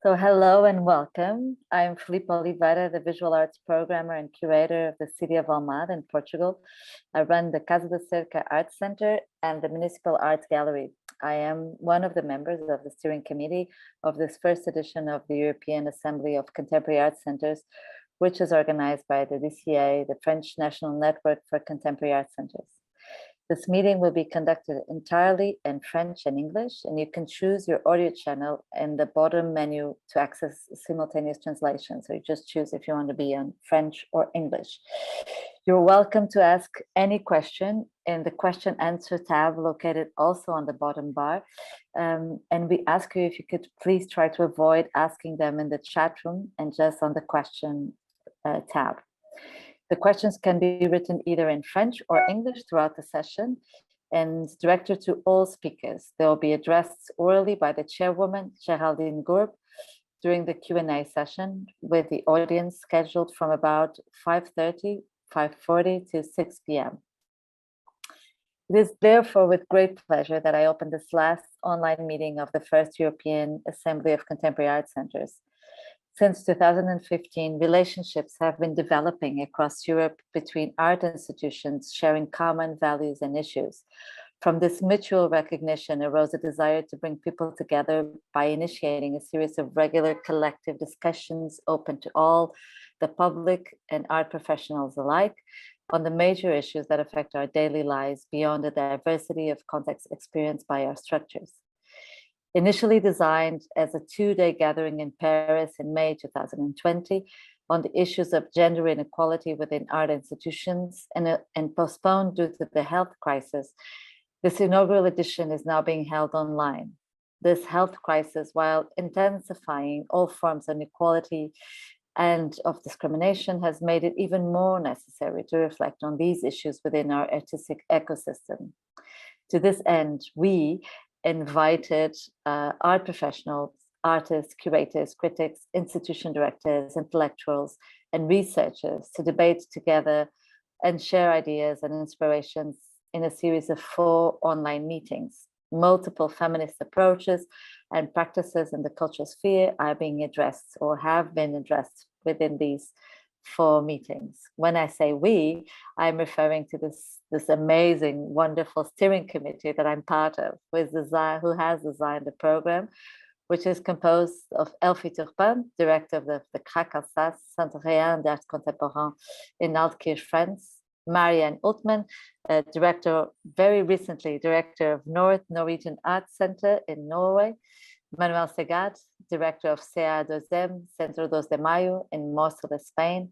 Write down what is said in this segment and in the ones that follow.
So hello and welcome. I'm Filipe Oliveira, the visual arts programmer and curator of the city of Almada in Portugal. I run the Casa da Cerca Art Center and the Municipal Arts Gallery. I am one of the members of the steering committee of this first edition of the European Assembly of Contemporary Art Centers, which is organized by the DCA, the French National Network for Contemporary Art Centers. This meeting will be conducted entirely in French and English, and you can choose your audio channel in the bottom menu to access simultaneous translation. So you just choose if you want to be on French or English. You're welcome to ask any question in the question answer tab located also on the bottom bar. And we ask you if you could please try to avoid asking them in the chat room and just on the question tab. The questions can be written either in French or English throughout the session and directed to all speakers. They will be addressed orally by the chairwoman, Geraldine Gourb, during the Q&A session with the audience scheduled from about 5:30, 5:40 to 6 p.m. It is therefore with great pleasure that I open this last online meeting of the first European Assembly of Contemporary Art Centers. Since 2015, relationships have been developing across Europe between art institutions sharing common values and issues. From this mutual recognition arose a desire to bring people together by initiating a series of regular collective discussions open to all, the public and art professionals alike, on the major issues that affect our daily lives beyond the diversity of contexts experienced by our structures. Initially designed as a two-day gathering in Paris in May 2020 on the issues of gender inequality within art institutions and postponed due to the health crisis, this inaugural edition is now being held online. This health crisis, while intensifying all forms of inequality and of discrimination, has made it even more necessary to reflect on these issues within our artistic ecosystem. To this end, we invited art professionals, artists, curators, critics, institution directors, intellectuals, and researchers to debate together and share ideas and inspirations in a series of 4 online meetings. Multiple feminist approaches and practices in the cultural sphere are being addressed or have been addressed within these 4 meetings. When I say we, I'm referring to this amazing, wonderful steering committee that I'm part of, who has designed the program, which is composed of Elfie Turpin, director of the CRAC Alsace, Centre Réen d'Art Contemporain in Altkirch, France, Marianne Ultman, very recently director of North Norwegian Art Center in Norway, Manuel Segad, director of CA2M, Centro 2 de Mayo in Móstoles, Spain,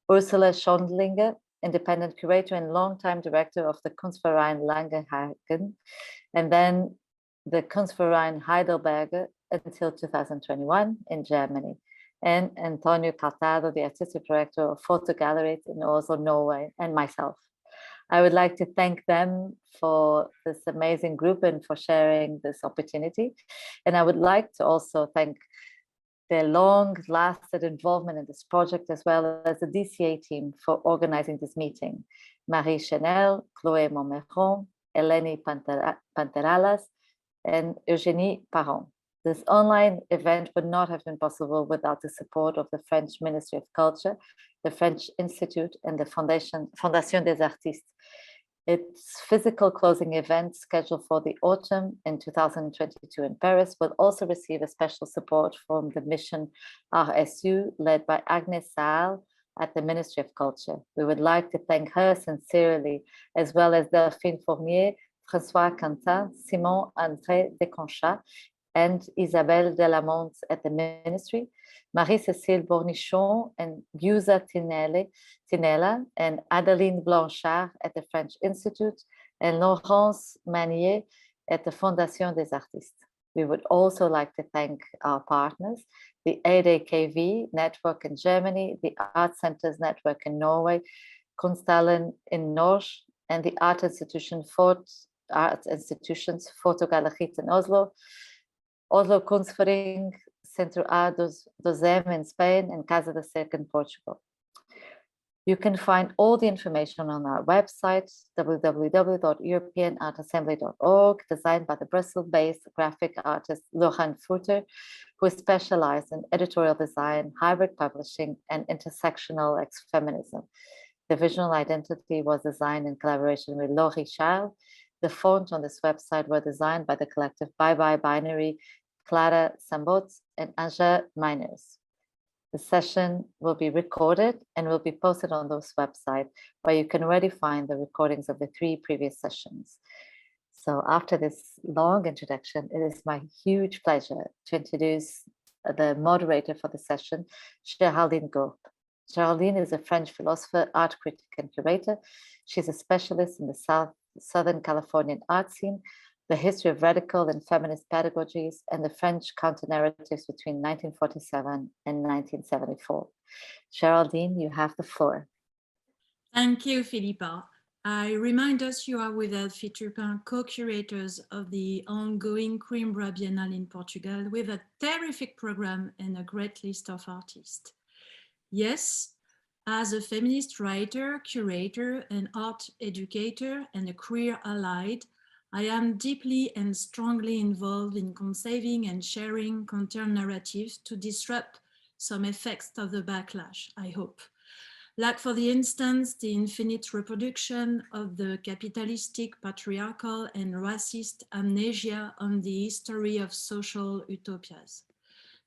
Ursula Schondlinger, independent curator and longtime director of the Kunstverein Langenhagen, and then the Kunstverein Heidelberg until 2021 in Germany, and Antonio Caltado, the artistic director of Photo Galleries in Oslo, Norway, and myself. I would like to thank them for this amazing group and for sharing this opportunity. And I would like to also thank their long-lasting involvement in this project, as well as the DCA team for organizing this meeting. Marie Chanel, Chloé Montmeron, Eleni Panteralas, and Eugénie Parron. This online event would not have been possible without the support of the French Ministry of Culture, the French Institute, and the Fondation des Artistes. Its physical closing event, scheduled for the autumn in 2022 in Paris, will also receive a special support from the mission RSU, led by Agnès Saal at the Ministry of Culture. We would like to thank her sincerely, as well as Delphine Fournier, François Quentin, Simon André Desconchat, and Isabelle Delamont at the Ministry, Marie-Cécile Bournichon and Giusa Tinella, and Adeline Blanchard at the French Institute, and Laurence Manier at the Fondation des Artistes. We would also like to thank our partners, the ADKV network in Germany, the Art Centers Network in Norway, Kunsthallen in Norge, and the Art Institutions Fotogaleries in Oslo, Oslo Kunstverein, Centro A2M in Spain, and Casa da Cerca in Portugal. You can find all the information on our website, www.europeanartassembly.org, designed by the Brussels-based graphic artist Laurent Fouter, who is specialized in editorial design, hybrid publishing, and intersectional feminism. The visual identity was designed in collaboration with Laurie Charles. The fonts on this website were designed by the collective Bye Bye Binary, Clara Sambot, and Anja Miners. The session will be recorded and will be posted on those websites, where you can already find the recordings of the 3 previous sessions. So after this long introduction, it is my huge pleasure to introduce the moderator for the session, Géraldine Gaupe. Géraldine is a French philosopher, art critic, and curator. She's a specialist in the Southern Californian art scene, the history of radical and feminist pedagogies, and the French counter-narratives between 1947 and 1974. Géraldine, you have the floor. Thank you, Philippa. I remind us you are with Elfie Turpin, co-curators of the ongoing Coimbra Biennale in Portugal, with a terrific program and a great list of artists. Yes, as a feminist writer, curator, and art educator, and a queer allied, I am deeply and strongly involved in conceiving and sharing counter-narratives to disrupt some effects of the backlash, I hope. Like, for the instance, the infinite reproduction of the capitalistic, patriarchal, and racist amnesia on the history of social utopias.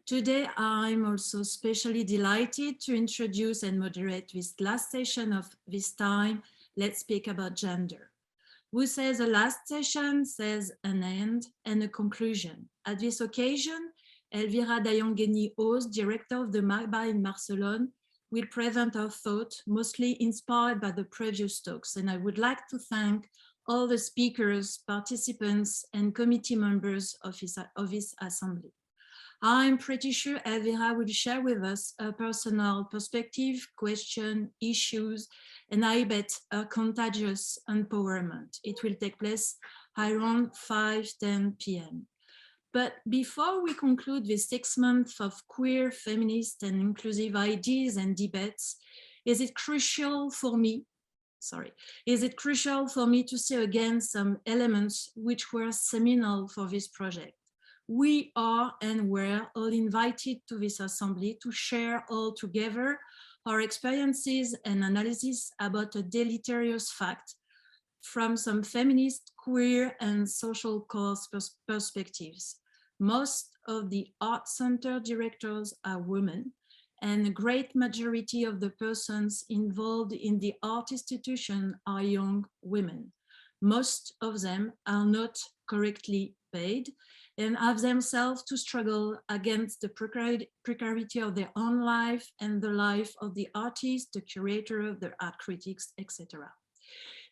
Today, I'm also especially delighted to introduce and moderate this last session of this time, Let's Speak About Gender. Who says a last session says an end and a conclusion. At this occasion, Elvira Dayongeni-Oz, director of the MACBA in Barcelona, will present her thought, mostly inspired by the previous talks. And I would like to thank all the speakers, participants, and committee members of this assembly. I'm pretty sure Elvira will share with us a personal perspective, question, issues, and I bet a contagious empowerment. It will take place around 5:10 p.m. But before we conclude this 6 months of queer, feminist, and inclusive ideas and debates, is it crucial for me to say again some elements which were seminal for this project? We are and were all invited to this assembly to share all together our experiences and analysis about a deleterious fact from some feminist, queer, and social cause perspectives. Most of the art center directors are women, and a great majority of the persons involved in the art institution are young women. Most of them are not correctly paid and have themselves to struggle against the precarity of their own life and the life of the artist, the curator, the art critics, etc.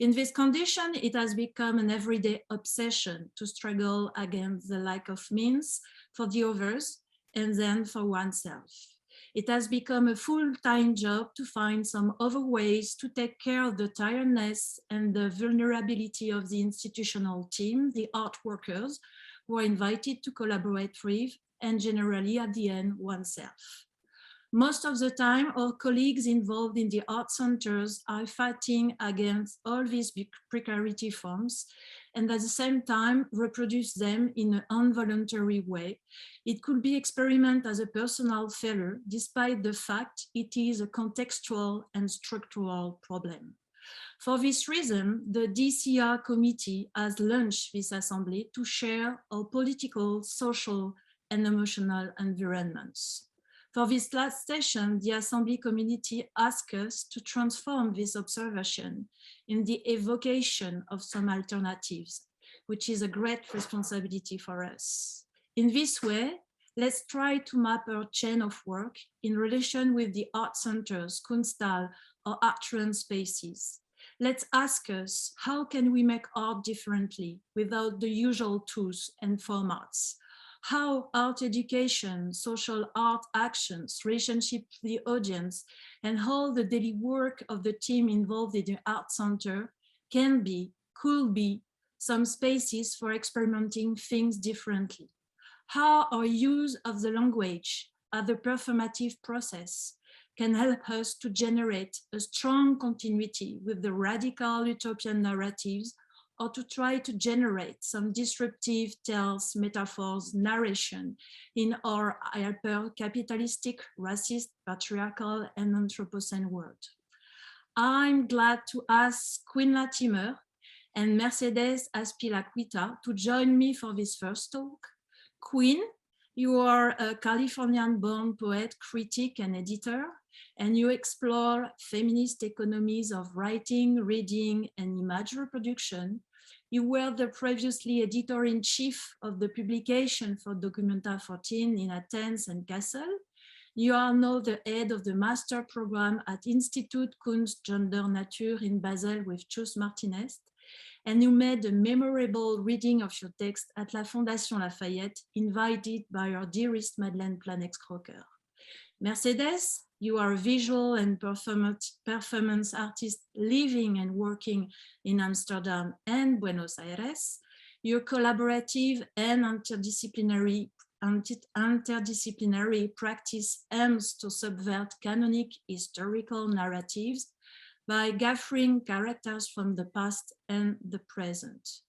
In this condition, it has become an everyday obsession to struggle against the lack of means for the others and then for oneself. It has become a full-time job to find some other ways to take care of the tiredness and the vulnerability of the institutional team, the art workers, who are invited to collaborate with, and generally at the end, oneself. Most of the time, our colleagues involved in the art centers are fighting against all these precarity forms and at the same time reproduce them in an involuntary way. It could be experiment as a personal failure, despite the fact it is a contextual and structural problem. For this reason, the DCR committee has launched this assembly to share our political, social, and emotional environments. For this last session, the Assembly community asked us to transform this observation in the evocation of some alternatives, which is a great responsibility for us. In this way, let's try to map our chain of work in relation with the art centers, Kunsthal, or art-run spaces. Let's ask us, how can we make art differently without the usual tools and formats? How art education, social art actions, relationship with the audience, and how the daily work of the team involved in the art center could be some spaces for experimenting things differently. How our use of the language as the performative process can help us to generate a strong continuity with the radical utopian narratives, or to try to generate some disruptive tales, metaphors, narration in our hyper-capitalistic, racist, patriarchal, and Anthropocene world. I'm glad to ask Quinn Latimer and Mercedes Aspilaquita to join me for this first talk. Quinn, you are a Californian-born poet, critic, and editor, and you explore feminist economies of writing, reading, and image reproduction. You were the previously editor-in-chief of the publication for Documenta 14 in Athens and Kassel. You are now the head of the master program at Institut Kunst Gender Natur in Basel with Chus Martinez, and you made a memorable reading of your text at La Fondation Lafayette, invited by our dearest Madeleine Planex-Crocker. Mercedes, you are a visual and performance artist living and working in Amsterdam and Buenos Aires. Your collaborative and interdisciplinary practice aims to subvert canonic historical narratives by gathering characters from the past and the present.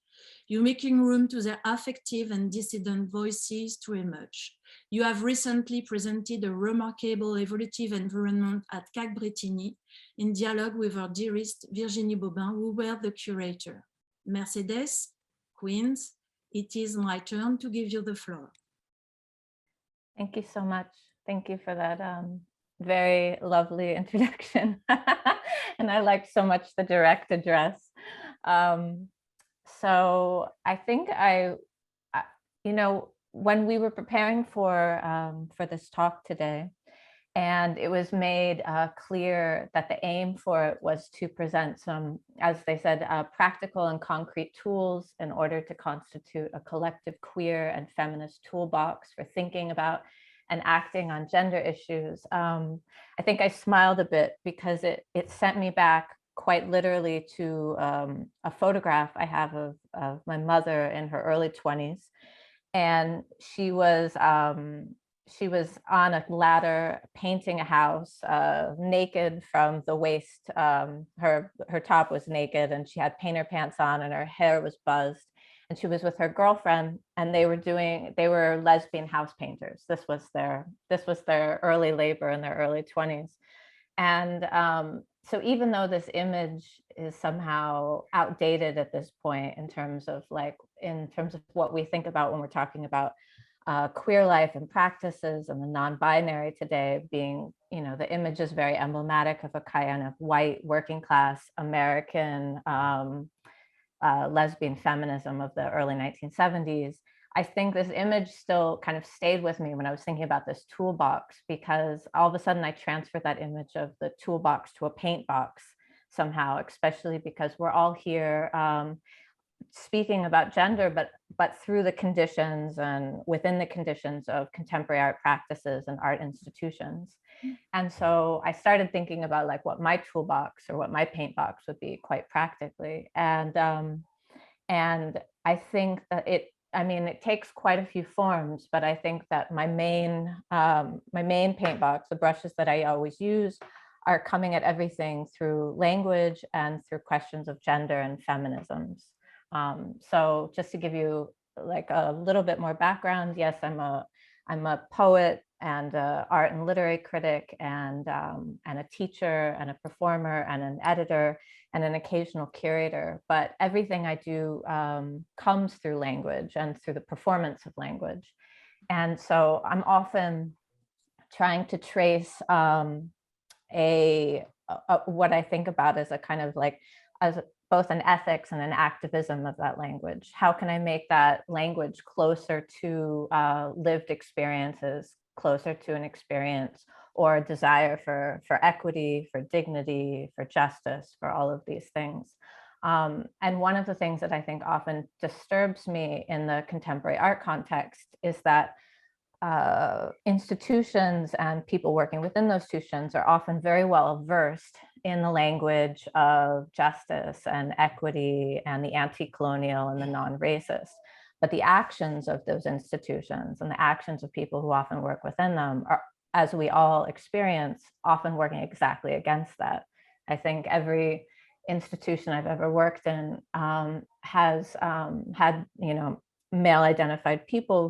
You're making room to their affective and dissident voices to emerge. You have recently presented a remarkable evolutive environment at CAC Bretigny in dialogue with our dearest Virginie Bobin, who were the curator. Mercedes, Queens, it is my turn to give you the floor. Thank you so much. Thank you for that very lovely introduction. And I liked so much the direct address. So I think when we were preparing for this talk today, and it was made clear that the aim for it was to present some, as they said, practical and concrete tools in order to constitute a collective queer and feminist toolbox for thinking about and acting on gender issues. I think I smiled a bit because it sent me back quite literally to a photograph I have of my mother in her early 20s. And she was on a ladder painting a house, naked from the waist. Her top was naked and she had painter pants on and her hair was buzzed. And she was with her girlfriend, and they were lesbian house painters. This was their early labor in their early 20s. And so even though this image is somehow outdated at this point in terms of what we think about when we're talking about queer life and practices and the non-binary today, being, the image is very emblematic of a kind of white working class American lesbian feminism of the early 1970s. I think this image still kind of stayed with me when I was thinking about this toolbox, because all of a sudden I transferred that image of the toolbox to a paint box somehow, especially because we're all here speaking about gender, but through the conditions and within the conditions of contemporary art practices and art institutions. And so I started thinking about what my toolbox or what my paint box would be quite practically. And I think that it takes quite a few forms, but I think that my main paint box, the brushes that I always use, are coming at everything through language and through questions of gender and feminisms. So just to give you a little bit more background, yes, I'm a poet and a art and literary critic and a teacher and a performer and an editor and an occasional curator. But everything I do comes through language and through the performance of language. And so I'm often trying to trace what I think about as a kind of as both an ethics and an activism of that language. How can I make that language closer to lived experiences, closer to an experience or a desire for equity, for dignity, for justice, for all of these things. And one of the things that I think often disturbs me in the contemporary art context is that institutions and people working within those institutions are often very well versed in the language of justice and equity and the anti-colonial and the non-racist. But the actions of those institutions and the actions of people who often work within them as we all experience, often working exactly against that. I think every institution I've ever worked in has had, male identified people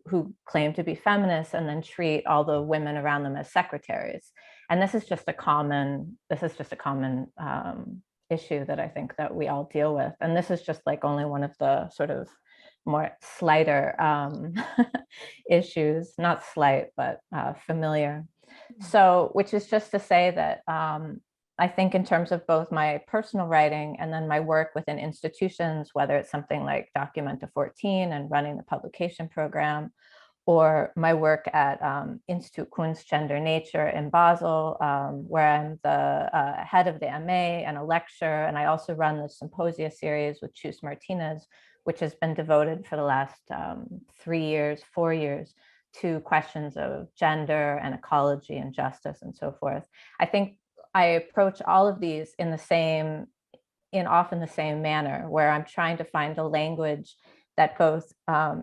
who claim to be feminists and then treat all the women around them as secretaries. And this is just a common issue that I think that we all deal with. And this is just like only one of the sort of more slighter issues, not slight, but familiar. So, which is just to say that I think in terms of both my personal writing and then my work within institutions, whether it's something like Documenta 14 and running the publication program, or my work at Institut Kunst Gender Natur in Basel, where I'm the head of the MA and a lecturer, and I also run the symposia series with Chus Martinez, which has been devoted for the last 4 years to questions of gender and ecology and justice and so forth. I think I approach all of these in often the same manner, where I'm trying to find a language that both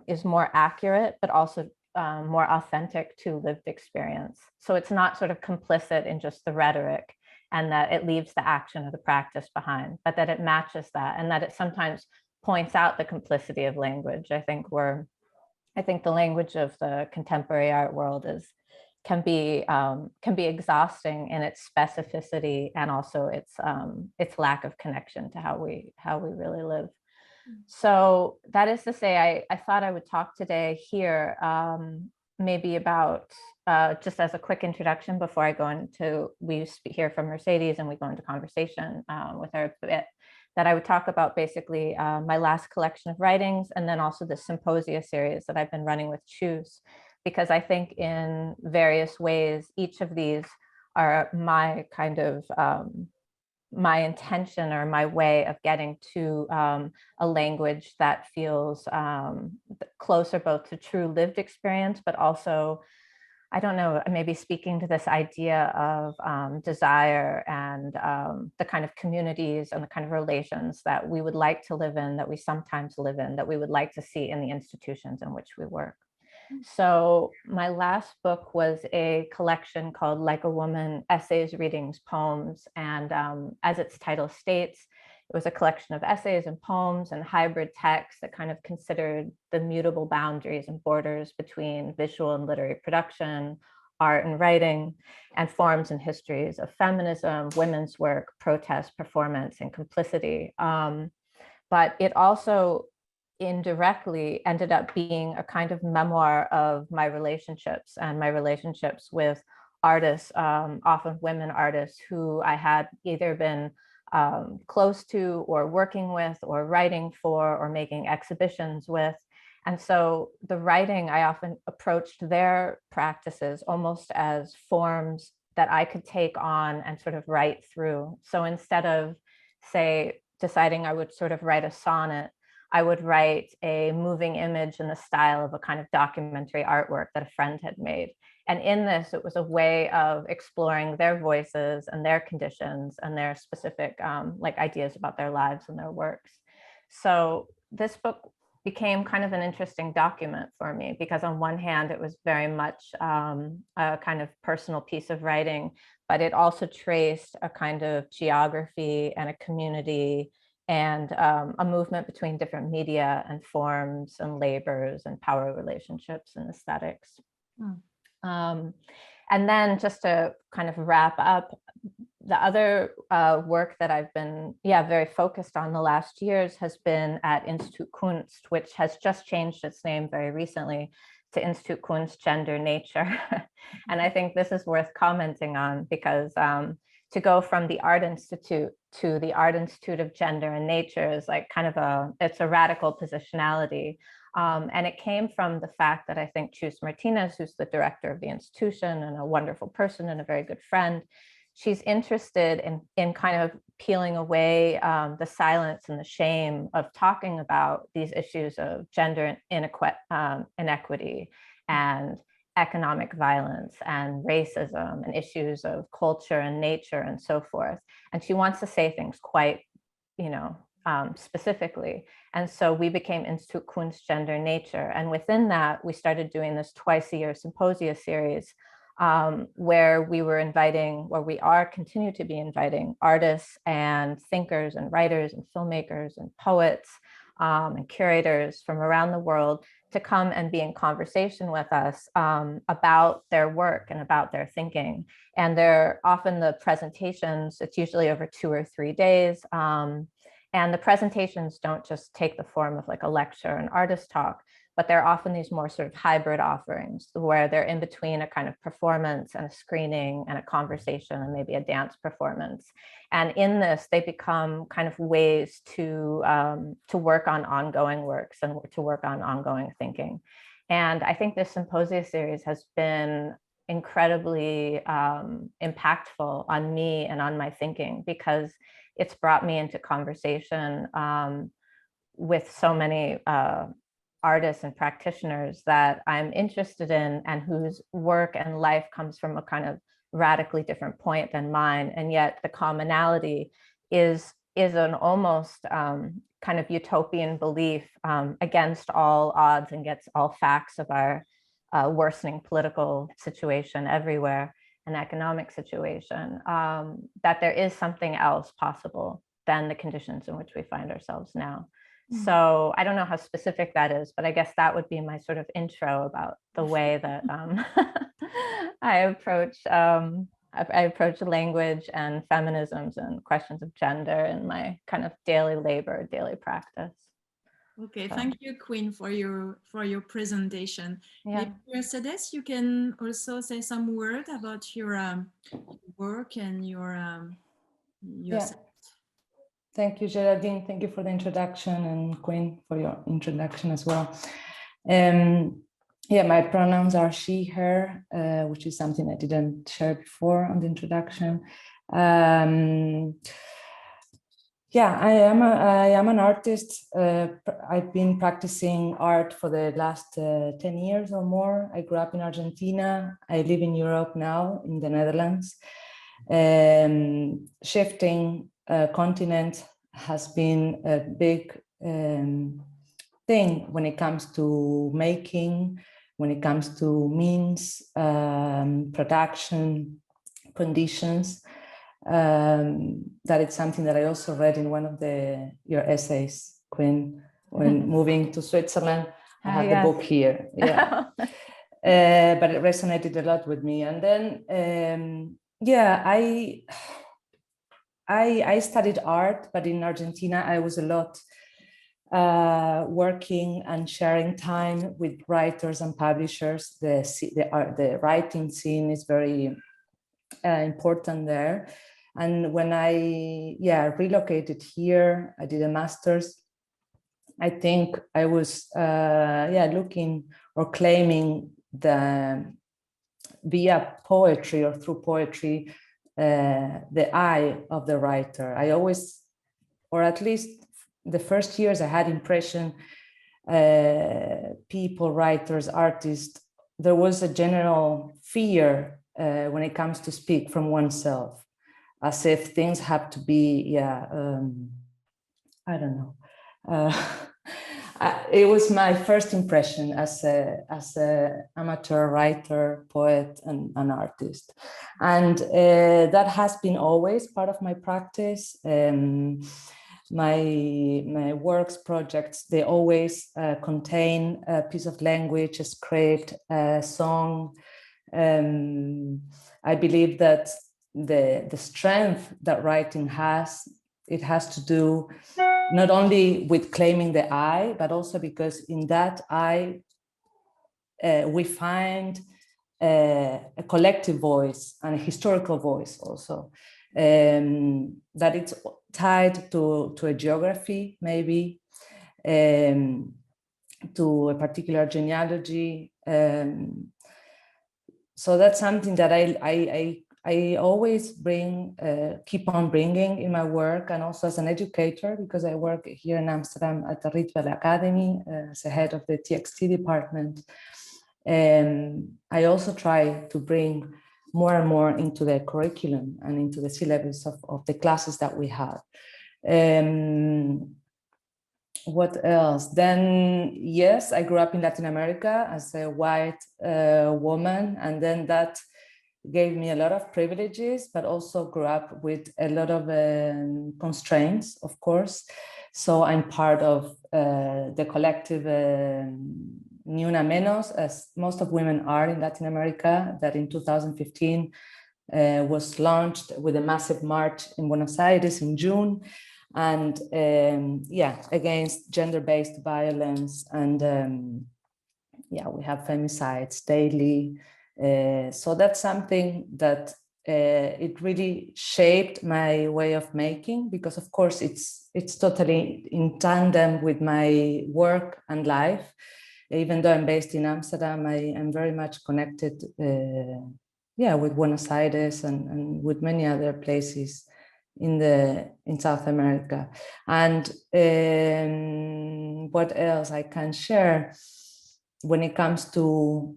is more accurate, but also more authentic to lived experience. So it's not sort of complicit in just the rhetoric and that it leaves the action or the practice behind, but that it matches that, and that it sometimes points out the complicity of language. I think the language of the contemporary art world can be exhausting in its specificity and also its lack of connection to how we really live. So that is to say, I thought I would talk today here maybe about just as a quick introduction before I go into, we hear from Mercedes and we go into conversation with her a bit, that I would talk about basically my last collection of writings and then also the symposia series that I've been running with Chus, because I think in various ways, each of these are my kind of my intention or my way of getting to a language that feels closer both to true lived experience, but also, I don't know, maybe speaking to this idea of desire and the kind of communities and the kind of relations that we would like to live in, that we sometimes live in, that we would like to see in the institutions in which we work. So my last book was a collection called Like a Woman: Essays, Readings, Poems. And as its title states, it was a collection of essays and poems and hybrid texts that kind of considered the mutable boundaries and borders between visual and literary production, art and writing, and forms and histories of feminism, women's work, protest, performance, and complicity. But it also indirectly ended up being a kind of memoir of my relationships and my relationships with artists, often women artists who I had either been close to or working with or writing for or making exhibitions with. And so the writing, I often approached their practices almost as forms that I could take on and sort of write through. So instead of, say, deciding I would sort of write a sonnet, I would write a moving image in the style of a kind of documentary artwork that a friend had made. And in this, it was a way of exploring their voices and their conditions and their specific like ideas about their lives and their works. So this book became kind of an interesting document for me, because on one hand, it was very much a kind of personal piece of writing, but it also traced a kind of geography and a community and a movement between different media and forms and labors and power relationships and aesthetics. And then just to kind of wrap up, the other work that I've been very focused on the last years has been at Institut Kunst, which has just changed its name very recently to Institut Kunst Gender Natur. And I think this is worth commenting on, because to go from the Art Institute to the Art Institute of Gender and Nature is like kind of it's a radical positionality. And it came from the fact that I think Chus Martinez, who's the director of the institution and a wonderful person and a very good friend, she's interested in kind of peeling away the silence and the shame of talking about these issues of gender inequity and economic violence and racism and issues of culture and nature and so forth. And she wants to say things quite, specifically. And so we became Institut Kunst Gender Natur. And within that, we started doing this twice-a-year symposia series where we were inviting, or we are continue to be inviting artists and thinkers and writers and filmmakers and poets and curators from around the world to come and be in conversation with us about their work and about their thinking. And they're often the presentations, it's usually over 2 or 3 days. And the presentations don't just take the form of like a lecture, an artist talk, but they're often these more sort of hybrid offerings where they're in between a kind of performance and a screening and a conversation and maybe a dance performance. And in this, they become kind of ways to work on ongoing works and to work on ongoing thinking. And I think this symposia series has been incredibly impactful on me and on my thinking, because it's brought me into conversation with so many artists and practitioners that I'm interested in and whose work and life comes from a kind of radically different point than mine. And yet the commonality is an almost kind of utopian belief against all odds and against all facts of our worsening political situation everywhere and economic situation, that there is something else possible than the conditions in which we find ourselves now. So I don't know how specific that is, but I guess that would be my sort of intro about the way that I approach language and feminisms and questions of gender in my kind of daily labor, daily practice. Okay, thank you, Quinn, for your presentation. Yeah. Mercedes, you can also say some word about your work and your yeah. Thank you, Geraldine. Thank you for the introduction, and Quinn for your introduction as well. Yeah, my pronouns are she, her, which is something I didn't share before on the introduction. Yeah, I am an artist. I've been practicing art for the last 10 years or more. I grew up in Argentina. I live in Europe now, in the Netherlands. Shifting continent has been a big thing when it comes to making, when it comes to means, production, conditions. That it's something that I also read in one of your essays, Quinn, when moving to Switzerland. I have the book here. Yeah. But it resonated a lot with me. And then, yeah, I studied art, but in Argentina, I was a lot working and sharing time with writers and publishers. The writing scene is very important there. And when I relocated here, I did a master's. I think I was looking or claiming via poetry or through poetry the eye of the writer. I always, or at least the first years, I had impression people, writers, artists, there was a general fear when it comes to speak from oneself, as if things have to be, I don't know. It was my first impression as a amateur writer, poet, and an artist, and that has been always part of my practice. My works, projects, they always contain a piece of language, a script, a song. I believe that the strength that writing has, it has to do not only with claiming the I, but also because in that I, we find a collective voice and a historical voice also, that it's tied to a geography, maybe, to a particular genealogy. So that's something that I always keep on bringing in my work, and also as an educator, because I work here in Amsterdam at the Ritual Academy as the head of the TXT department. I also try to bring more and more into the curriculum and into the syllabus of the classes that we have. What else? Then, yes, I grew up in Latin America as a white woman, and then that gave me a lot of privileges, but also grew up with a lot of constraints, of course. So I'm part of the collective Ni Una Menos, as most of women are in Latin America, that in 2015 was launched with a massive march in Buenos Aires in June. And against gender-based violence. And we have femicides daily. So that's something that it really shaped my way of making, because of course it's totally in tandem with my work and life. Even though I'm based in Amsterdam, I am very much connected with Buenos Aires and with many other places in South America. And what else I can share when it comes to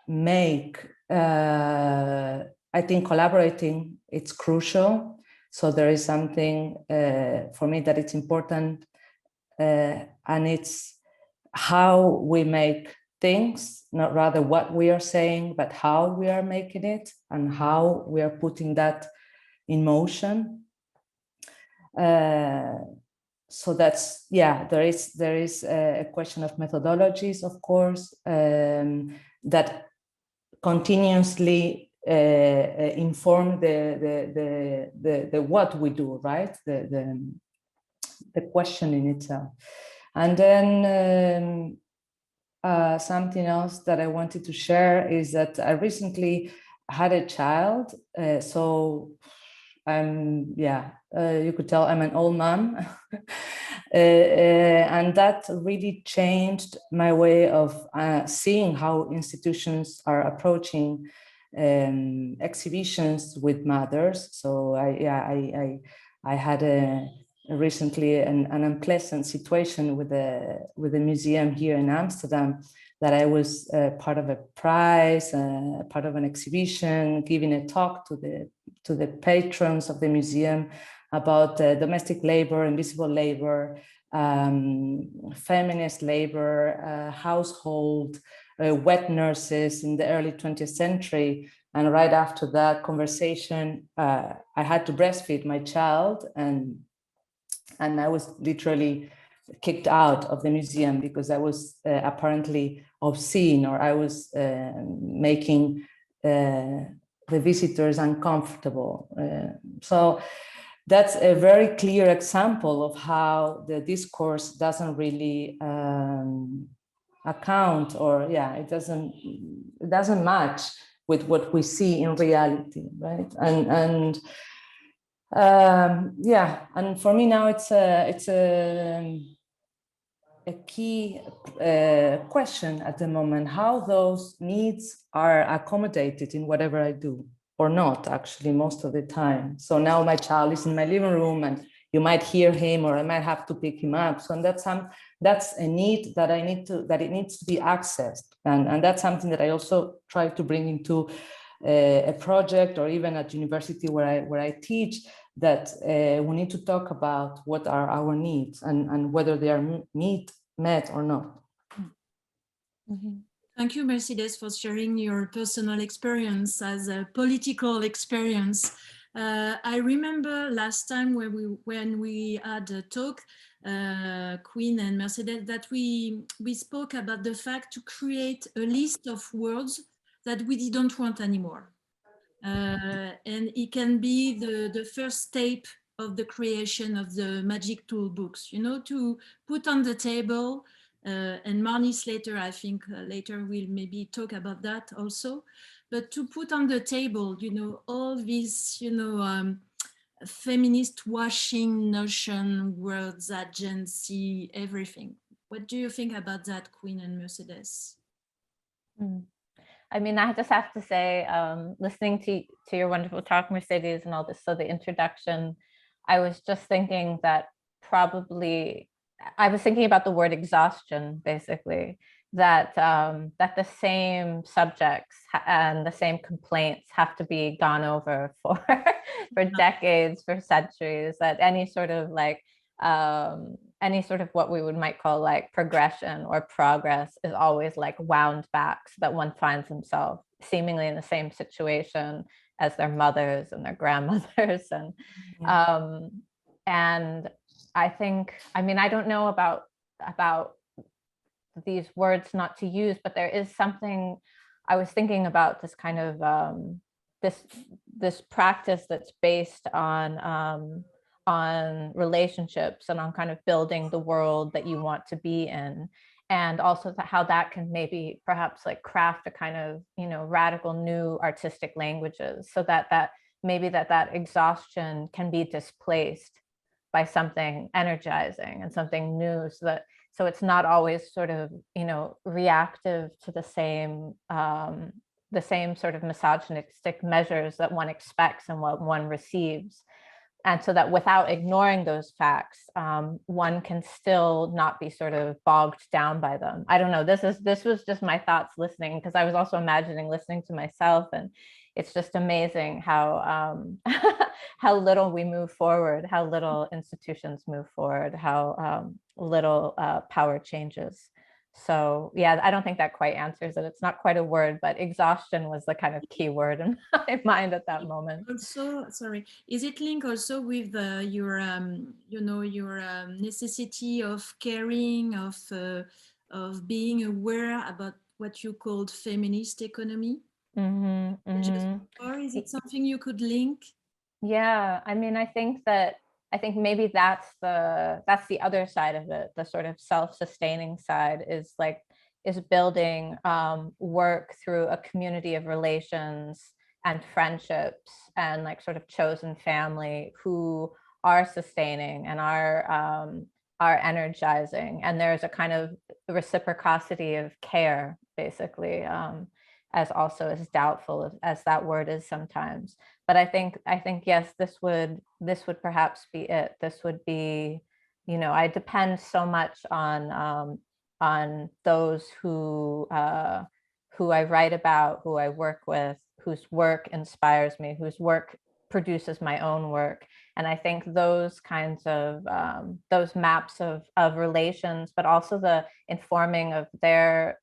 make, I think collaborating, it's crucial. So there is something for me that it's important, and it's how we make things, not rather what we are saying, but how we are making it and how we are putting that in motion. So that's, there is a question of methodologies, of course, that continuously inform the what we do, right? The question in itself. And then something else that I wanted to share is that I recently had a child, so you could tell I'm an old mom. And that really changed my way of seeing how institutions are approaching exhibitions with mothers. So I had recently an unpleasant situation with a museum here in Amsterdam, that I was part of a prize, part of an exhibition, giving a talk to the patrons of the museum about domestic labor, invisible labor, feminist labor, household, wet nurses in the early 20th century. And right after that conversation, I had to breastfeed my child, and I was literally kicked out of the museum because I was apparently obscene, or I was making the visitors uncomfortable. So that's a very clear example of how the discourse doesn't really account, or it doesn't match with what we see in reality, right? And for me now it's a key question at the moment, how those needs are accommodated in whatever I do, or not, actually, most of the time. So now my child is in my living room, and you might hear him, or I might have to pick him up. So that's a need that it needs to be accessed, and that's something that I also try to bring into a project, or even at university where I teach, that we need to talk about what are our needs and whether they are met or not. Mm-hmm. Thank you, Mercedes, for sharing your personal experience as a political experience. I remember last time when we had a talk, Quinn and Mercedes, that we spoke about the fact to create a list of words that we didn't want anymore. And it can be the first step of the creation of the magic toolbox, to put on the table. And Marnie Slater, I think later we'll maybe talk about that also, but to put on the table, all these, feminist washing notion, words, agency, everything. What do you think about that, Quinn and Mercedes? I mean, I just have to say, listening to your wonderful talk, Mercedes, and all this, so the introduction, I was just thinking that I was thinking about the word exhaustion, basically, that the same subjects and the same complaints have to be gone over for decades, for centuries, that any sort of any sort of what we might call like progression or progress is always like wound back, so that one finds himself seemingly in the same situation as their mothers and their grandmothers. And I think, I mean, I don't know about these words not to use, but there is something, I was thinking about this kind of this practice that's based on relationships and on kind of building the world that you want to be in, and also how that can maybe perhaps like craft a kind of, you know, radical new artistic languages, so that maybe that exhaustion can be displaced by something energizing and something new, so it's not always sort of, you know, reactive to the same sort of misogynistic measures that one expects and what one receives. And so that without ignoring those facts, one can still not be sort of bogged down by them. I don't know, this was just my thoughts listening, because I was also imagining listening to myself, and it's just amazing how how little we move forward, how little institutions move forward, how little power changes. So yeah, I don't think that quite answers it. It's not quite a word, but exhaustion was the kind of key word in my mind at that moment. Also, sorry, is it linked also with your, you know, your necessity of caring, of being aware about what you called feminist economy? Or is it something you could link? Yeah, I mean, I think maybe that's the other side of it. The sort of self-sustaining side is building work through a community of relations and friendships and like sort of chosen family who are sustaining and are energizing. And there's a kind of reciprocity of care, basically, as also as doubtful as that word is sometimes. But I think yes, this would perhaps be it. This would be, you know, I depend so much on those who I write about, who I work with, whose work inspires me, whose work produces my own work. And I think those kinds of those maps of relations, but also the informing of their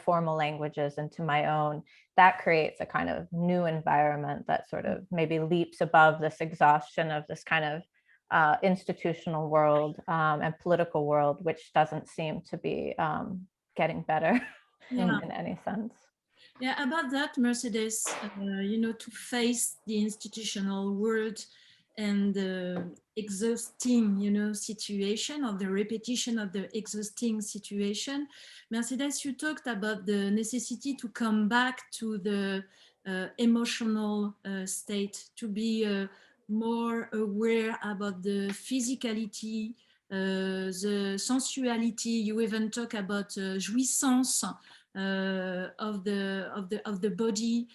formal languages into my own, that creates a kind of new environment that sort of maybe leaps above this exhaustion of this kind of institutional world and political world, which doesn't seem to be getting better in any sense. Yeah, about that, Mercedes, you know, to face the institutional world and the exhausting, you know, situation, or the repetition of the exhausting situation. Mercedes, you talked about the necessity to come back to the emotional state, to be more aware about the physicality, the sensuality. You even talk about jouissance of the body,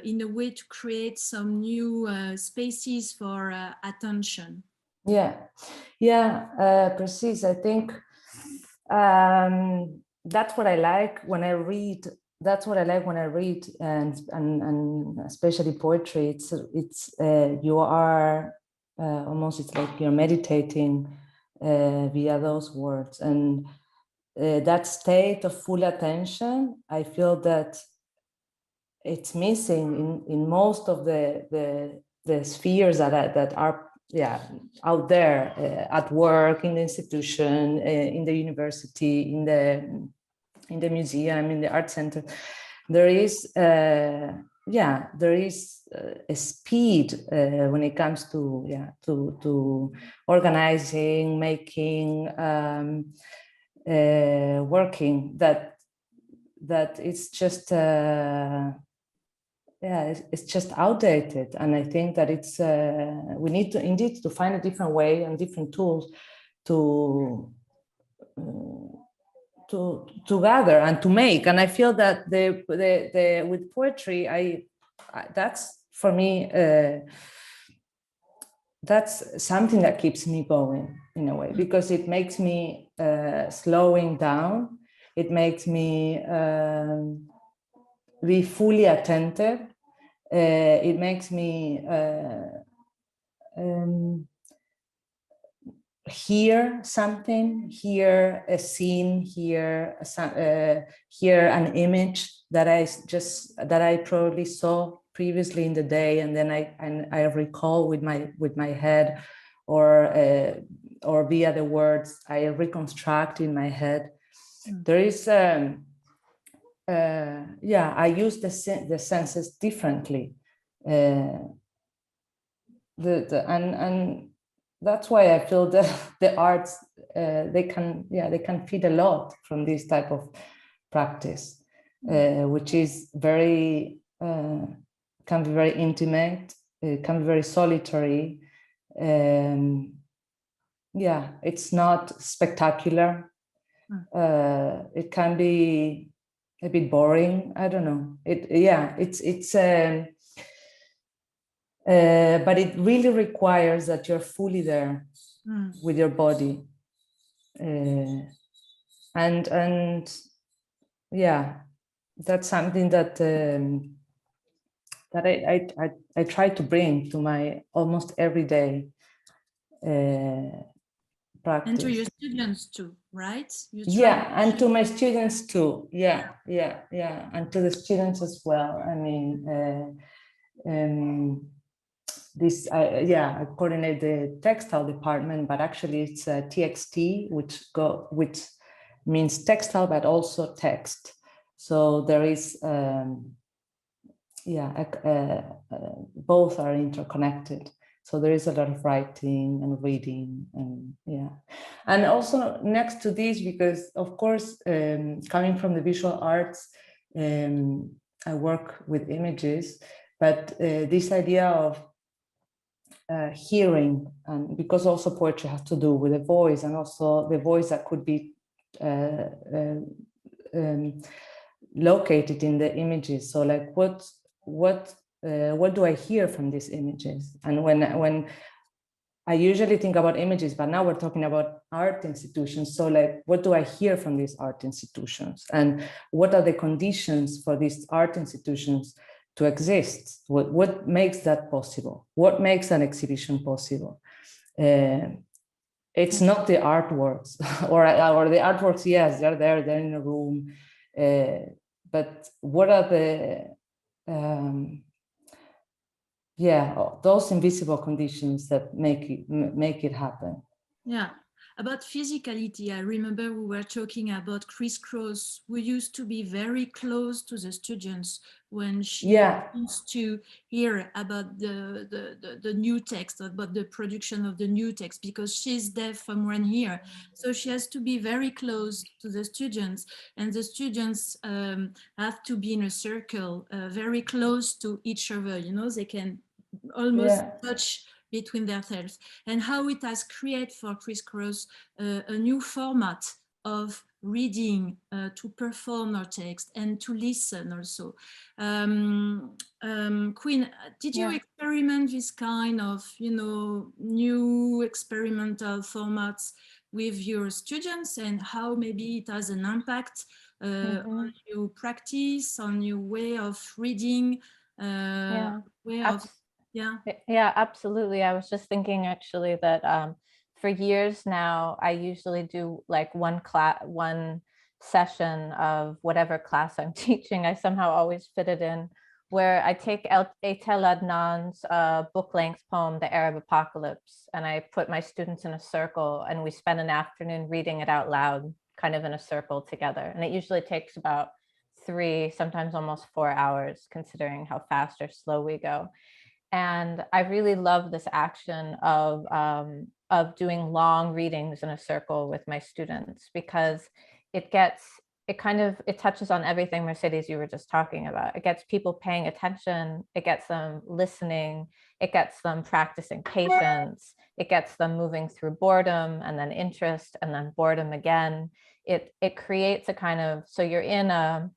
in a way to create some new spaces for attention. Precis. I think that's what I like when I read. That's what I like when I read, and especially poetry. It's you are almost, it's like you're meditating via those words, and that state of full attention, I feel that it's missing in most of the spheres that are out there, at work, in the institution, in the university, in the museum, in the art center. There is a speed when it comes to organizing, making, working, that it's just it's just outdated. And I think that it's we need to indeed to find a different way and different tools to gather and to make. And I feel that the with poetry, I that's for me that's something that keeps me going in a way, because it makes me slowing down. It makes me be fully attentive. It makes me hear something, hear a scene, hear an image that I probably saw previously in the day, and then I recall with my head, or via the words I reconstruct in my head. There is I use the senses differently, and that's why I feel the arts they can feed a lot from this type of practice, which is very can be very intimate, it can be very solitary. It's not spectacular. It can be a bit boring. I don't know. But it really requires that you're fully there with your body, and that's something that I try to bring to my almost everyday practice. And to your students too, right? And to my students too. And to the students as well. I mean, I coordinate the textile department, but actually it's TXT, which means textile, but also text. So there is, both are interconnected. So there is a lot of writing and reading, and also next to this, because of course, coming from the visual arts, I work with images, but this idea of hearing, and because also poetry has to do with the voice, and also the voice that could be located in the images. So like what do I hear from these images? And when I usually think about images, but now we're talking about art institutions. So like, what do I hear from these art institutions? And what are the conditions for these art institutions to exist? What makes that possible? What makes an exhibition possible? It's not the artworks, or the artworks, yes, they're in a room. But what are the those invisible conditions that make it happen? Yeah. About physicality, I remember we were talking about Crisscross, who used to be very close to the students when she wants to hear about the new text, about the production of the new text, because she's deaf from one ear. So she has to be very close to the students, and the students have to be in a circle, very close to each other. You know, they can almost touch between themselves, and how it has created for Crisscross a new format of reading, to perform our text and to listen also. Quinn, did you experiment this kind of, new experimental formats with your students, and how maybe it has an impact on your practice, on your way of reading, Yeah, absolutely. I was just thinking actually that for years now, I usually do like one session of whatever class I'm teaching. I somehow always fit it in, where I take Etel Adnan's book-length poem, The Arab Apocalypse, and I put my students in a circle, and we spend an afternoon reading it out loud, kind of in a circle together. And it usually takes about 3, sometimes almost 4 hours, considering how fast or slow we go. And I really love this action of doing long readings in a circle with my students, because it touches on everything, Mercedes, you were just talking about. It gets people paying attention, it gets them listening, it gets them practicing patience, it gets them moving through boredom and then interest and then boredom again. It creates a kind of, so you're in an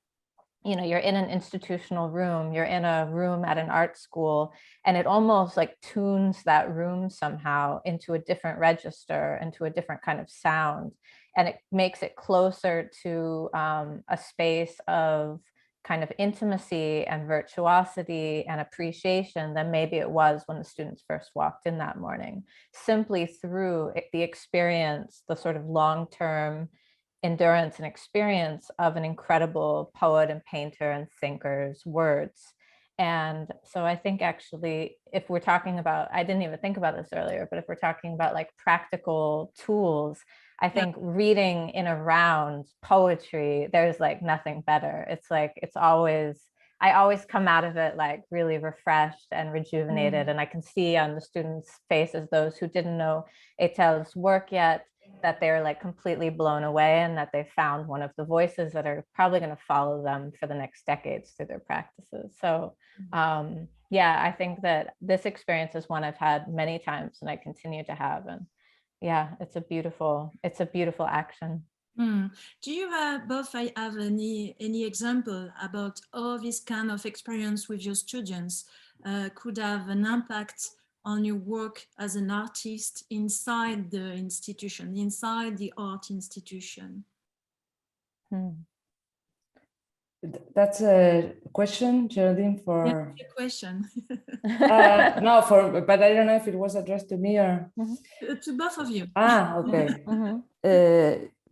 institutional room, you're in a room at an art school, and it almost like tunes that room somehow into a different register, into a different kind of sound. And it makes it closer to a space of kind of intimacy and virtuosity and appreciation than maybe it was when the students first walked in that morning, simply through the experience, the sort of long-term endurance and experience of an incredible poet and painter and thinker's words. And so I think actually, if we're talking about, I didn't even think about this earlier, but if we're talking about like practical tools, I think reading in a round poetry, there's like nothing better. It's like, I always come out of it like really refreshed and rejuvenated. And I can see on the students' faces, those who didn't know Etel's work yet, that they're like completely blown away and that they found one of the voices that are probably going to follow them for the next decades through their practices. So yeah, I think that this experience is one I've had many times and I continue to have. And yeah, it's a beautiful action. Do you both have any example about how this kind of experience with your students could have an impact on your work as an artist inside the institution, inside the art institution? That's a question, Geraldine, for... Yeah, a question. No, but I don't know if it was addressed to me or... To both of you. Okay.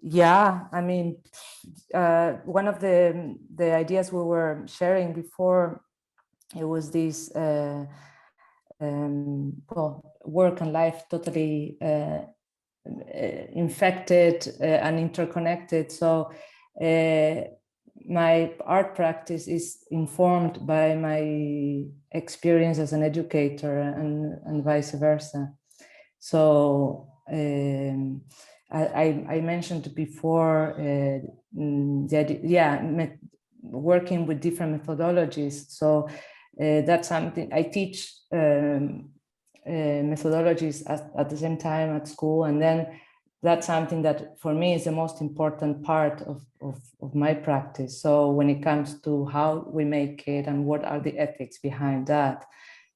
Yeah, I mean, one of the ideas we were sharing before, it was this work and life totally infected and interconnected. So my art practice is informed by my experience as an educator and vice versa. So I mentioned before working with different methodologies. So that's something I teach methodologies at the same time at school, and then that's something that for me is the most important part of my practice. So when it comes to how we make it and what are the ethics behind that.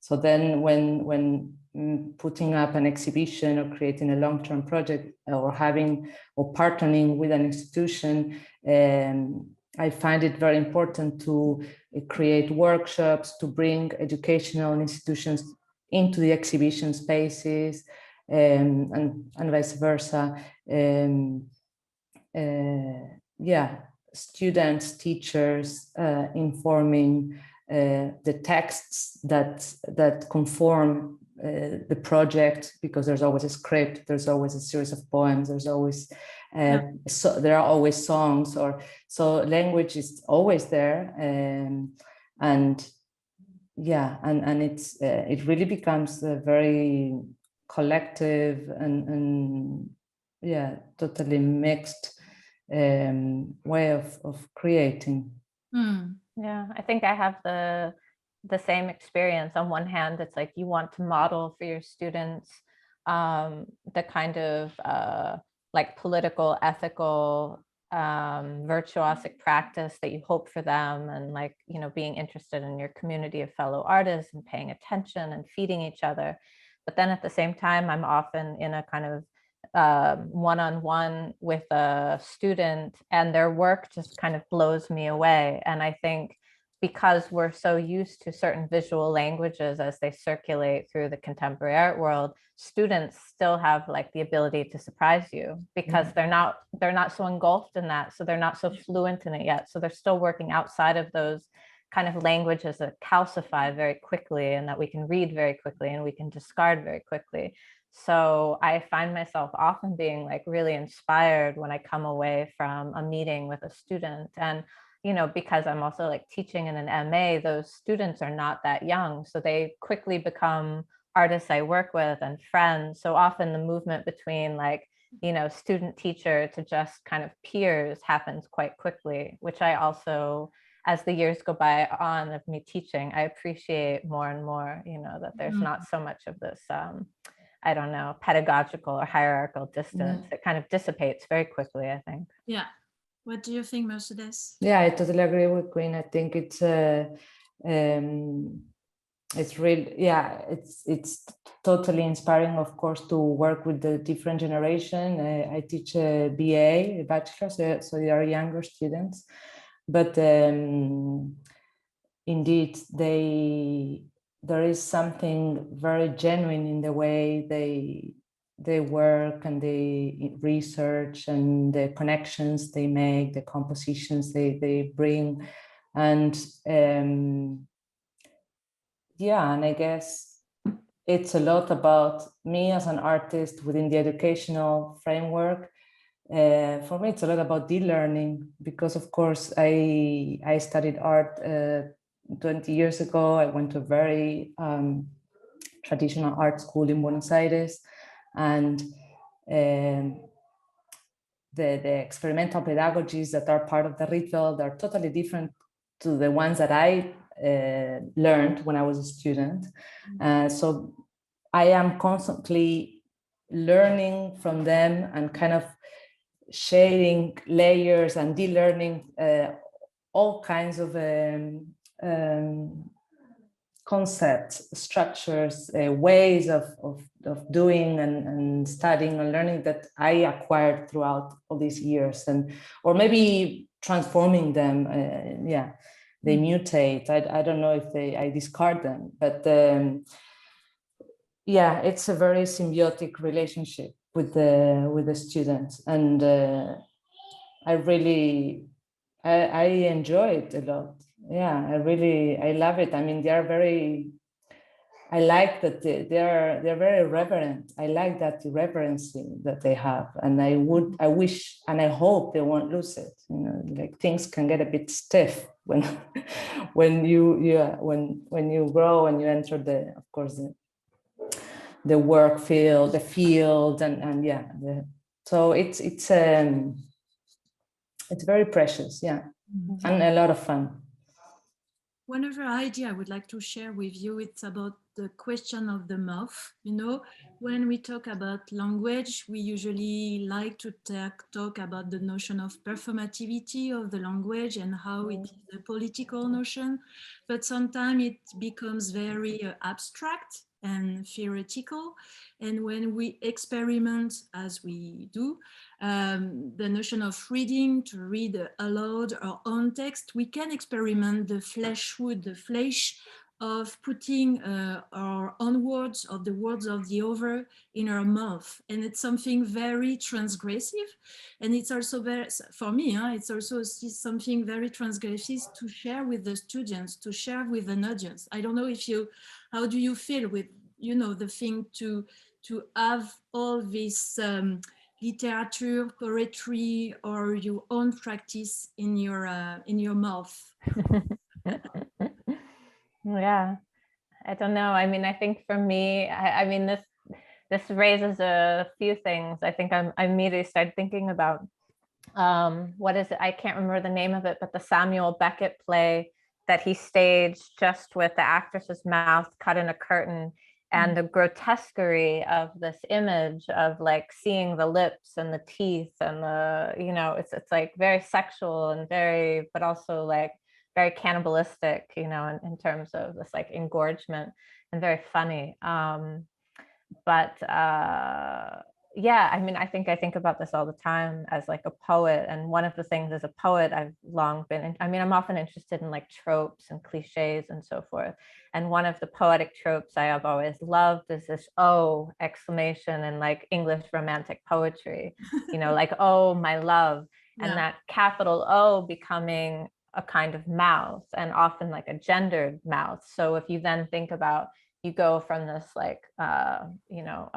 So then when putting up an exhibition or creating a long-term project or partnering with an institution, I find it very important to create workshops, to bring educational institutions into the exhibition spaces, and vice versa. Students, teachers, informing the texts that conform the project, because there's always a script, there's always a series of poems, there's always there are always songs, or so language is always there, and it's it really becomes a very collective and totally mixed way of creating. Yeah, I think I have the same experience. On one hand, it's like you want to model for your students the kind of like political, ethical, virtuosic practice that you hope for them, and like, you know, being interested in your community of fellow artists and paying attention and feeding each other. But then at the same time, I'm often in a kind of one-on-one with a student, and their work just kind of blows me away. And I think because we're so used to certain visual languages as they circulate through the contemporary art world, students still have like the ability to surprise you, because they're not so engulfed in that, so they're not so fluent in it yet, so they're still working outside of those kind of languages that calcify very quickly and that we can read very quickly and we can discard very quickly. So I find myself often being like really inspired when I come away from a meeting with a student. And, you know, because I'm also like teaching in an MA, those students are not that young. So they quickly become artists I work with and friends. So often the movement between like, you know, student teacher to just kind of peers happens quite quickly, which I also, as the years go by on of me teaching, I appreciate more and more, you know, that there's not so much of this, I don't know, pedagogical or hierarchical distance. It kind of dissipates very quickly, I think. Yeah. What do you think, Mercedes? Yeah, I totally agree with Quinn. I think it's really, it's totally inspiring, of course, to work with the different generation. I teach a BA, a bachelor, so they are younger students. But indeed, there is something very genuine in the way they work and they research and the connections they make, the compositions they bring. And yeah, and I guess it's a lot about me as an artist within the educational framework. For me, it's a lot about de-learning, because of course I studied art 20 years ago. I went to a very traditional art school in Buenos Aires, and the experimental pedagogies that are part of the ritual, they're totally different to the ones that I learned when I was a student. So I am constantly learning from them and kind of shading layers and de-learning all kinds of concepts, structures, ways of doing and studying and learning that I acquired throughout all these years, and or maybe transforming them. Yeah, they mutate. I don't know if I discard them, but yeah, it's a very symbiotic relationship with the students, and I really I enjoy it a lot. Yeah, I love it. I mean, they are very. I like that they're very reverent. I like that reverencing that they have, and I wish and I hope they won't lose it. You know, like things can get a bit stiff when when you grow and you enter of course the work field, the field, and yeah, so it's very precious, yeah, and a lot of fun. One other idea I would like to share with you, it's about the question of the mouth. You know, when we talk about language, we usually like to talk about the notion of performativity of the language and how it is a political notion, but sometimes it becomes very abstract and theoretical. And when we experiment, as we do, the notion of reading, to read aloud our own text, we can experiment the fleshhood, the flesh of putting our own words or the words of the other in our mouth. And it's something very transgressive. And it's also very, for me, it's also something very transgressive to share with the students, to share with an audience. I don't know if you, how do you feel with, you know, the thing to have all this literature, poetry, or your own practice in your mouth? Yeah, I don't know. I mean, I think for me, I mean, this raises a few things. I think I immediately started thinking about what is it? I can't remember the name of it, but the Samuel Beckett play that he staged just with the actress's mouth cut in a curtain, and the grotesquerie of this image of like seeing the lips and the teeth and the, you know, it's like very sexual and very, but also like very cannibalistic, you know, in terms of this like engorgement, and very funny. But yeah, I mean, I think about this all the time as like a poet. And one of the things as a poet, I've long been, I mean, I'm often interested in like tropes and cliches and so forth. And one of the poetic tropes I have always loved is this "oh" exclamation in like English romantic poetry, you know, like, "oh, my love." Yeah. And that capital O becoming a kind of mouth, and often like a gendered mouth. So if you then think about, you go from this like, you know,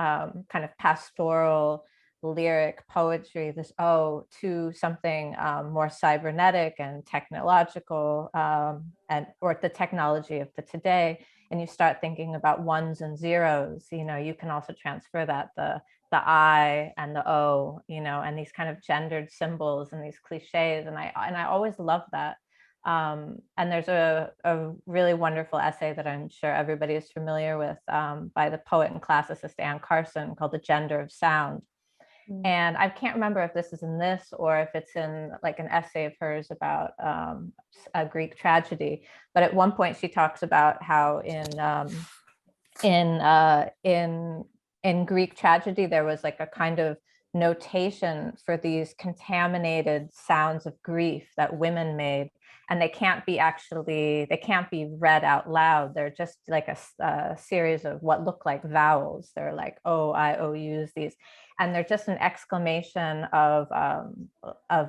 kind of pastoral lyric poetry, this "oh," to something more cybernetic and technological, and or the technology of the today, and you start thinking about ones and zeros, you know, you can also transfer that, the I and the O, you know, and these kind of gendered symbols and these cliches, and I always love that. And there's a really wonderful essay that I'm sure everybody is familiar with, by the poet and classicist Anne Carson, called "The Gender of Sound." And I can't remember if this is in this or if it's in like an essay of hers about a Greek tragedy. But at one point she talks about how in Greek tragedy there was like a kind of notation for these contaminated sounds of grief that women made, and they can't be read out loud. They're just like a series of what look like vowels. They're like O, I, O, U's, these, and they're just an exclamation of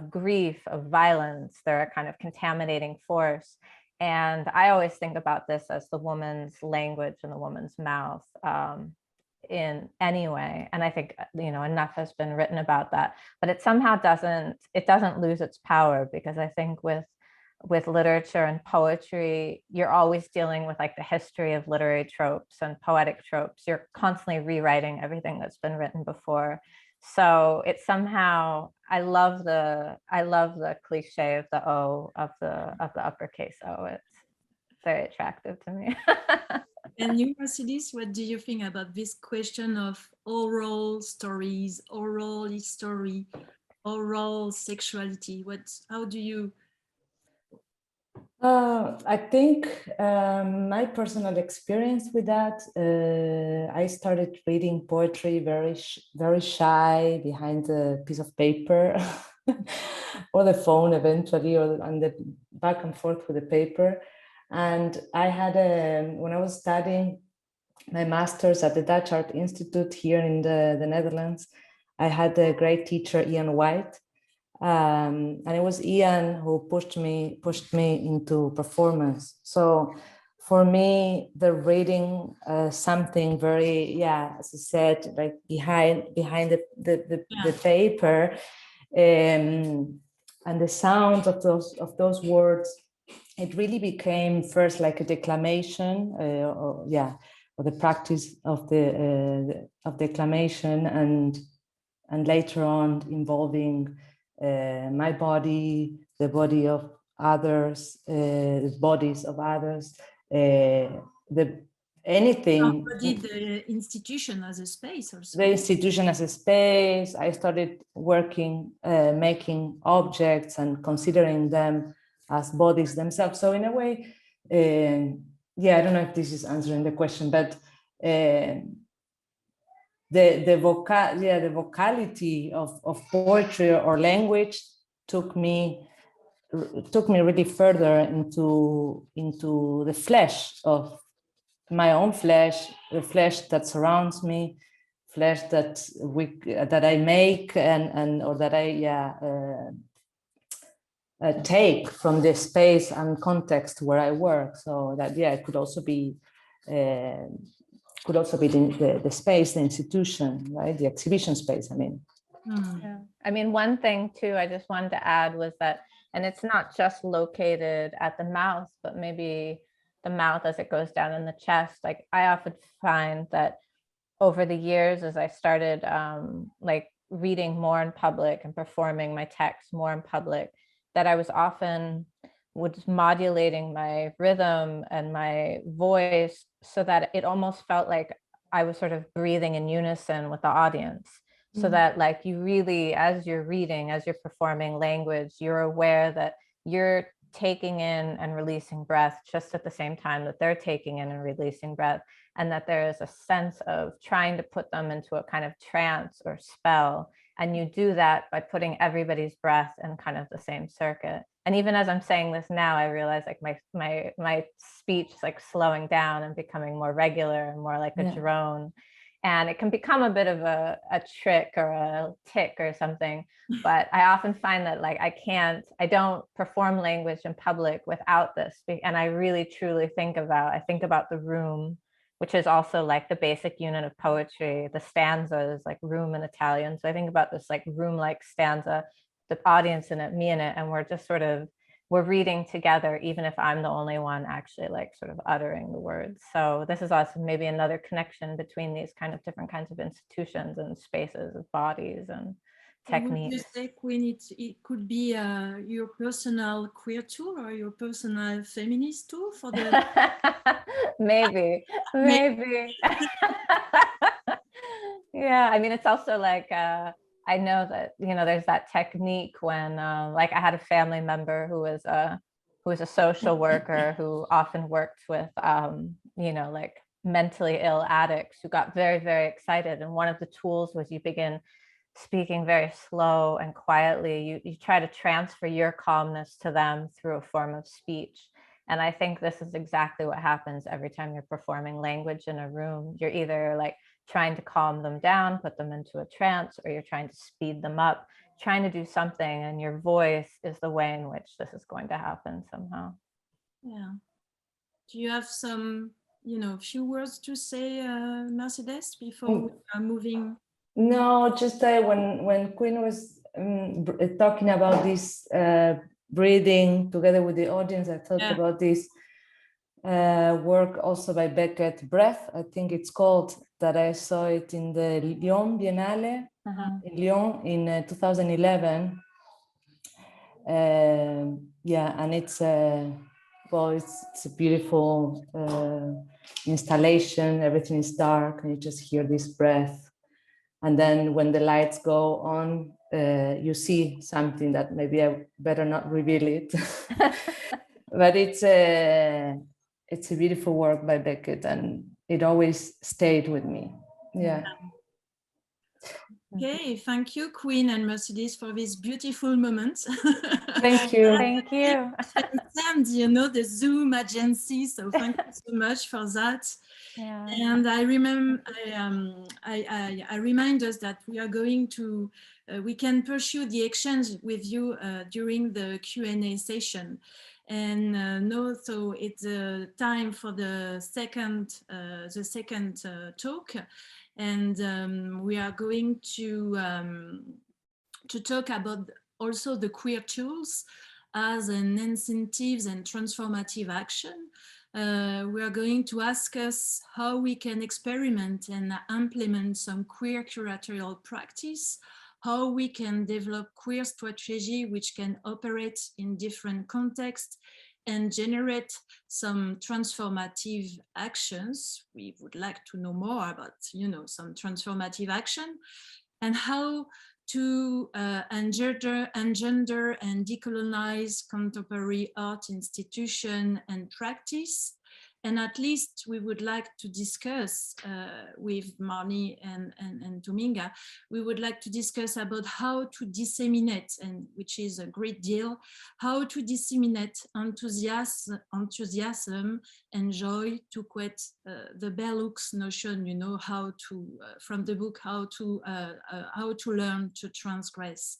grief, of violence. They're a kind of contaminating force. And I always think about this as the woman's language and the woman's mouth. In any way, and I think enough has been written about that, but it somehow doesn't lose its power, because I think with literature and poetry, you're always dealing with like the history of literary tropes and poetic tropes. You're constantly rewriting everything that's been written before. So it's somehow, I love the cliche of the O, of the uppercase O. It's very attractive to me. And you, Mercedes, what do you think about this question of oral stories, oral history, oral sexuality? How do you? I think my personal experience with that, I started reading poetry very shy, behind a piece of paper or the phone eventually, or on the back and forth with the paper. And I had when I was studying my master's at the Dutch Art Institute here in the Netherlands, I had a great teacher, Ian White. And it was Ian who pushed me into performance. So for me, the reading something very, as I said, like behind the paper, and the sound of those words, it really became first like a declamation, or the practice of the declamation, and later on involving my body, the body of others, the bodies of others, anything. The institution as a space, also. The institution as a space. I started working, making objects and considering them as bodies themselves. So in a way, I don't know if this is answering the question, but the vocality of poetry or language took me really further into the flesh of my own flesh, the flesh that surrounds me, flesh that I make or that I take from the space and context where I work. So that it could also be the space, the institution, right? The exhibition space, I mean. Yeah. I mean, one thing too, I just wanted to add was that, and it's not just located at the mouth, but maybe the mouth as it goes down in the chest. Like I often find that over the years, as I started like reading more in public and performing my text more in public, that I was often modulating my rhythm and my voice so that it almost felt like I was sort of breathing in unison with the audience. So that like you really, as you're reading, as you're performing language, you're aware that you're taking in and releasing breath just at the same time that they're taking in and releasing breath, and that there is a sense of trying to put them into a kind of trance or spell. And you do that by putting everybody's breath in kind of the same circuit. And even as I'm saying this now, I realize like my speech is like slowing down and becoming more regular and more like a drone. And it can become a bit of a trick or a tick or something. But I often find that like I don't perform language in public without this. And I really truly think about the room, which is also like the basic unit of poetry. The stanza is like room in Italian. So I think about this like room-like stanza, the audience in it, me in it, and we're reading together, even if I'm the only one actually like sort of uttering the words. So this is also maybe another connection between these kind of different kinds of institutions and spaces of bodies and techniques. Would you say, Quinn, it could be your personal queer tool or your personal feminist tool for the... maybe. Yeah, I mean, it's also like, I know that, there's that technique when like I had a family member who was a social worker who often worked with, like mentally ill addicts who got very, very excited. And one of the tools was you begin speaking very slow and quietly, you try to transfer your calmness to them through a form of speech. And I think this is exactly what happens every time you're performing language in a room. You're either like trying to calm them down, put them into a trance, or you're trying to speed them up, trying to do something, and your voice is the way in which this is going to happen somehow. Yeah. Do you have some, few words to say, Mercedes, before we are moving? No, just when Quinn was talking about this breathing together with the audience, I thought about this work also by Beckett, Breath, I think it's called, that I saw it in the Lyon Biennale in Lyon in 2011. And it's well, it's a beautiful installation. Everything is dark, and you just hear this breath. And then when the lights go on, you see something that maybe I better not reveal it. But it's a beautiful work by Beckett, and it always stayed with me. Yeah. Okay, thank you, Quinn and Mercedes, for these beautiful moments. Thank you. Thank you. And the Zoom agency, so thank you so much for that. Yeah. And I remind us that we are going to, we can pursue the exchange with you during the Q&A session. And so it's time for the second talk. And we are going to talk about also the queer tools as an incentives and transformative action. We are going to ask us how we can experiment and implement some queer curatorial practice, how we can develop queer strategy which can operate in different contexts and generate some transformative actions. We would like to know more about, some transformative action, and how to engender and decolonize contemporary art institution and practice. And at least we would like to discuss with Marnie and Dominga, we would like to discuss about how to disseminate, and which is a great deal, how to disseminate enthusiasm and joy, to quote the bell hooks notion, how to, from the book, how to learn to transgress.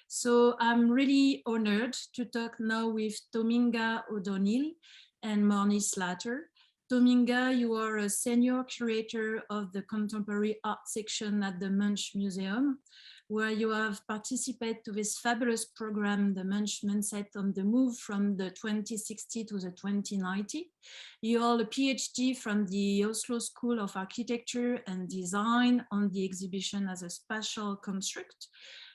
So I'm really honored to talk now with Dominga O'Donnell and Marnie Slater. Dominga, you are a senior curator of the contemporary art section at the Munch Museum, where you have participated to this fabulous program, the Munch Mindset on the Move, from the 2060 to the 2090. You hold a PhD from the Oslo School of Architecture and Design on the exhibition as a spatial construct.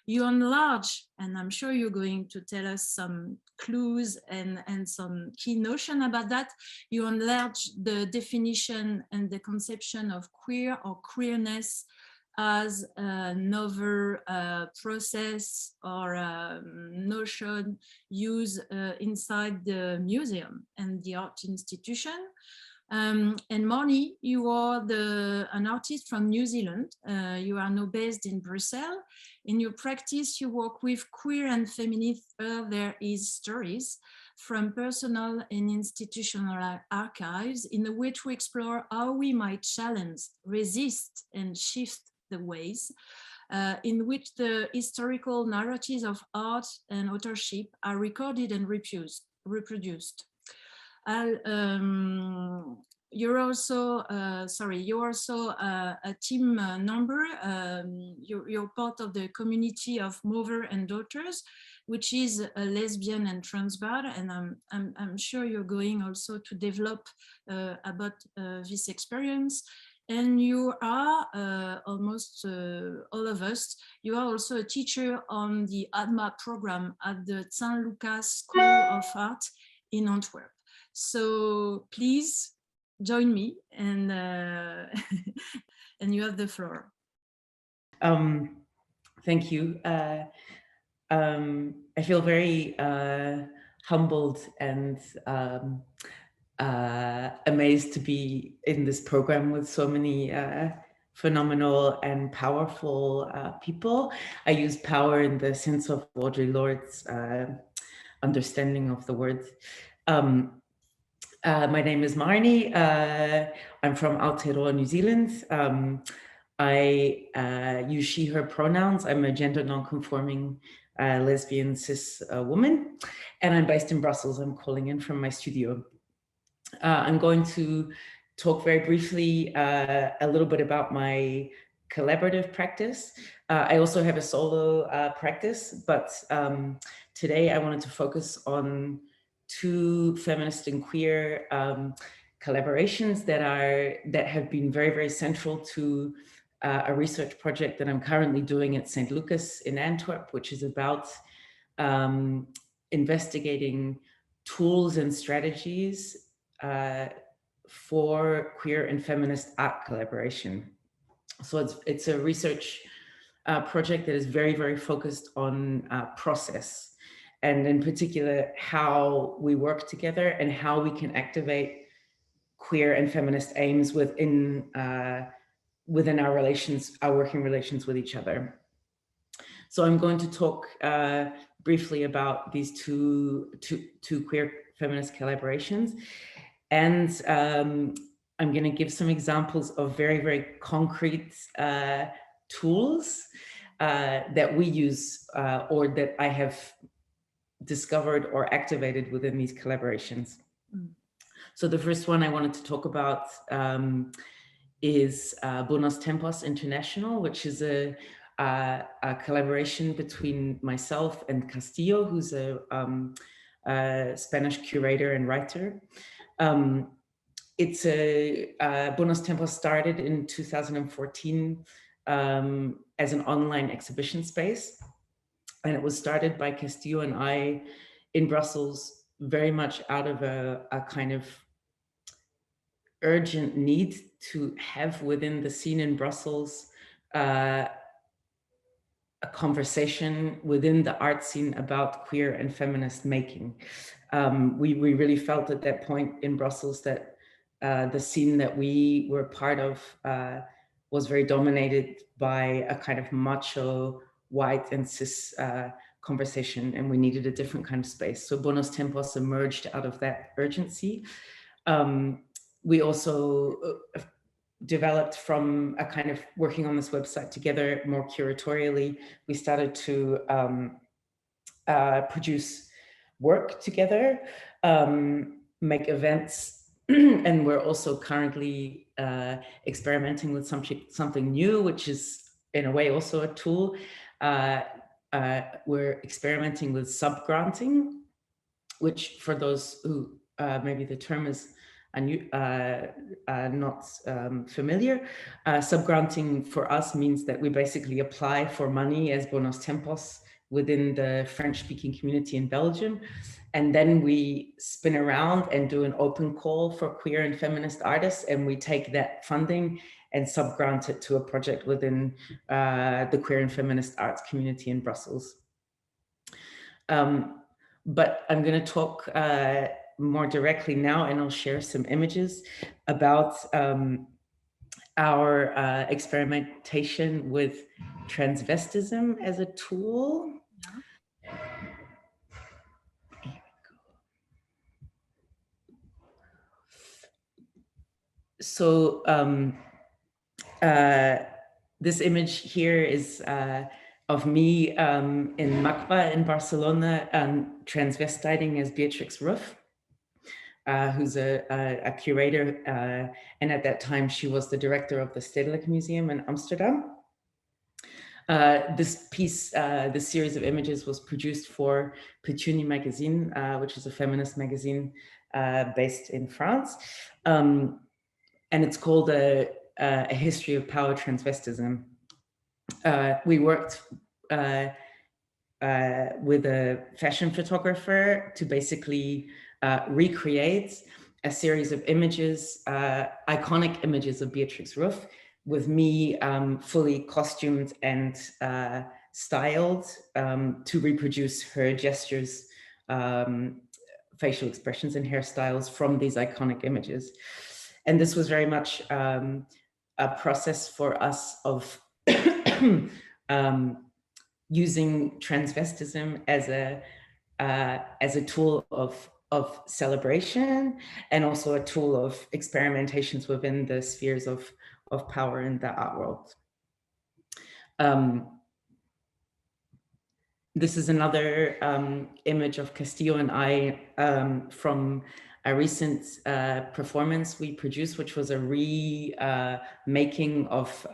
You enlarge, and I'm sure you're going to tell us some clues and some key notion about that. You enlarge the definition and the conception of queer or queerness as another process or notion used inside the museum and the art institution. And Marnie, you are an artist from New Zealand. You are now based in Brussels. In your practice, you work with queer and feminist there is stories from personal and institutional archives, in which we explore how we might challenge, resist, and shift the ways in which the historical narratives of art and authorship are recorded and reproduced. You're also a team member. You're part of the community of Mother and Daughters, which is a lesbian and trans bar, and I'm sure you're going also to develop about this experience. And you are almost all of us. You are also a teacher on the ADMA program at the St. Lucas School of Art in Antwerp. So please join me, and and you have the floor. Thank you. I feel very humbled and amazed to be in this program with so many phenomenal and powerful people. I use power in the sense of Audre Lorde's understanding of the word. My name is Marnie. I'm from Aotearoa, New Zealand. I use she, her pronouns. I'm a gender non-conforming lesbian cis woman, and I'm based in Brussels. I'm calling in from my studio. I'm going to talk very briefly a little bit about my collaborative practice. I also have a solo practice, but today I wanted to focus on two feminist and queer collaborations that have been very, very central to a research project that I'm currently doing at St. Lucas in Antwerp, which is about investigating tools and strategies for queer and feminist art collaboration. So it's a research project that is very, very focused on process, and in particular, how we work together and how we can activate queer and feminist aims within our relations, our working relations with each other. So I'm going to talk briefly about these two queer feminist collaborations. And I'm going to give some examples of very, very concrete tools that we use or that I have discovered or activated within these collaborations. So the first one I wanted to talk about is Buenos Tempos International, which is a collaboration between myself and Castillo, who's a Spanish curator and writer. It's Buenos Tempos started in 2014 as an online exhibition space. And it was started by Castillo and I in Brussels, very much out of a kind of urgent need to have within the scene in Brussels a conversation within the art scene about queer and feminist making. We really felt at that point in Brussels that the scene that we were part of was very dominated by a kind of macho, white and cis conversation, and we needed a different kind of space. So Buenos Tempos emerged out of that urgency. We also developed from a kind of working on this website together more curatorially. We started to produce work together, make events, and we're also currently experimenting with something new, which is in a way also a tool. We're experimenting with subgranting, which for those who maybe the term is not familiar. Subgranting for us means that we basically apply for money as Buenos Tempos within the French-speaking community in Belgium. And then we spin around and do an open call for queer and feminist artists. And we take that funding and subgrant it to a project within the queer and feminist arts community in Brussels. But I'm going to talk more directly now, and I'll share some images about our experimentation with transvestism as a tool. So this image here is of me in MACBA in Barcelona, transvestiting as Beatrix Ruff, who's a curator, and at that time she was the director of the Stedelijk Museum in Amsterdam. This piece, this series of images was produced for Petunie magazine, which is a feminist magazine based in France. And it's called a History of Power Transvestism. We worked with a fashion photographer to basically recreate a series of images, iconic images of Beatrix Ruff, with me fully costumed and styled to reproduce her gestures, facial expressions and hairstyles from these iconic images. And this was very much a process for us of using transvestism as a tool of celebration, and also a tool of experimentations within the spheres of power in the art world. This is another image of Castillo and I from a recent performance we produced, which was a remaking of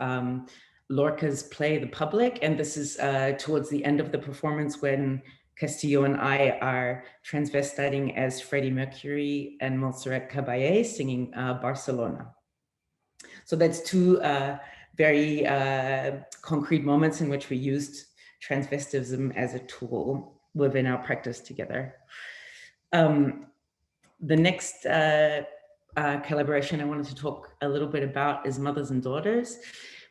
Lorca's play, The Public. And this is towards the end of the performance, when Castillo and I are transvestiting as Freddie Mercury and Montserrat Caballé singing Barcelona. So that's two very concrete moments in which we used transvestism as a tool within our practice together. The next collaboration I wanted to talk a little bit about is Mothers and Daughters,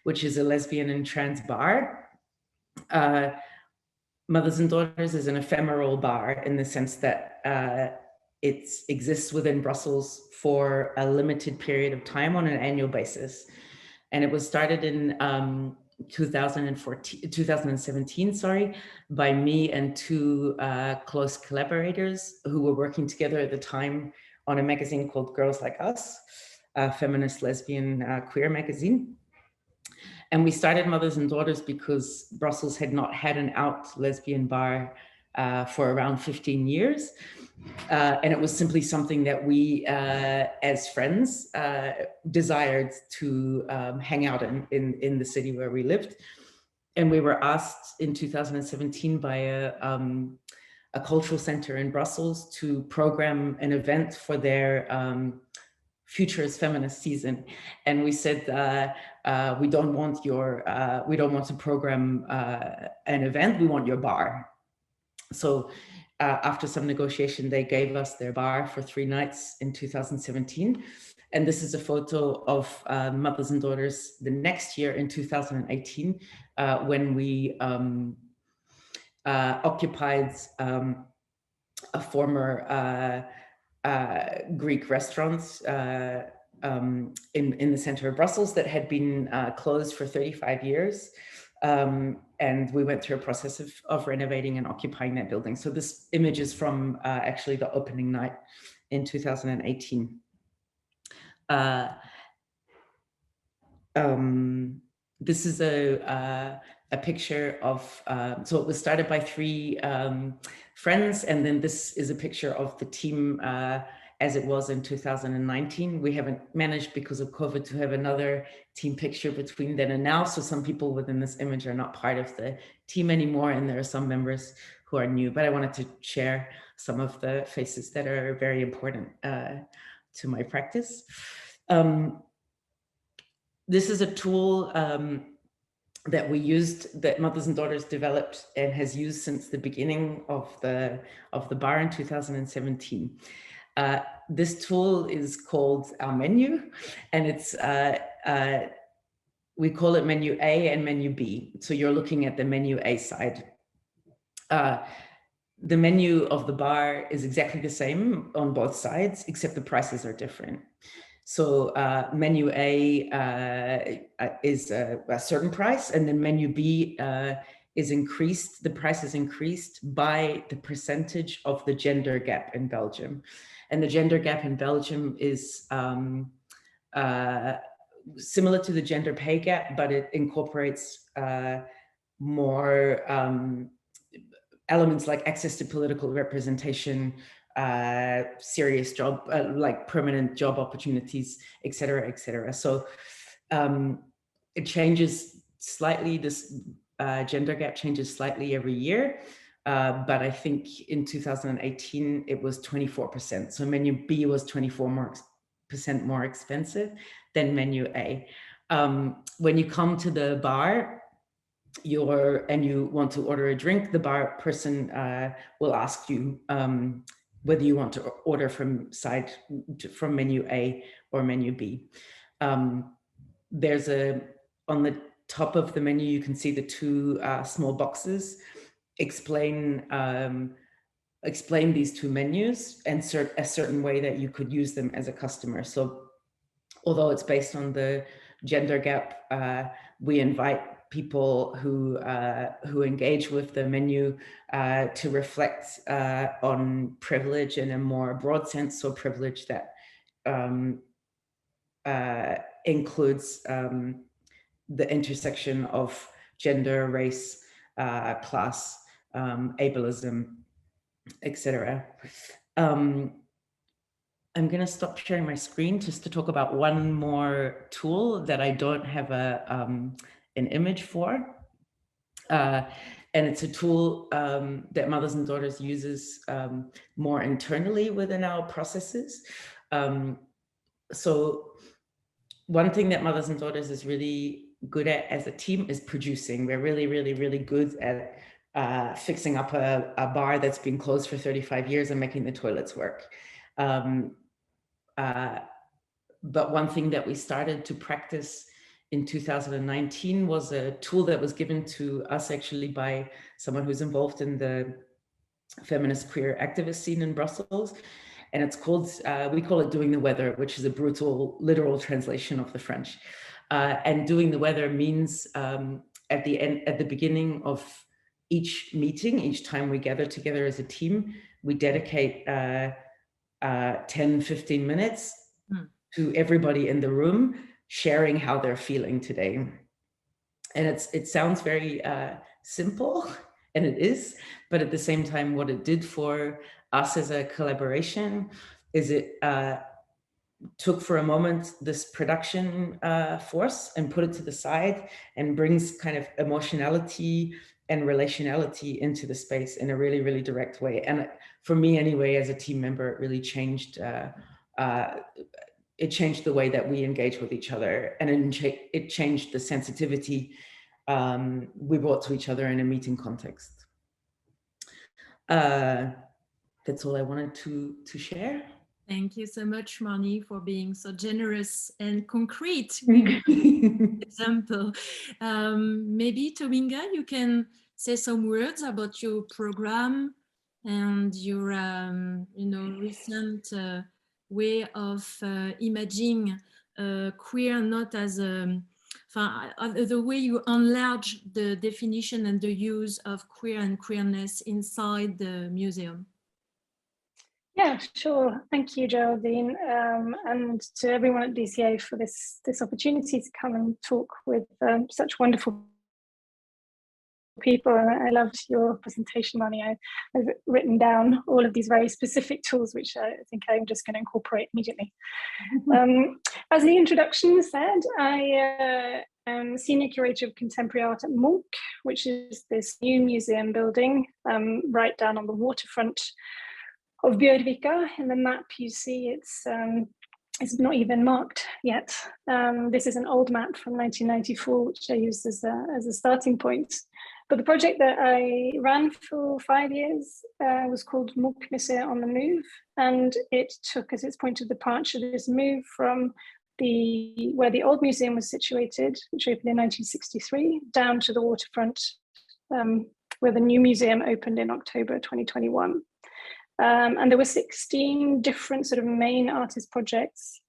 which is a lesbian and trans bar. Mothers and Daughters is an ephemeral bar in the sense that it exists within Brussels for a limited period of time on an annual basis. And it was started in 2017, sorry, by me and two close collaborators who were working together at the time on a magazine called Girls Like Us, a feminist lesbian queer magazine. And we started Mothers and Daughters because Brussels had not had an out lesbian bar for around 15 years. And it was simply something that we, as friends, desired to hang out in the city where we lived. And we were asked in 2017 by a cultural center in Brussels to program an event for their Futures Feminist season. And we said, we don't want to program an event, we want your bar. So after some negotiation, they gave us their bar for 3 nights in 2017. And this is a photo of Mothers and Daughters the next year in 2018, when we occupied a former Greek restaurant in the center of Brussels that had been closed for 35 years. And we went through a process of renovating and occupying that building. So this image is from actually the opening night in 2018. This is a picture of, so it was started by 3 friends, and then this is a picture of the team as it was in 2019. We haven't managed, because of COVID, to have another team picture between then and now. So some people within this image are not part of the team anymore, and there are some members who are new, but I wanted to share some of the faces that are very important to my practice. This is a tool that we used, that Mothers and Daughters developed and has used since the beginning of the bar in 2017. This tool is called our menu, and it's we call it menu A and menu B. So you're looking at the menu A side. The menu of the bar is exactly the same on both sides, except the prices are different. So menu A is a certain price, and then menu B is increased. The price is increased by the percentage of the gender gap in Belgium. And the gender gap in Belgium is similar to the gender pay gap, but it incorporates more elements like access to political representation, serious job, like permanent job opportunities, et cetera, et cetera. So it changes slightly, this gender gap changes slightly every year. But I think in 2018, it was 24%. So menu B was 24% more expensive than menu A. When you come to the bar, and you want to order a drink, the bar person will ask you whether you want to order from menu A or menu B. There's on the top of the menu, you can see the 2 small boxes explain these 2 menus and a certain way that you could use them as a customer. So although it's based on the gender gap, we invite people who engage with the menu to reflect on privilege in a more broad sense, so privilege that includes the intersection of gender, race, class, ableism, etc. I'm going to stop sharing my screen just to talk about one more tool that I don't have an image for. And it's a tool that Mothers and Daughters uses more internally within our processes. So one thing that Mothers and Daughters is really good at as a team is producing. We're really, really, really good at fixing up a bar that's been closed for 35 years and making the toilets work. But one thing that we started to practice in 2019 was a tool that was given to us actually by someone who's involved in the feminist queer activist scene in Brussels. And it's called, we call it Doing the Weather, which is a brutal, literal translation of the French. And doing the weather means at the beginning of each meeting, each time we gather together as a team, we dedicate 10, 15 minutes to everybody in the room sharing how they're feeling today. And it sounds very simple, and it is, but at the same time, what it did for us as a collaboration is it took for a moment this production force and put it to the side and brings kind of emotionality and relationality into the space in a really, really direct way. And for me anyway, as a team member, it really changed it changed the way that we engage with each other, and it changed the sensitivity we brought to each other in a meeting context. That's all I wanted to share. Thank you so much, Marnie, for being so generous and concrete with an example. Maybe, Tobinga, you can say some words about your program and your recent way of imagining queer not as the way you enlarge the definition and the use of queer and queerness inside the museum. Yeah, sure. Thank you, Geraldine, and to everyone at DCA for this opportunity to come and talk with such wonderful people. And I loved your presentation, Marnie. I've written down all of these very specific tools, which I think I'm just going to incorporate immediately. As the introduction said, I am Senior Curator of Contemporary Art at Munch, which is this new museum building right down on the waterfront of Bjørvika. In the map you see it's not even marked yet. This is an old map from 1994, which I used as a starting point. But the project that I ran for 5 years was called Munch Museum on the Move, and it took as its point of departure this move from where the old museum was situated, which opened in 1963, down to the waterfront, where the new museum opened in October 2021. And there were 16 different sort of main artist projects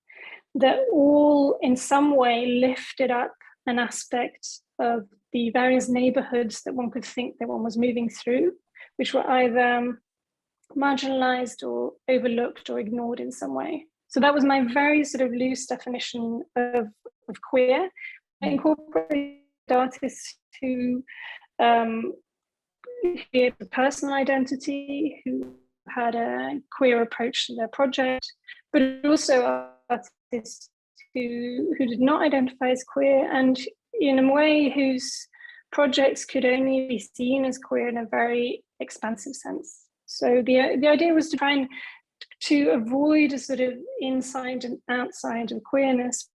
that all in some way lifted up an aspect of the various neighborhoods that one could think that one was moving through, which were either marginalized or overlooked or ignored in some way. So that was my very sort of loose definition of queer. I incorporated artists who had a personal identity, who had a queer approach to their project, but also artists who did not identify as queer, and in a way whose projects could only be seen as queer in a very expansive sense. So the idea was to try and to avoid a sort of inside and outside of queerness,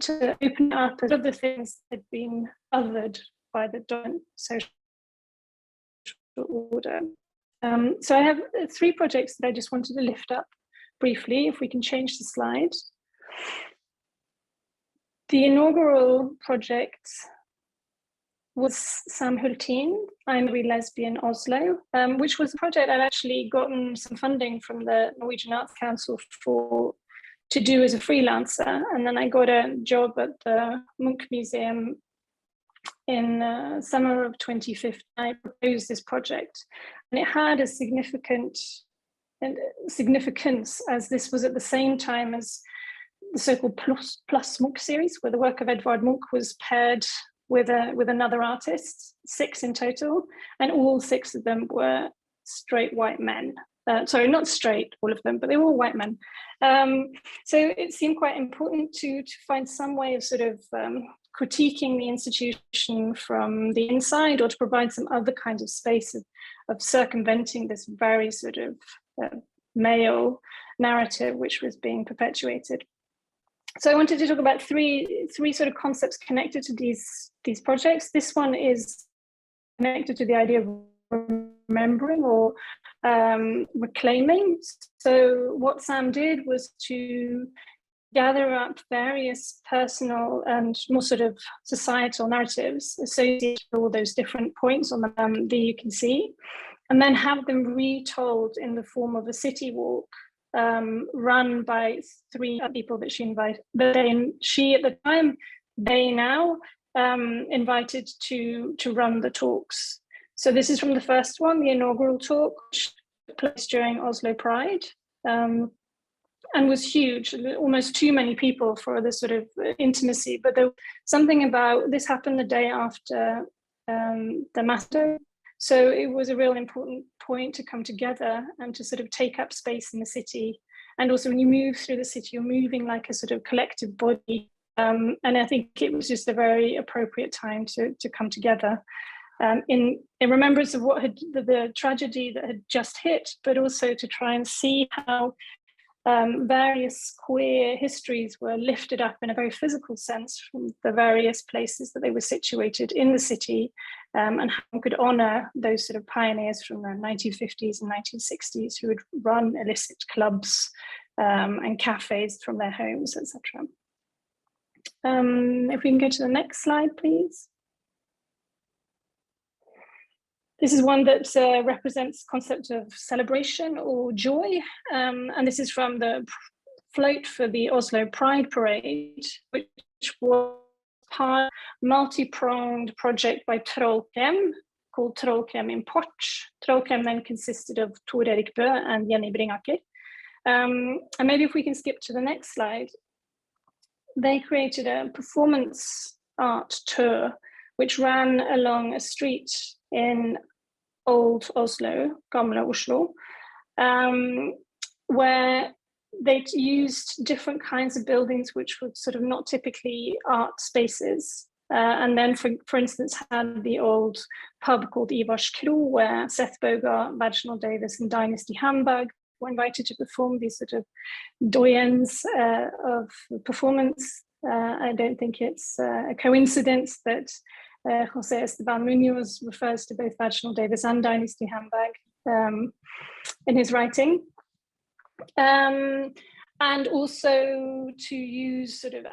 to open up as other things that had been othered by the dominant social order. So I have 3 projects that I just wanted to lift up briefly, if we can change the slide. The inaugural project was Sam Hultin, I'm a Lesbian Oslo, which was a project I'd actually gotten some funding from the Norwegian Arts Council for to do as a freelancer. And then I got a job at the Munch Museum in summer of 2015. I proposed this project, and it had a significance as this was at the same time as the so-called plus Munch series, where the work of Edvard Munch was paired with another artist, 6 in total, and all 6 of them were straight white men. Sorry, not straight, all of them, but they were all white men. So it seemed quite important to find some way of sort of critiquing the institution from the inside, or to provide some other kind of space of circumventing this very sort of male narrative which was being perpetuated. So I wanted to talk about three sort of concepts connected to these projects. This one is connected to the idea of remembering or reclaiming. So what Sam did was to gather up various personal and more sort of societal narratives associated with all those different points on the that you can see, and then have them retold in the form of a city walk run by 3 people that she invited. She at the time, they now invited to run the talks. So this is from the first one, the inaugural talk, which took place during Oslo Pride, and was huge, almost too many people for this sort of intimacy. But there was something about, this happened the day after the massacre. So it was a real important point to come together and to sort of take up space in the city. And also when you move through the city, you're moving like a sort of collective body. And I think it was just a very appropriate time to come together in remembrance of what had the tragedy that had just hit, but also to try and see how various queer histories were lifted up in a very physical sense from the various places that they were situated in the city, and how one could honour those sort of pioneers from the 1950s and 1960s who would run illicit clubs and cafes from their homes, etc. If we can go to the next slide, please. This is one that represents the concept of celebration or joy. And this is from the float for the Oslo Pride Parade, which was part of a multi-pronged project by Trollkem called Trollkem Import. Trollkem then consisted of Tor Erik Bø and Jenny Bringaker. And maybe if we can skip to the next slide. They created a performance art tour which ran along a street in Old Oslo, Gamle Oslo, where they'd used different kinds of buildings which were sort of not typically art spaces. And then, for instance, had the old pub called Ivars Kro, where Seth Bogart, Vaginal Davis, and Dynasty Hamburg were invited to perform, these sort of doyens of performance. I don't think it's a coincidence that Jose Esteban Munoz refers to both Vaginal Davis and Dynasty Hamburg in his writing. And also to use sort of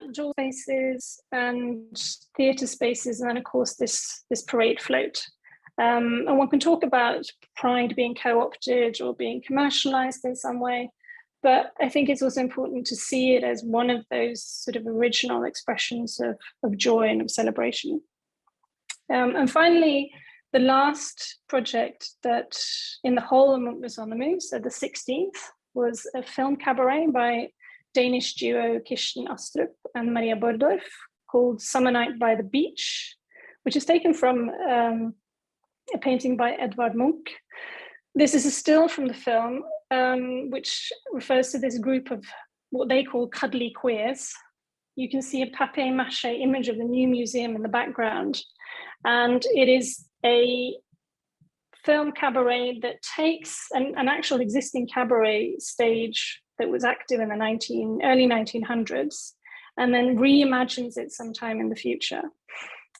outdoor spaces and theatre spaces, and then of course this parade float. And one can talk about Pride being co-opted or being commercialized in some way, but I think it's also important to see it as one of those sort of original expressions of joy and of celebration. And finally, the last project that in the whole of Munch was on the move, so the 16th, was a film cabaret by Danish duo Kirsten Astrup and Maria Bordorf called Summer Night by the Beach, which is taken from a painting by Edvard Munch. This is a still from the film, which refers to this group of what they call cuddly queers. You can see a papier-mâché image of the new museum in the background. And it is a film cabaret that takes an actual existing cabaret stage that was active in the early 1900s and then reimagines it sometime in the future.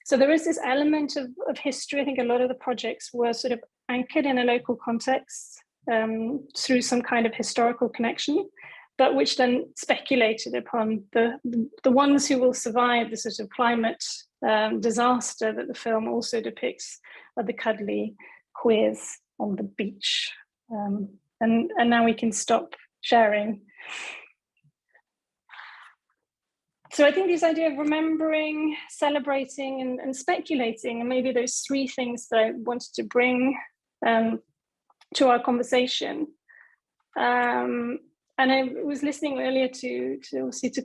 So there is this element of history. I think a lot of the projects were sort of anchored in a local context through some kind of historical connection, but which then speculated upon the ones who will survive the sort of climate disaster that the film also depicts, of the cuddly queers on the beach. And now we can stop sharing. So I think this idea of remembering, celebrating, and speculating, and maybe those three things that I wanted to bring to our conversation. And I was listening earlier to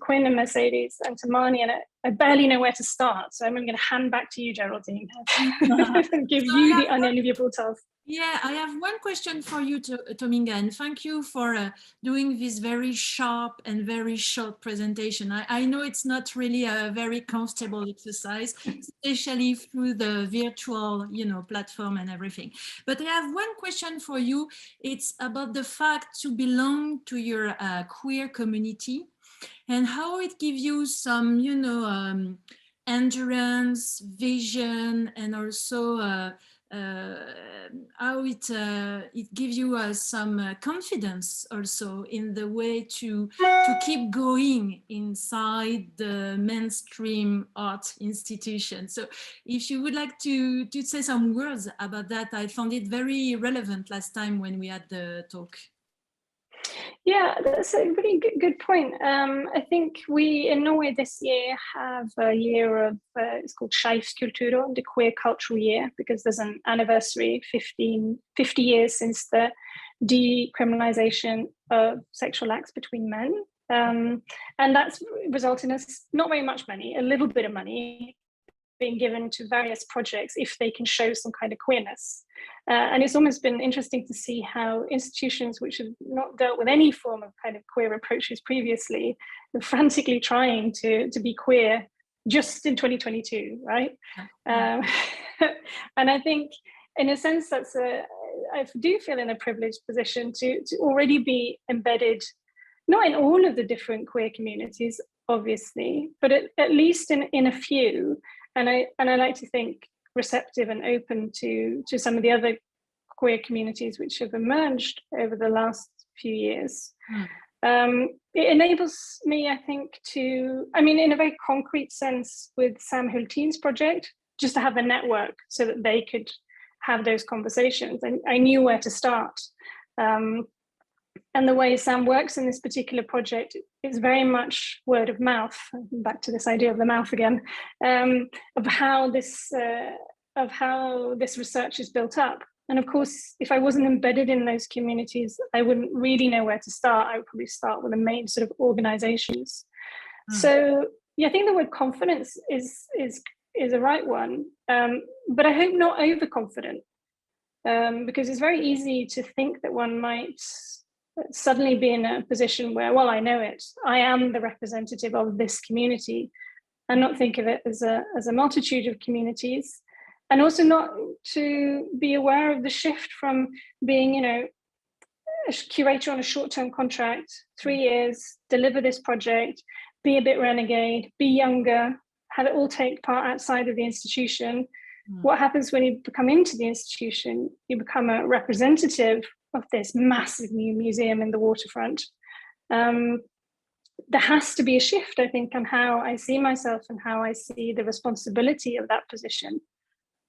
Quinn and Mercedes and to Marnie, and I barely know where to start. So I'm going to hand back to you, Geraldine, and give you the unenviable task. Yeah, I have one question for you, Tominga, and thank you for doing this very sharp and very short presentation. I know it's not really a very comfortable exercise, especially through the virtual, platform and everything. But I have one question for you. It's about the fact to belong to your queer community and how it gives you some, endurance, vision, and also how it gives you some confidence also in the way to keep going inside the mainstream art institution. So if you would like to say some words about that, I found it very relevant last time when we had the talk. Yeah, that's a really good point. I think we in Norway this year have a year of, it's called Skeivkultur, the queer cultural year, because there's an anniversary, 50 years since the decriminalization of sexual acts between men. And that's resulted in us not very much money, a little bit of money being given to various projects if they can show some kind of queerness. And it's almost been interesting to see how institutions which have not dealt with any form of kind of queer approaches previously are frantically trying to be queer just in 2022, right? And I think in a sense I do feel in a privileged position to already be embedded, not in all of the different queer communities, obviously, but at least in a few. And I like to think receptive and open to some of the other queer communities which have emerged over the last few years. It enables me, I think, in a very concrete sense with Sam Hultin's project, just to have a network so that they could have those conversations. And I knew where to start. And the way Sam works in this particular project is very much word of mouth. Back to this idea of the mouth again, of how this research is built up. And of course, if I wasn't embedded in those communities, I wouldn't really know where to start. I would probably start with the main sort of organizations. So yeah, I think the word confidence is a right one, but I hope not overconfident, because it's very easy to think that one might suddenly be in a position where, well, I know it, I am the representative of this community, and not think of it as a multitude of communities, and also not to be aware of the shift from being, a curator on a short-term contract, 3 years, deliver this project, be a bit renegade, be younger, have it all take part outside of the institution. What happens when you come into the institution? You become a representative of this massive new museum in the waterfront. There has to be a shift, I think, on how I see myself and how I see the responsibility of that position.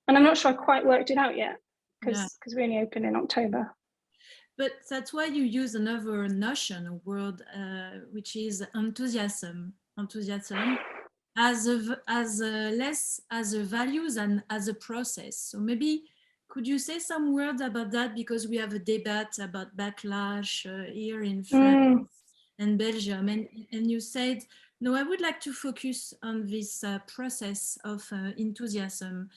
And I'm not sure I quite worked it out yet, because we only open in October. But that's why you use another notion, a word, which is enthusiasm. Enthusiasm as less as a value than as a process. So maybe could you say some words about that? Because we have a debate about backlash here in France and Belgium. And you said, no, I would like to focus on this process of enthusiasm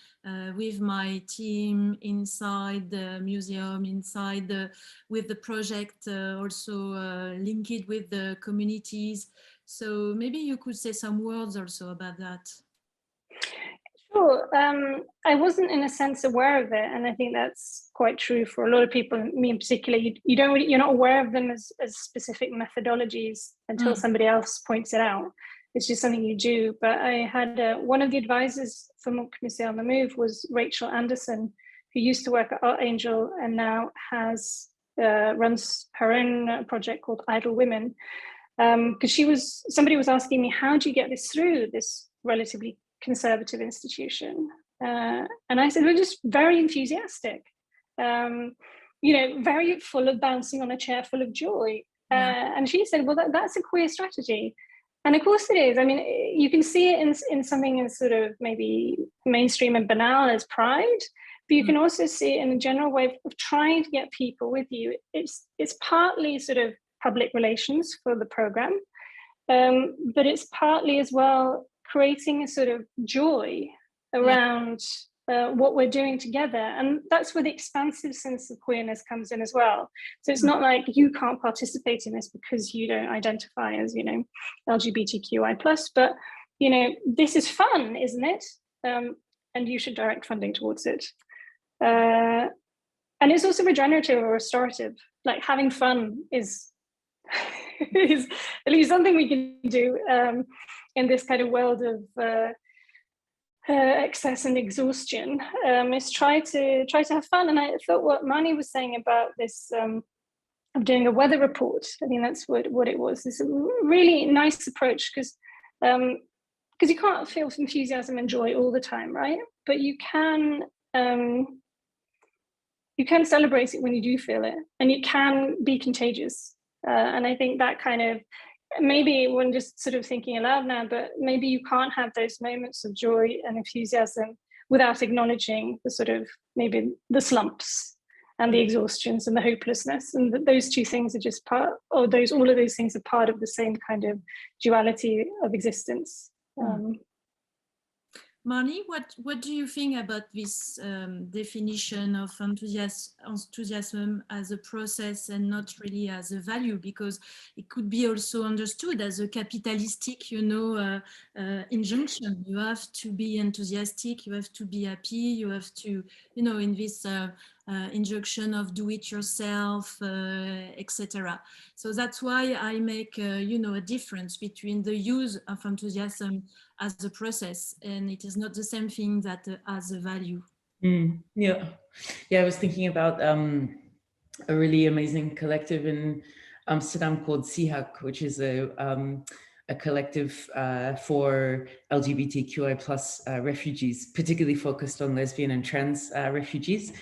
with my team inside the museum, with the project, also link it with the communities. So maybe you could say some words also about that. Sure. I wasn't in a sense aware of it, and I think that's quite true for a lot of people, me in particular. You're not aware of them as specific methodologies until somebody else points it out. It's just something you do. But I had one of the advisors for Commissaire on the Move was Rachel Anderson, who used to work at Art Angel and now runs her own project called Idle Women. Because somebody was asking me, how do you get this through this relatively conservative institution? And I said, we're just very enthusiastic, very full of bouncing on a chair full of joy. And she said, well, that's a queer strategy. And of course it is. I mean, you can see it in something as sort of maybe mainstream and banal as pride, but you can also see it in a general way of trying to get people with you. It's partly sort of public relations for the program, but it's partly as well creating a sort of joy around what we're doing together. And that's where the expansive sense of queerness comes in as well. So it's not like you can't participate in this because you don't identify as, you know, LGBTQI+, but, you know, this is fun, isn't it? And you should direct funding towards it. And it's also regenerative or restorative. Like having fun is at least something we can do in this kind of world of excess and exhaustion, is try to have fun. And I thought what Mani was saying about this of doing a weather report, I think that's what it was. It's a really nice approach because you can't feel enthusiasm and joy all the time, right? But you can celebrate it when you do feel it, and it can be contagious. And I think that kind of, maybe when just sort of thinking aloud now, but maybe you can't have those moments of joy and enthusiasm without acknowledging the sort of maybe the slumps and the exhaustions and the hopelessness, and those two things are just part, or all of those things are part of the same kind of duality of existence. Marnie, what do you think about this definition of enthusiasm as a process and not really as a value? Because it could be also understood as a capitalistic, you know, injunction. You have to be enthusiastic, you have to be happy, you have to, you know, in this injunction of do it yourself, etc. So that's why I make, you know, a difference between the use of enthusiasm as a process, and it is not the same thing that as a value. Yeah, I was thinking about a really amazing collective in Amsterdam called CIHAC, which is a collective for LGBTQI+ refugees, particularly focused on lesbian and trans refugees.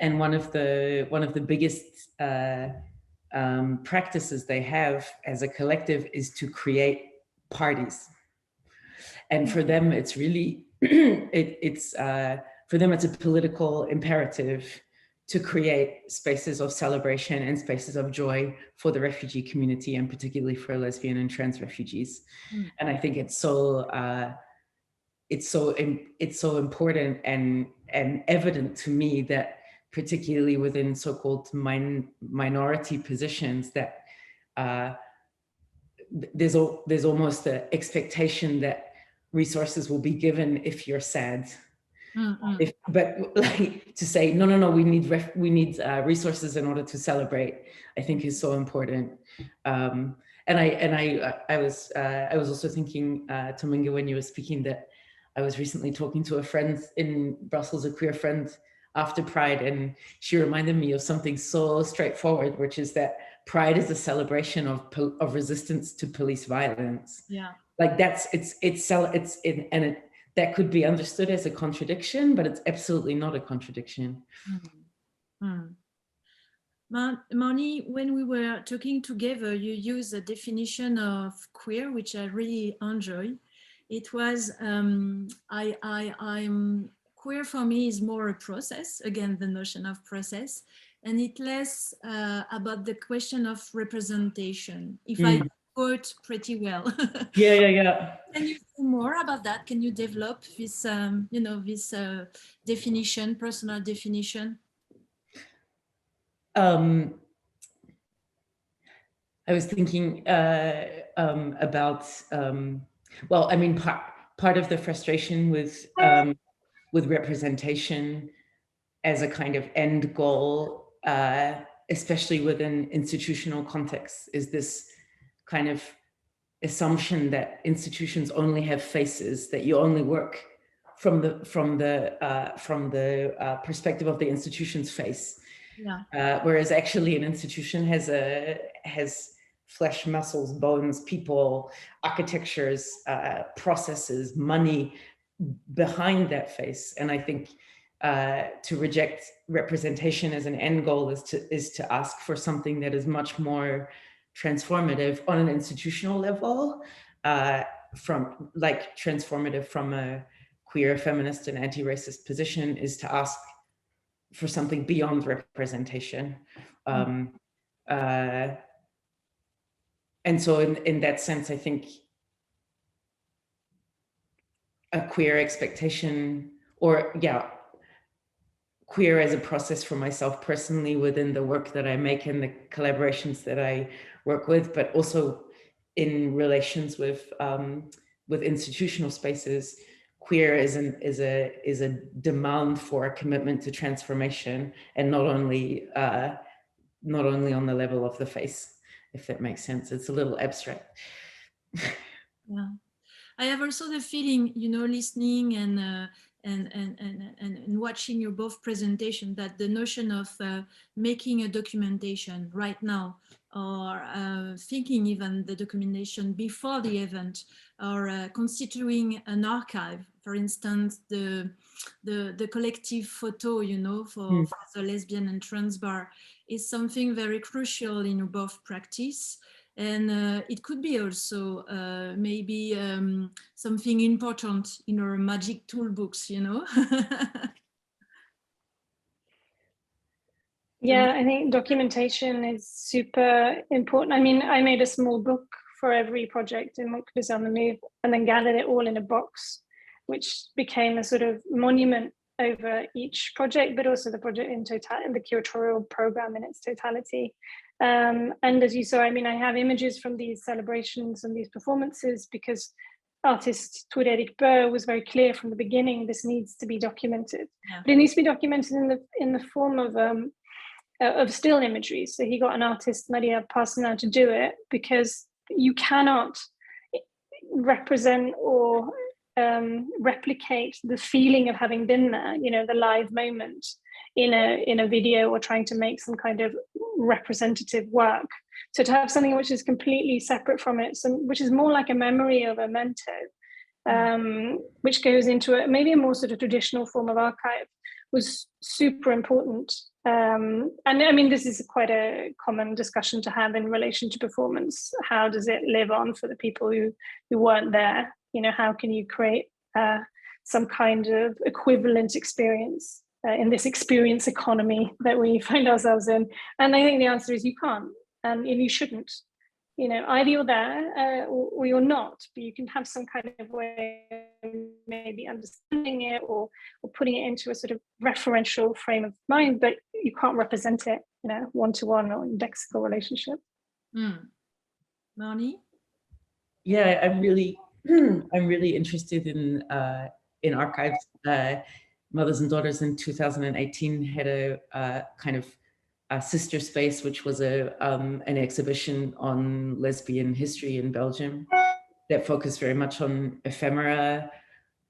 And one of the biggest practices they have as a collective is to create parties. And for them, it's really, for them, it's a political imperative to create spaces of celebration and spaces of joy for the refugee community, and particularly for lesbian and trans refugees. And I think it's so important and evident to me that, particularly within so-called minority positions, that there's almost an expectation that resources will be given if you're sad. But like to say no, we need resources in order to celebrate, I think is so important. And I was also thinking, Tominga, when you were speaking, that I was recently talking to a friend in Brussels, a queer friend, after Pride, and she reminded me of something so straightforward, which is that Pride is a celebration of resistance to police violence. Yeah, like that could be understood as a contradiction, but it's absolutely not a contradiction. Marnie, when we were talking together, you used a definition of queer, which I really enjoy. It was queer for me is more a process, again, the notion of process, and it less about the question of representation, if I quote pretty well. Yeah. Can you say more about that? Can you develop this, you know, this definition, personal definition? I was thinking about, well, I mean, part of the frustration with representation as a kind of end goal, especially within institutional contexts, is this kind of assumption that institutions only have faces, that you only work from the perspective of the institution's face. Yeah. Whereas actually an institution has flesh, muscles, bones, people, architectures, processes, money behind that face. And I think to reject representation as an end goal is to ask for something that is much more transformative on an institutional level, from like transformative from a queer, feminist, and anti-racist position is to ask for something beyond representation. And so in that sense, I think a queer expectation, or queer as a process for myself personally within the work that I make and the collaborations that I work with, but also in relations with institutional spaces, queer is a demand for a commitment to transformation, and not only on the level of the face, if that makes sense. It's a little abstract. Yeah, I have also the feeling, you know, listening and watching your both presentation, that the notion of making a documentation right now, or thinking even the documentation before the event, or constituting an archive, for instance, the collective photo, you know, for the lesbian and trans bar, is something very crucial in your both practice. And it could be also maybe something important in our magic toolbox, you know. Yeah, I think documentation is super important. I mean, I made a small book for every project in Monk on the Move, and then gathered it all in a box, which became a sort of monument over each project, but also the project in total, and the curatorial program in its totality. And as you saw, I mean, I have images from these celebrations and these performances, because artist Erik Bø was very clear from the beginning, this needs to be documented. Yeah. But it needs to be documented in the form of still imagery. So he got an artist, Maria Parsana, to do it, because you cannot represent or replicate the feeling of having been there, you know, the live moment in a video, or trying to make some kind of representative work. So to have something which is completely separate from it, which is more like a memory of a memento, which goes into maybe a more sort of traditional form of archive, was super important. And I mean, this is quite a common discussion to have in relation to performance. How does it live on for the people who weren't there? You know, how can you create some kind of equivalent experience in this experience economy that we find ourselves in? And I think the answer is you can't, and you shouldn't. You know, either you're there or you're not, but you can have some kind of way of maybe understanding it or putting it into a sort of referential frame of mind, but you can't represent it, you know, one-to-one or indexical relationship. Marnie? Yeah, I'm really interested in archives. Mothers and Daughters in 2018 had a kind of a sister space, which was an exhibition on lesbian history in Belgium that focused very much on ephemera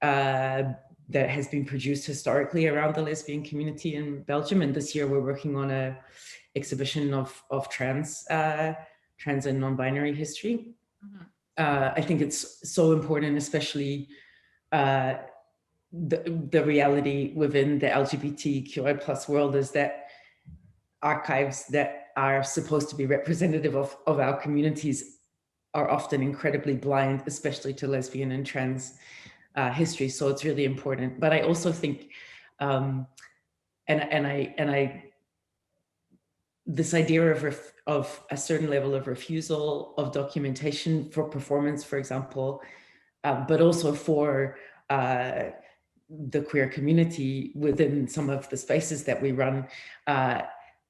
that has been produced historically around the lesbian community in Belgium. And this year we're working on a exhibition of trans and non-binary history. I think it's so important, especially the reality within the LGBTQI+ world is that archives that are supposed to be representative of our communities are often incredibly blind, especially to lesbian and trans history. So it's really important. But I also think, this idea of a certain level of refusal of documentation for performance, for example, but also for the queer community within some of the spaces that we run,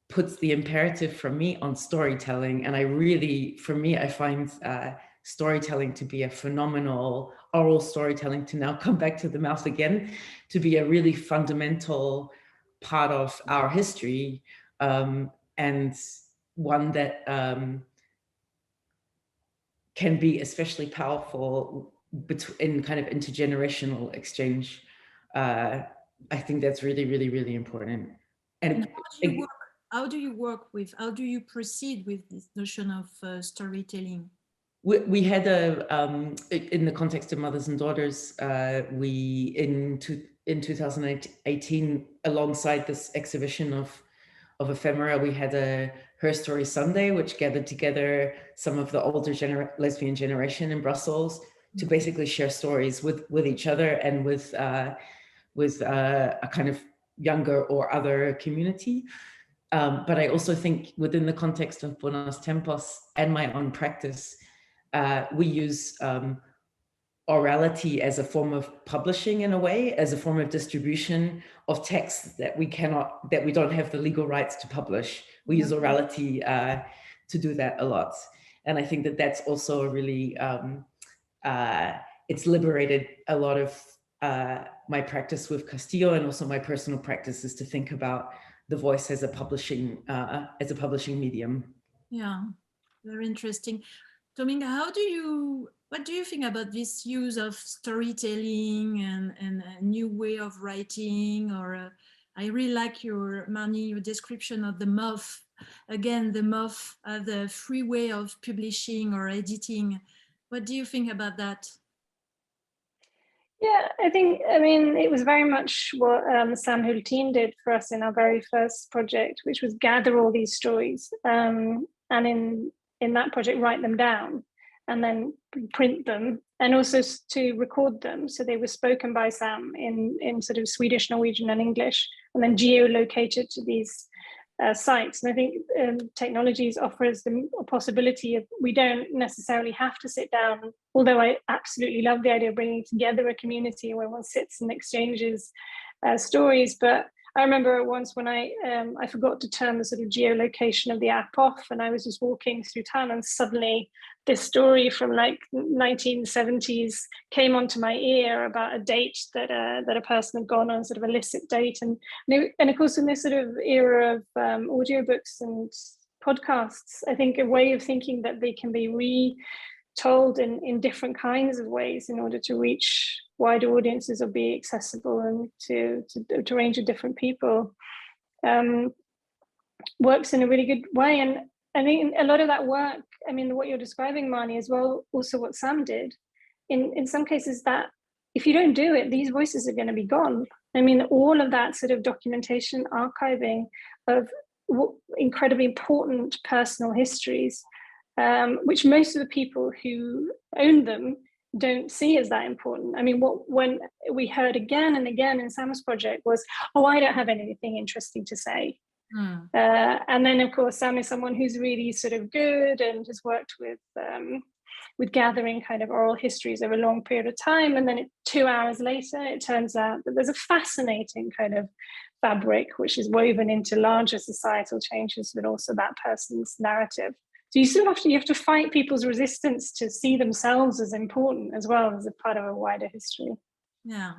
puts the imperative for me on storytelling. And I find storytelling to be a phenomenal, oral storytelling, to now come back to the mouth again, to be a really fundamental part of our history, and one that can be especially powerful in kind of intergenerational exchange. I think that's really, really, really important. And how do you proceed with this notion of storytelling? We had in the context of Mothers and Daughters, in 2018, alongside this exhibition of ephemera, we had a Her Story Sunday, which gathered together some of the older lesbian generation in Brussels to basically share stories with each other and with a kind of younger or other community. But I also think within the context of Buenos Tempos and my own practice, we use orality as a form of publishing, in a way, as a form of distribution of texts that we don't have the legal rights to publish. We use orality to do that a lot. And I think that that's also a really, it's liberated a lot of my practice with Castillo, and also my personal practice is to think about the voice as a publishing medium. Yeah, very interesting. Dominga, what do you think about this use of storytelling and a new way of writing? Or I really like your description of the MOF. Again, the MOF, the free way of publishing or editing. What do you think about that? Yeah, I mean, it was very much what Sam Hultin did for us in our very first project, which was gather all these stories, and in that project, write them down and then print them, and also to record them. So they were spoken by Sam in sort of Swedish, Norwegian, and English, and then geolocated to these sites. And I think technologies offers the possibility of, we don't necessarily have to sit down, although I absolutely love the idea of bringing together a community where one sits and exchanges stories. But I remember once when I forgot to turn the sort of geolocation of the app off, and I was just walking through town, and suddenly this story from like 1970s came onto my ear about a date that a person had gone on, a sort of illicit date, and of course in this sort of era of audiobooks and podcasts, I think a way of thinking that they can be retold in different kinds of ways in order to reach wider audiences or be accessible and to a range of different people works in a really good way. And I think a lot of that work, I mean, what you're describing, Marnie, as well, also what Sam did, in some cases, that if you don't do it, these voices are going to be gone. I mean, all of that sort of documentation, archiving of incredibly important personal histories, which most of the people who own them don't see as that important. I mean, when we heard again and again in Sam's project was, oh, I don't have anything interesting to say. And then, of course, Sam is someone who's really sort of good and has worked with gathering kind of oral histories over a long period of time. And then 2 hours later, it turns out that there's a fascinating kind of fabric which is woven into larger societal changes, but also that person's narrative. So you sort of have to fight people's resistance to see themselves as important as well as a part of a wider history. Yeah.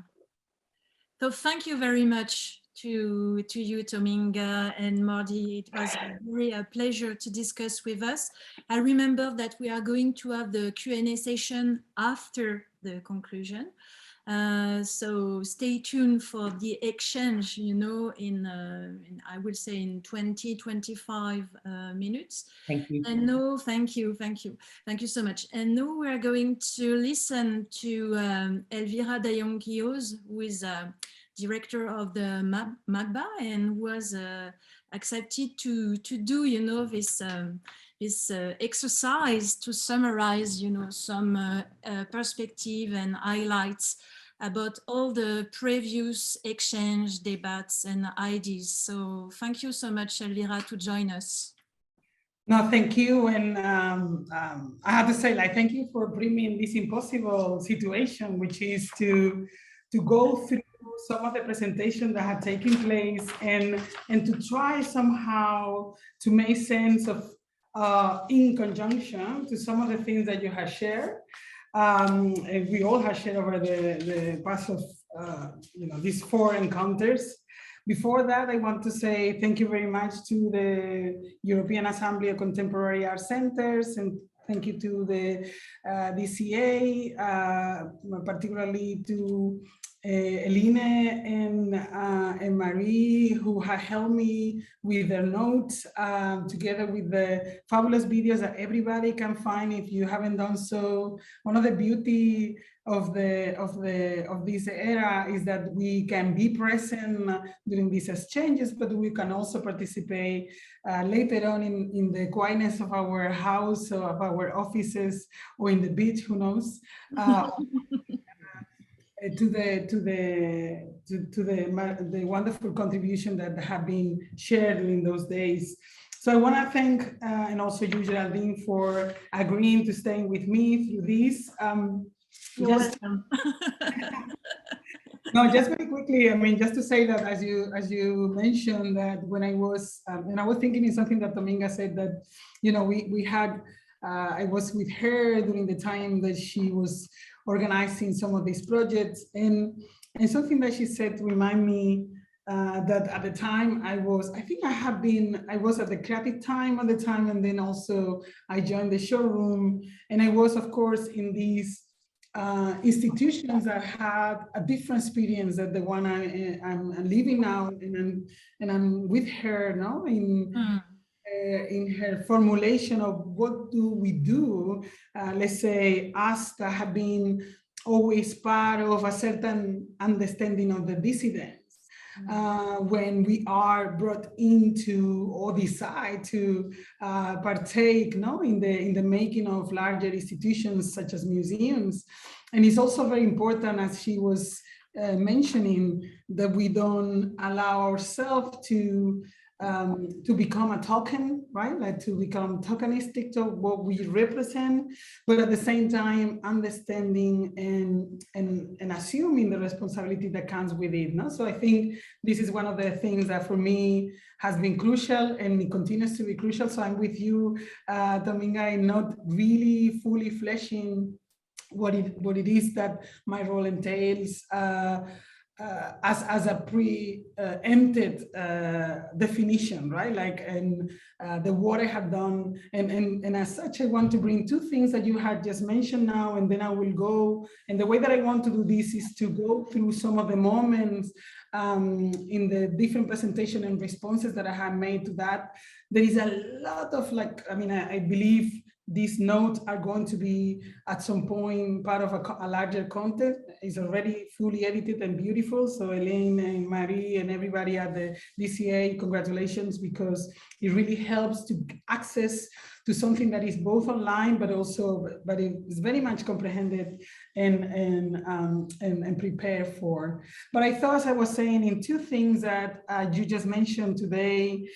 So thank you very much to you, Dominga and Mardi. It was really a pleasure to discuss with us. I remember that we are going to have the Q&A session after the conclusion. So stay tuned for the exchange, you know, in I will say in 20-25 minutes. Thank you. And no, thank you so much. And now we are going to listen to Elvira Dayonquios, who is director of the MAGBA and was accepted to do, you know, this exercise to summarize, you know, some perspective and highlights about all the previous exchange, debates and ideas. So thank you so much, Elvira, to join us. No, thank you. And I have to say, like, thank you for bringing this impossible situation, which is to go through some of the presentation that had taken place and to try somehow to make sense of in conjunction to some of the things that you have shared. And we all have shared over the past of you know, these 4 encounters. Before that, I want to say thank you very much to the European Assembly of Contemporary Art Centers, and thank you to the DCA, particularly to Eline and Marie, who have helped me with their notes, together with the fabulous videos that everybody can find if you haven't done so. One of the beauty of this era is that we can be present during these exchanges, but we can also participate later on in the quietness of our house or of our offices or in the beach, who knows. To the wonderful contribution that have been shared during those days. So I want to thank and also you, Geraldine, for agreeing to stay with me through this. You're welcome. No, just very quickly, I mean, just to say that as you mentioned that when I was, and I was thinking in something that Dominga said that, you know, we had, I was with her during the time that she was organizing some of these projects, and something that she said to remind me that at the time I was at the creative time at the time, and then also I joined the showroom, and I was of course in these institutions that had a different experience than the one I'm living now, and I'm with her now in her formulation of what do we do, let's say us that have been always part of a certain understanding of the dissidents, when we are brought into or decide to partake in the making of larger institutions such as museums. And it's also very important, as she was mentioning, that we don't allow ourselves to become a token, right? Like to become tokenistic to what we represent, but at the same time understanding and assuming the responsibility that comes with it. No? So I think this is one of the things that for me has been crucial, and it continues to be crucial. So I'm with you, Dominga, in not really fully fleshing what it is that my role entails, as a preempted definition, right? Like, and the work I have done, and as such, I want to bring two things that you had just mentioned now, and then I will go. And the way that I want to do this is to go through some of the moments in the different presentation and responses that I have made to that. There is a lot of I believe these notes are going to be at some point part of a larger content. It's already fully edited and beautiful. So Elaine and Marie and everybody at the DCA, congratulations, because it really helps to access to something that is both online, but it is very much comprehended and prepared for. But I thought, as I was saying, in two things that you just mentioned today,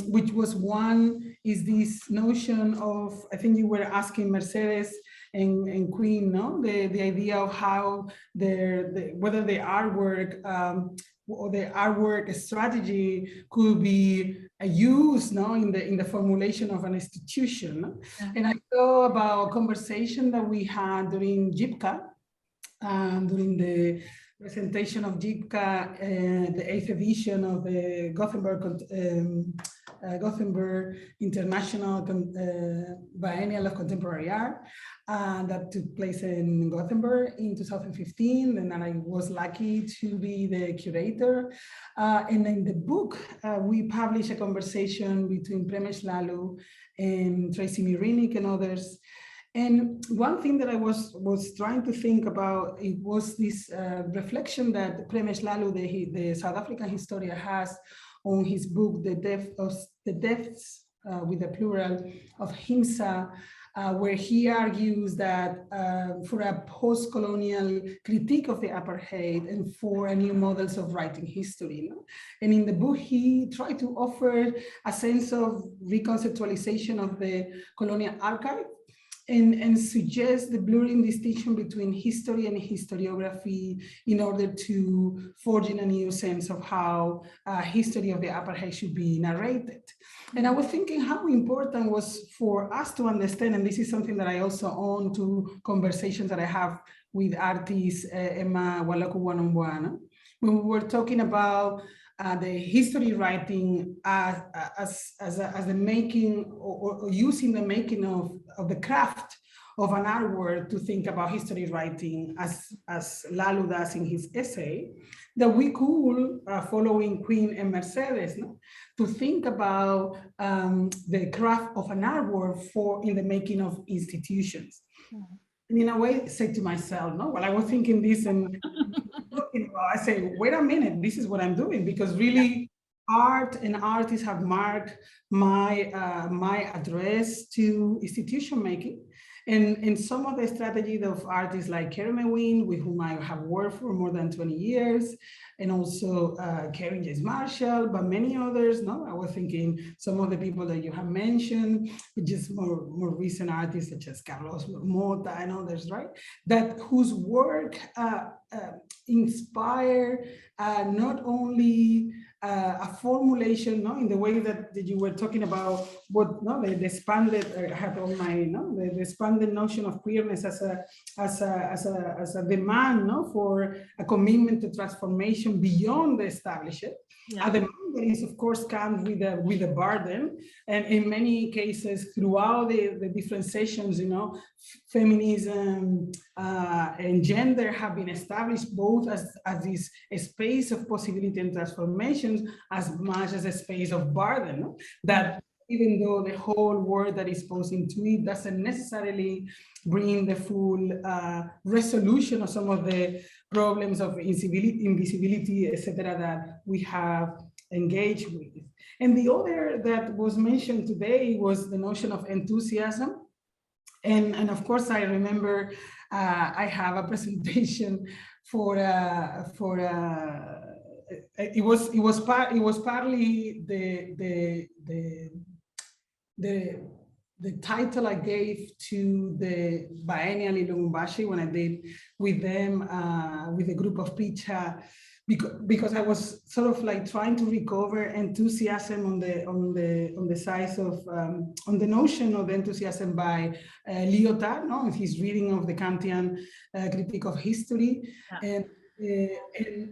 which was one is this notion of, I think you were asking Mercedes and Quinn, no? The idea of how whether the artwork or the artwork strategy could be used in the formulation of an institution. Yeah. And I thought about a conversation that we had during JIPCA, during the presentation of JIPCA, the 8th edition of the Gothenburg International Biennial of Contemporary Art that took place in Gothenburg in 2015, and I was lucky to be the curator. And in the book, we published a conversation between Premesh Lalu and Tracy Mirinik and others. And one thing that I was trying to think about, it was this reflection that Premesh Lalu, the South African historian, has on his book, The Depths with a plural of Himsa, where he argues that for a post-colonial critique of the apartheid and for a new models of writing history. No? And in the book, he tried to offer a sense of reconceptualization of the colonial archive, and suggest the blurring distinction between history and historiography in order to forge in a new sense of how history of the apartheid should be narrated. And I was thinking how important was for us to understand, and this is something that I also own to conversations that I have with artists, Emma Walaku one-on-one, when we were talking about the history writing as the making or using the making of the craft of an artwork to think about history writing as Lalo does in his essay, that we could, following Quinn and Mercedes, no? To think about the craft of an artwork in the making of institutions. And in a way, say to myself, no, while I was thinking this and looking about, I say, wait a minute, this is what I'm doing, because really art and artists have marked my my address to institution making. And some of the strategies of artists like Karen Mewin, with whom I have worked for more than 20 years, and also Karen James Marshall, but many others. No, I was thinking some of the people that you have mentioned, just more recent artists such as Carlos Mota and others, right? That whose work inspire not only a formulation, no, in the way that you were talking about what, no, the expanded, I had on my, no, the expanded notion of queerness as a demand, no, for a commitment to transformation beyond the established. Yeah. A demand that is, of course, comes with a burden, and in many cases throughout the different sessions, you know, feminism and gender have been established both as this space of possibility and transformations, as much as a space of burden, no? That even though the whole world that is posing to it doesn't necessarily bring the full resolution of some of the problems of invisibility, etc., that we have engaged with. And the other that was mentioned today was the notion of enthusiasm. And of course, I remember I have a presentation it was partly the title I gave to the biennial in Lubumbashi when I did with them, with a group of Picha, because I was sort of like trying to recover enthusiasm on the size of on the notion of enthusiasm by Lyotard, no, his reading of the Kantian critique of history, yeah.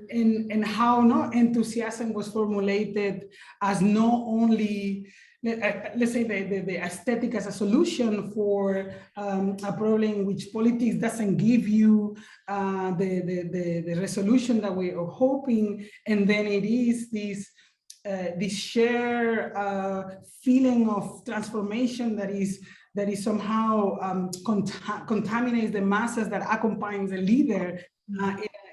And how, no, enthusiasm was formulated as not only, let's say, the aesthetic as a solution for a problem which politics doesn't give you the resolution that we are hoping, and then it is this shared feeling of transformation that is somehow contaminates the masses that accompanies the leader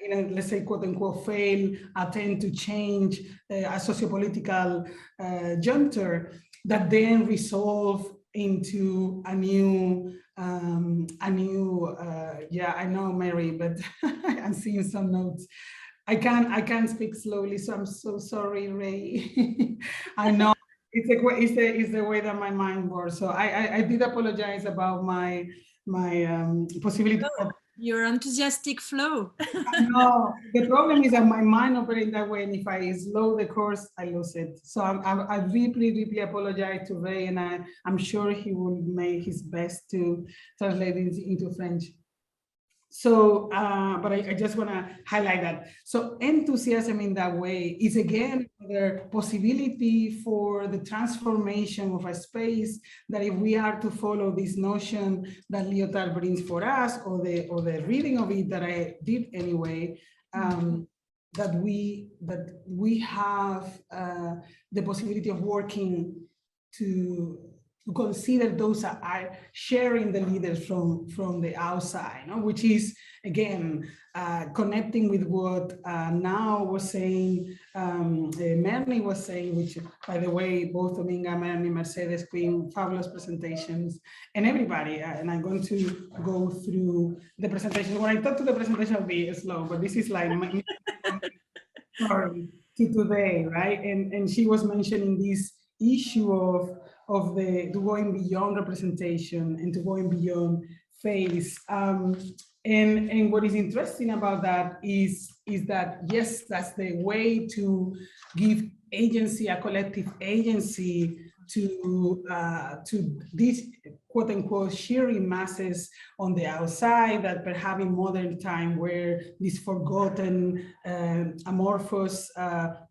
in a, let's say, quote unquote, fail attempt to change a sociopolitical juncture that then resolve into a new, yeah, I know, Mary, but I'm seeing some notes. I can't speak slowly, so I'm so sorry, Ray. I know it's the way that my mind works. So I did apologize about my possibility of your enthusiastic flow. No, the problem is that my mind operates that way, and if I slow the course, I lose it. So I deeply apologize to Ray, and I'm sure he will make his best to translate it into French. So, but I just want to highlight that. So enthusiasm in that way is again the possibility for the transformation of a space that, if we are to follow this notion that Lyotard brings for us, or the reading of it that I did anyway, that we have the possibility of working to consider those are sharing the leaders from the outside, no? Which is, again, connecting with what now was saying, Melanie was saying, which, by the way, both Dominga, Melanie, Mercedes, Quinn, fabulous presentations, and everybody. And I'm going to go through the presentation. When I talk to the presentation, I'll be slow, but this is like my story to today, right? And she was mentioning this issue of the going beyond representation and to going beyond face. And what is interesting about that is that, yes, that's the way to give agency, a collective agency to these quote unquote shearing masses on the outside, that perhaps in modern time, where this forgotten amorphous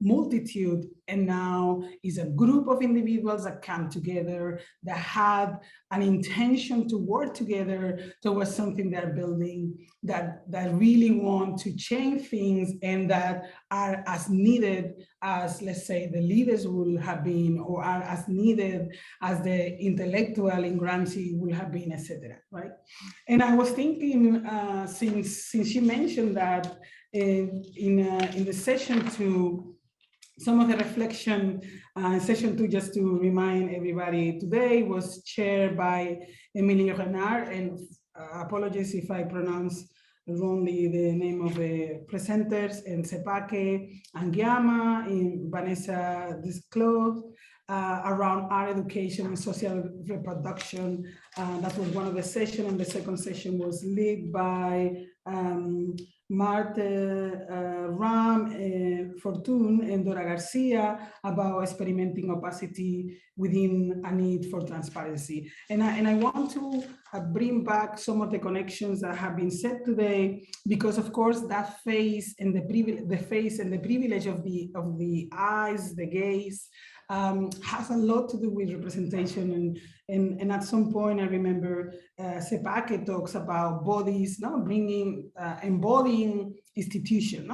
multitude and now is a group of individuals that come together, that had an intention to work together towards something they're building, that really want to change things, and that are as needed as, let's say, the leaders will have been, or are as needed as the intellectual in Gramsci will have been, etc. Right? And I was thinking, since you mentioned that in the session 2, some of the reflection, session 2, just to remind everybody, today was chaired by Emilio Renard, and apologies if I pronounce wrongly the name of the presenters, and Sepake Angiama, and Vanessa Desclos, around art education and social reproduction. That was one of the sessions, and the second session was led by Marte Ram, Fortune, and Dora Garcia, about experimenting opacity within a need for transparency. And I want to bring back some of the connections that have been said today, because of course that face and the privilege of the eyes, the gaze, has a lot to do with representation, and at some point I remember Sepake talks about bodies, embodying institution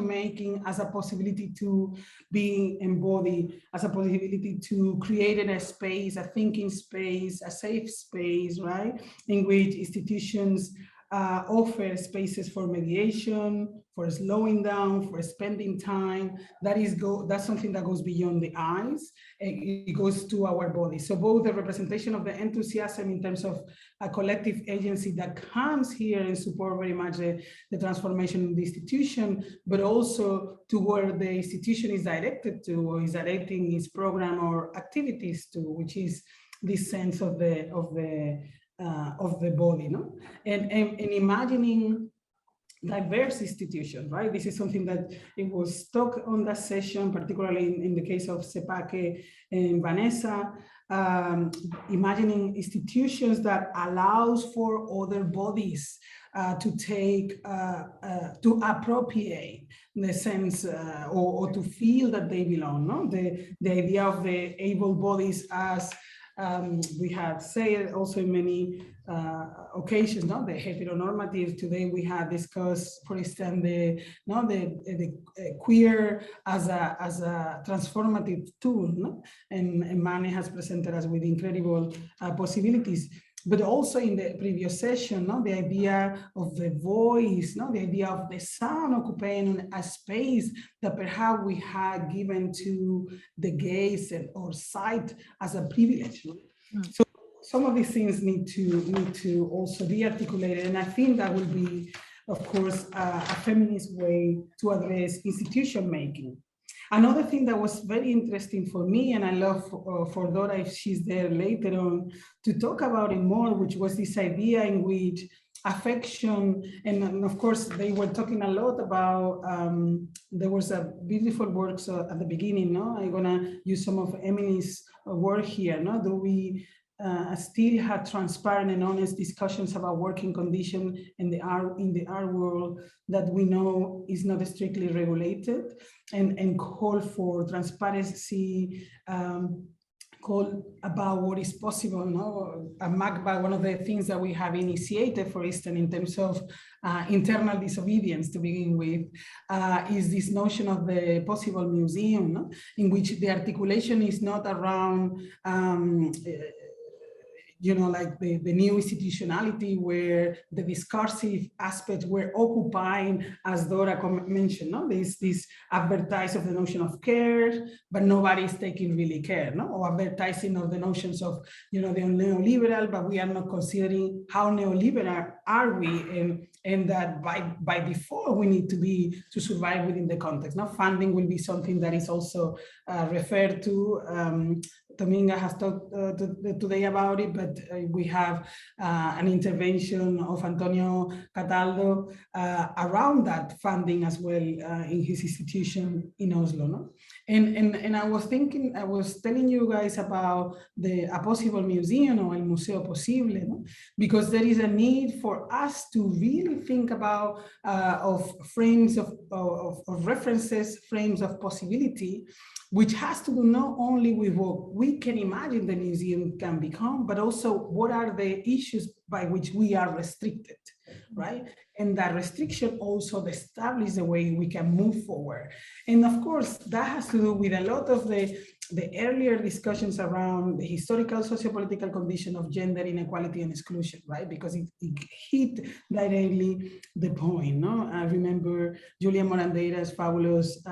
making as a possibility to be embodied, as a possibility to create a space, a thinking space, a safe space, right, in which institutions offer spaces for mediation, for slowing down, for spending time. That's something that goes beyond the eyes. It goes to our bodies. So both the representation of the enthusiasm in terms of a collective agency that comes here and support very much the transformation of the institution, but also to where the institution is directed to, or is directing its program or activities to, which is this sense of the body, no? And imagining diverse institutions, right? This is something that it was talked on that session, particularly in the case of Sepake and Vanessa, imagining institutions that allows for other bodies to take, to appropriate the sense or to feel that they belong, no? The idea of the able bodies as we have said also in many occasions, no? The heteronormative. Today we have discussed, for instance, the queer as a transformative tool, no? And Mane has presented us with incredible possibilities. But also in the previous session, no? The idea of the voice, no? The idea of the sound occupying a space that perhaps we had given to the gaze or sight as a privilege. No? So some of these things need to also be articulated, and I think that will be, of course, a feminist way to address institution making. Another thing that was very interesting for me, and I love for Dora, if she's there later on, to talk about it more, which was this idea in which affection, and of course they were talking a lot about, there was a beautiful works at the beginning, no? I'm gonna use some of Emily's work here, no? Do we still have transparent and honest discussions about working conditions in the art world that we know is not strictly regulated, and call for transparency, call about what is possible, no? MACBA, one of the things that we have initiated, for instance, in terms of internal disobedience to begin with, is this notion of the possible museum, no? In which the articulation is not around you know, like the new institutionality where the discursive aspects were occupying, as Dora mentioned, no? This advertise of the notion of care, but nobody is taking really care, no? Or advertising of the notions of, you know, the neoliberal, but we are not considering how neoliberal are we, and that by default we need to survive within the context. Now, funding will be something that is also referred to. Dominga has talked today about it, but we have an intervention of Antonio Cataldo around that funding as well in his institution in Oslo. No? And I was thinking, I was telling you guys about a possible museum, or el Museo Posible, no? Because there is a need for us to really think about of frames of references, frames of possibility, which has to do not only with what we can imagine the museum can become, but also what are the issues by which we are restricted, right? And that restriction also establishes the way we can move forward. And of course, that has to do with a lot of the earlier discussions around the historical sociopolitical condition of gender inequality and exclusion, right? Because it hit directly the point, no? I remember Julia Morandeira's fabulous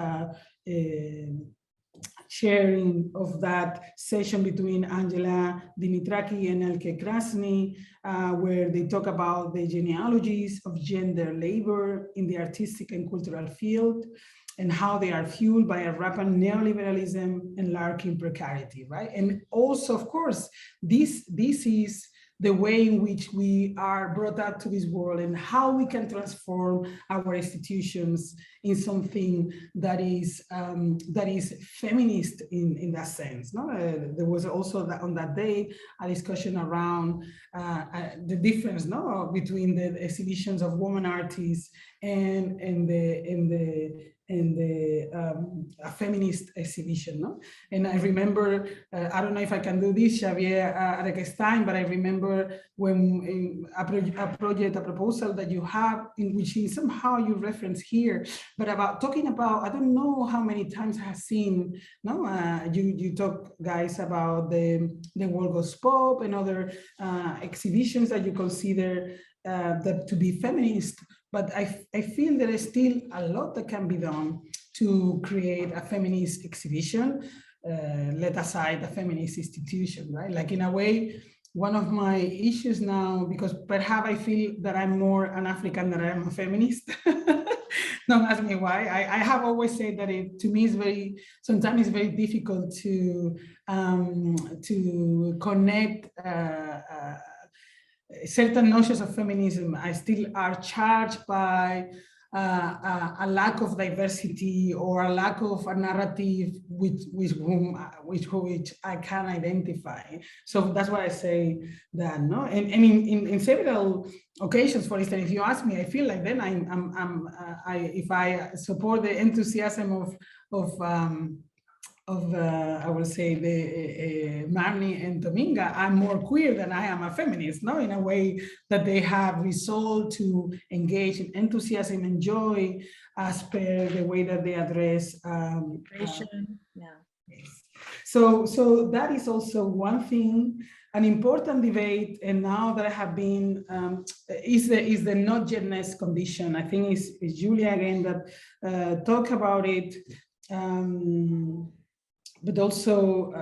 sharing of that session between Angela Dimitraki and Elke Krasny, where they talk about the genealogies of gender labor in the artistic and cultural field, and how they are fueled by a rampant neoliberalism and lurking precarity, right? And also, of course, this is the way in which we are brought up to this world and how we can transform our institutions in something that is feminist in that sense. No? There was also on that day a discussion around the difference, no, between the exhibitions of women artists and a feminist exhibition, no? And I remember, I don't know if I can do this, Xavier Arequestein, but I remember when a proposal that you have in which somehow you reference here, but about talking about, I don't know how many times I have seen, no, you talk, guys, about the World Goes Pop and other exhibitions that you consider that to be feminist. But I feel there is still a lot that can be done to create a feminist exhibition, let aside a feminist institution, right? Like in a way, one of my issues now, because perhaps I feel that I'm more an African than I am a feminist. Don't ask me why. I have always said that to me is sometimes it's very difficult to connect certain notions of feminism. I still are charged by a lack of diversity or a lack of a narrative which I can identify. So that's why I say that, no. And in several occasions, for instance, if you ask me, I feel like then if I support the enthusiasm of I will say the Marnie and Dominga, I'm more queer than I am a feminist, no? In a way that they have resolved to engage in enthusiasm and joy as per the way that they address yeah. So that is also one thing, an important debate. And now that I have been, is the not yetness condition. I think it's Julia again that talk about it. But also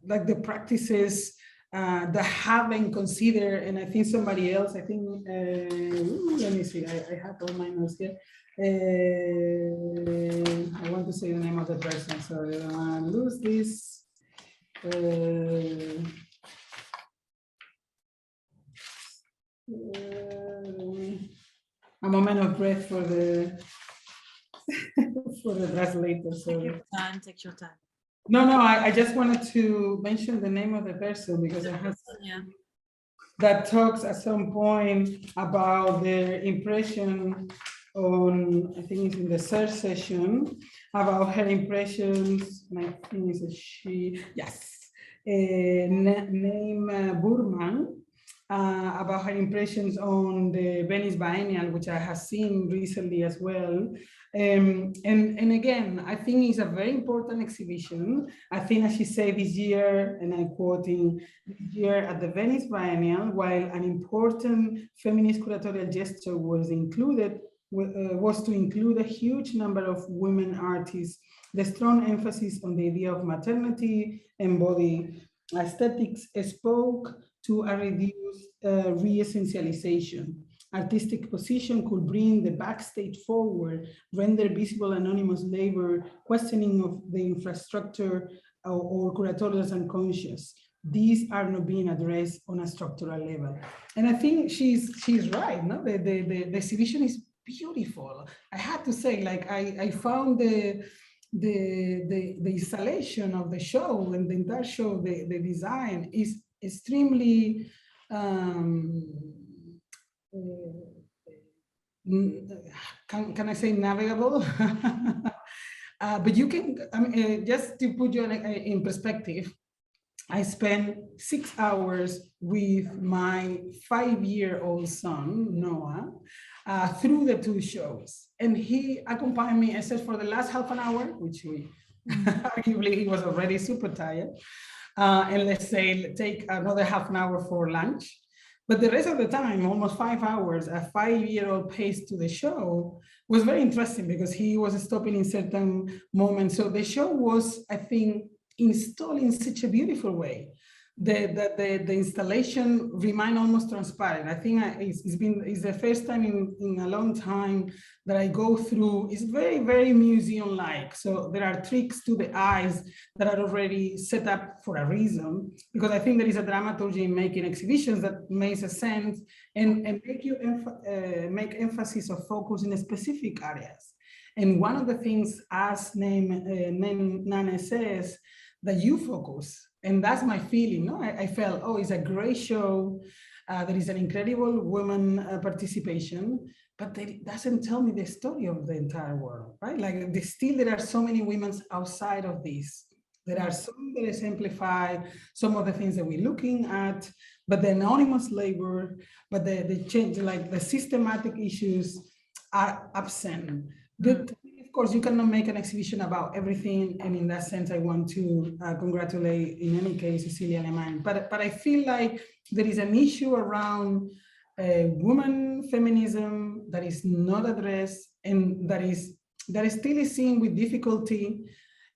like the practices that have been considered, and I think somebody else, I think, let me see, I have all my notes here. I want to say the name of the person, sorry, I don't want to lose this. A moment of breath for the for the translator. Sorry. Take your time. No, I just wanted to mention the name of the person because I have that talks at some point about their impression on, I think it's in the third session, about her impressions, and I think it's a she, yes, name Burman, about her impressions on the Venice Biennial, which I have seen recently as well. And again, I think it's a very important exhibition. I think, as she said, this year, and I'm quoting, this year at the Venice Biennial, while an important feminist curatorial gesture was included, was to include a huge number of women artists, the strong emphasis on the idea of maternity and body aesthetics spoke to a reduced re-essentialization. Artistic position could bring the backstage forward, render visible anonymous labor, questioning of the infrastructure or curatorial unconscious. These are not being addressed on a structural level. And I think she's right, no? The exhibition is beautiful. I had to say, like, I found the installation of the show and the entire show, the design is extremely can I say navigable? But you can, I mean, just to put you in perspective, I spent 6 hours with my 5-year-old son, Noah, through the 2 shows. And he accompanied me, except for the last half an hour, which we arguably he was already super tired. And let's say take another half an hour for lunch. But the rest of the time, almost 5 hours, a 5-year-old pace to the show was very interesting because he was stopping in certain moments. So the show was, I think, installed in such a beautiful way that the installation remained almost transparent. I think it's the first time in a long time that I go through. It's very, very museum-like. So there are tricks to the eyes that are already set up for a reason, because I think there is a dramaturgy in making exhibitions that makes a sense and make you make emphasis of focus in specific areas. And one of the things, as Nane says, that you focus, and that's my feeling. No, I felt, oh, it's a great show. There is an incredible women participation, but it doesn't tell me the story of the entire world, right? Like still there are so many women outside of this. There are some that exemplify some of the things that we're looking at, but the anonymous labor, but the change, like the systematic issues are absent. But of course, you cannot make an exhibition about everything. And in that sense, I want to congratulate, in any case, Cecilia Alemán. But I feel like there is an issue around woman feminism that is not addressed and that still is seen with difficulty.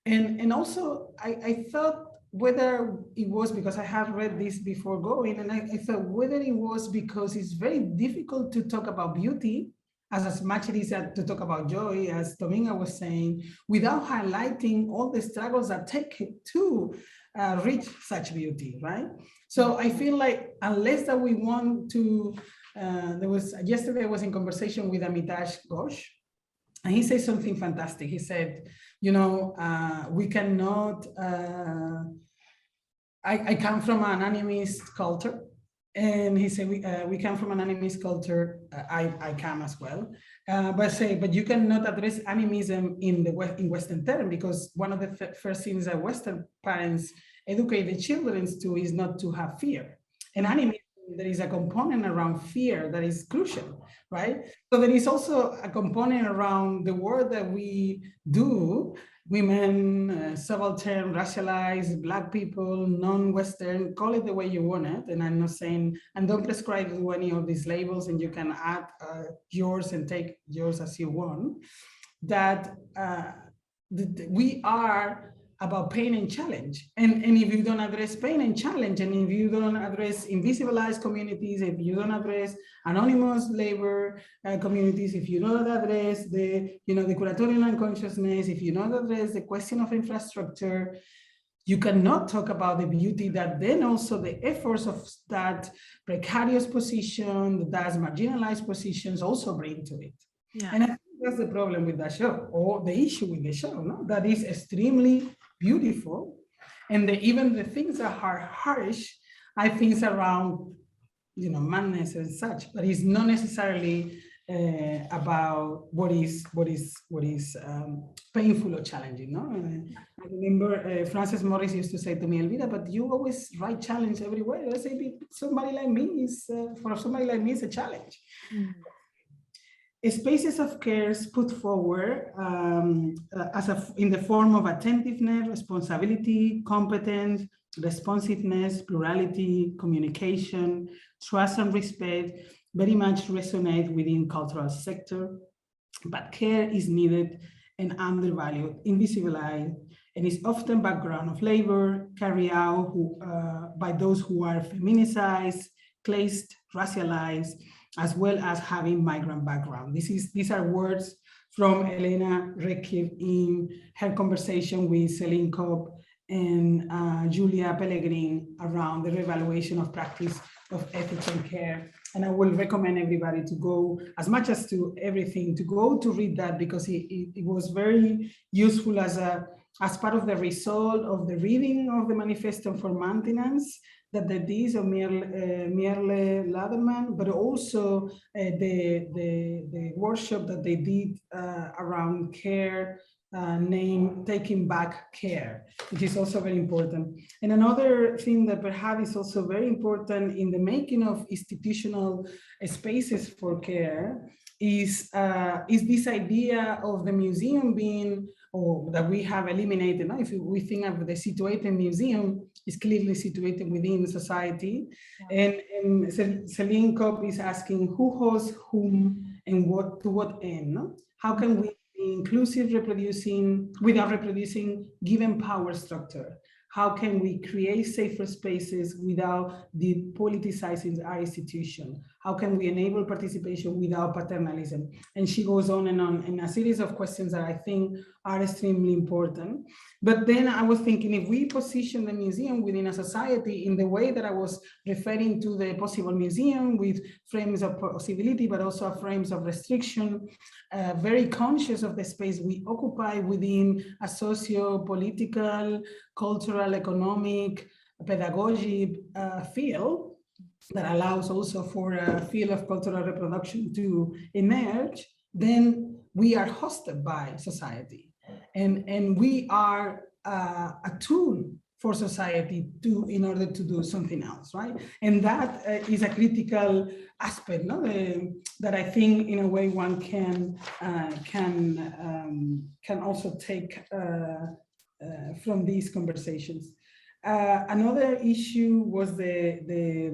And also, I thought whether it was because I had read this before going, and I thought whether it was because it's very difficult to talk about beauty as much as it is to talk about joy, as Dominga was saying, without highlighting all the struggles that take to reach such beauty, right? So I feel like unless that we want to, yesterday I was in conversation with Amitash Ghosh, and he said something fantastic. He said, you know, we cannot, I come from an animist culture. And he said, we come from an animist culture. I come as well. But you cannot address animism in Western terms, because one of the first things that Western parents educate the children to is not to have fear. And animism, there is a component around fear that is crucial, right? So there is also a component around the work that we do, women, subaltern, racialized, Black people, non-Western, call it the way you want it. And I'm not saying, and don't prescribe to any of these labels, and you can add yours and take yours as you want, that we are about pain and challenge. And if you don't address pain and challenge, and if you don't address invisibilized communities, if you don't address anonymous labor communities, if you don't address the curatorial unconsciousness, if you don't address the question of infrastructure, you cannot talk about the beauty that then also the efforts of that precarious position, that marginalized positions also bring to it. Yeah. And I think that's the problem with that show, or the issue with the show, no? That is extremely beautiful, and even the things that are harsh, I think it's around, madness and such, but it's not necessarily about what is painful or challenging. No, I remember Frances Morris used to say to me, Elvira, but you always write challenge everywhere. I say, somebody like me is for somebody like me, it's a challenge. Spaces of care put forward in the form of attentiveness, responsibility, competence, responsiveness, plurality, communication, trust and respect very much resonate within cultural sector, but care is needed and undervalued, invisibilized, and is often background of labor carried out by those who are feminicized, classed, racialized, as well as having migrant background. These are words from Elena Redcliffe in her conversation with Celine Cobb and Julia Pellegrin around the reevaluation of practice of ethics and care. And I will recommend everybody to go, as much as to everything, to go to read that, because it was very useful as part of the result of the reading of the Manifesto for Maintenance that they did of Merle Laderman, but also the workshop that they did around care named Taking Back Care, which is also very important. And another thing that perhaps is also very important in the making of institutional spaces for care is this idea of the museum being, or that we have eliminated. If we think of the situated museum, is clearly situated within society. Yeah. And Celine Kopp is asking who hosts whom and what to what end. No? How can we be inclusive reproducing without reproducing given power structure? How can we create safer spaces without depoliticizing our institution? How can we enable participation without paternalism? And she goes on in a series of questions that I think are extremely important. But then I was thinking, if we position the museum within a society in the way that I was referring to the possible museum with frames of possibility, but also frames of restriction, very conscious of the space we occupy within a socio-political, cultural, economic, pedagogic field that allows also for a field of cultural reproduction to emerge, then we are hosted by society. And we are a tool for society in order to do something else, right? And that is a critical aspect, no? That I think in a way one can also take from these conversations. Another issue was the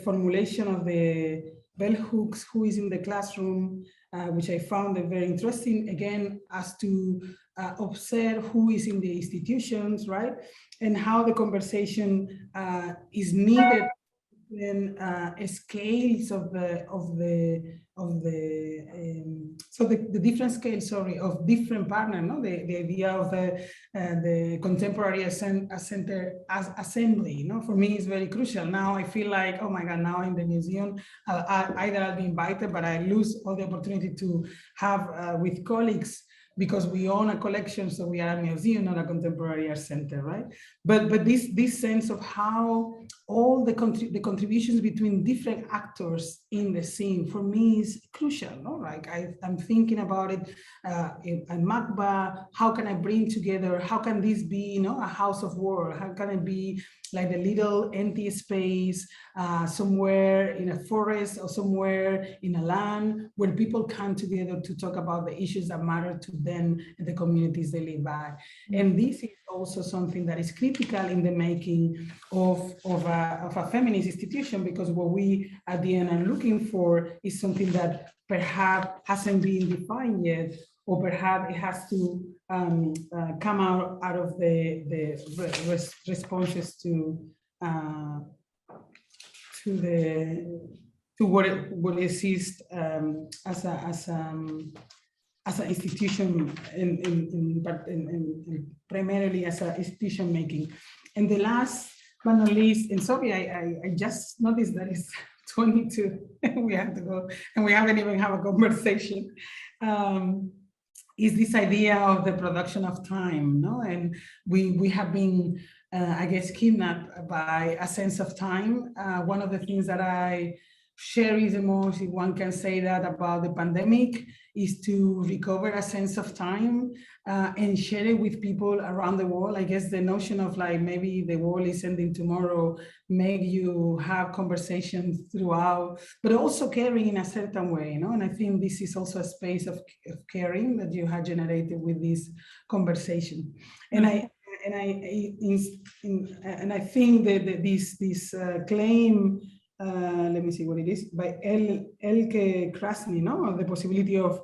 formulation of the bell hooks, who is in the classroom, which I found very interesting, again, as to observe who is in the institutions, right? And how the conversation is needed in scales of the different scales, of different partners, no? The idea of the contemporary assembly, for me is very crucial. Now I feel like, oh my God, now in the museum, either I'll be invited, but I lose all the opportunity to have with colleagues, because we own a collection, so we are a museum, not a contemporary art center, right? But this sense of how all the contributions between different actors in the scene, for me, is crucial, no? Like I'm thinking about it at MACBA, how can I bring together, how can this be, a house of work? How can it be like a little empty space somewhere in a forest or somewhere in a land where people come together to talk about the issues that matter to them and the communities they live by. And this is also something that is critical in the making of a feminist institution, because what we at the end are looking for is something that perhaps hasn't been defined yet, or perhaps it has to come out of the responses to what exists as an institution, primarily as an institution making. And the last but not least, and sorry, I just noticed that it's 22 and we have to go, and we haven't even had a conversation. Is this idea of the production of time, no? And we have been, I guess, kidnapped by a sense of time. One of the things that I cherish the most, if one can say that about the pandemic, is to recover a sense of time and share it with people around the world. I guess the notion of like maybe the world is ending tomorrow, make you have conversations throughout, but also caring in a certain way, you know? And I think this is also a space of caring that you have generated with this conversation. And I think that this claim, let me see what it is, by Elke Krasny, no? The possibility of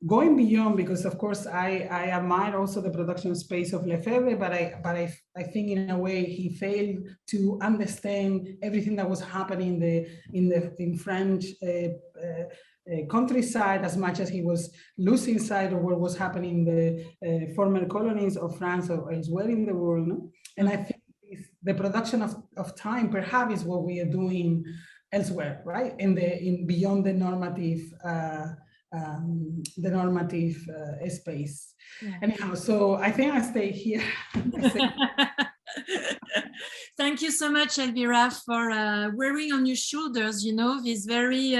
going beyond, because of course I admire also the production space of Lefebvre, but I think in a way he failed to understand everything that was happening in French countryside, as much as he was losing sight of what was happening in the former colonies of France or elsewhere in the world, no? And I think the production of time perhaps is what we are doing elsewhere, right? In beyond the normative space. Yeah. Anyhow, so I think I stay here. Thank you so much, Elvira, for wearing on your shoulders, this very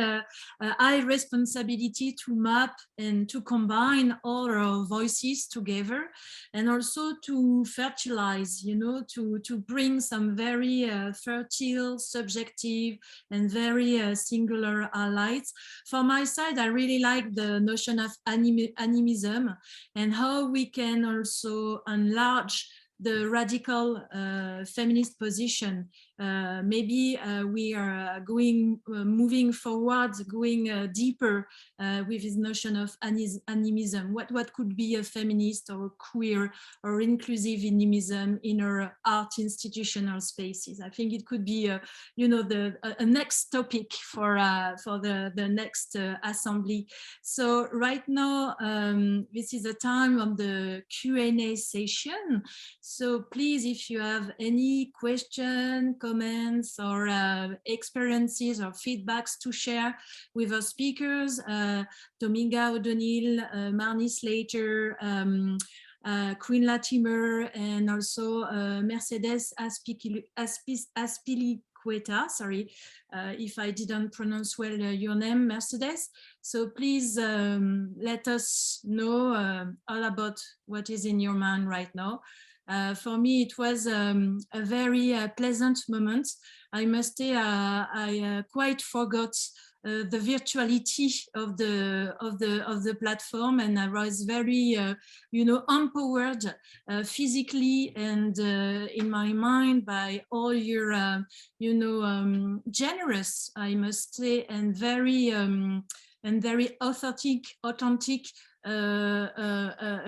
high responsibility to map and to combine all our voices together, and also to fertilize, to bring some very fertile, subjective, and very singular lights. For my side, I really like the notion of animism and how we can also enlarge the radical feminist position. Maybe we are moving forward, going deeper with this notion of animism. What could be a feminist or queer or inclusive animism in our art institutional spaces? I think it could be, a next topic for the next assembly. So right now, this is the time of the Q&A session. So please, if you have any question, comments, or experiences or feedbacks to share with our speakers, Dominga O'Donnell, Marnie Slater, Quinn Latimer, and also Mercedes Aspilicueta, sorry if I didn't pronounce well your name, Mercedes. So please let us know all about what is in your mind right now. For me, it was a very pleasant moment. I must say, I quite forgot the virtuality of the platform, and I was very, empowered physically and in my mind by all your, generous, I must say, and very authentic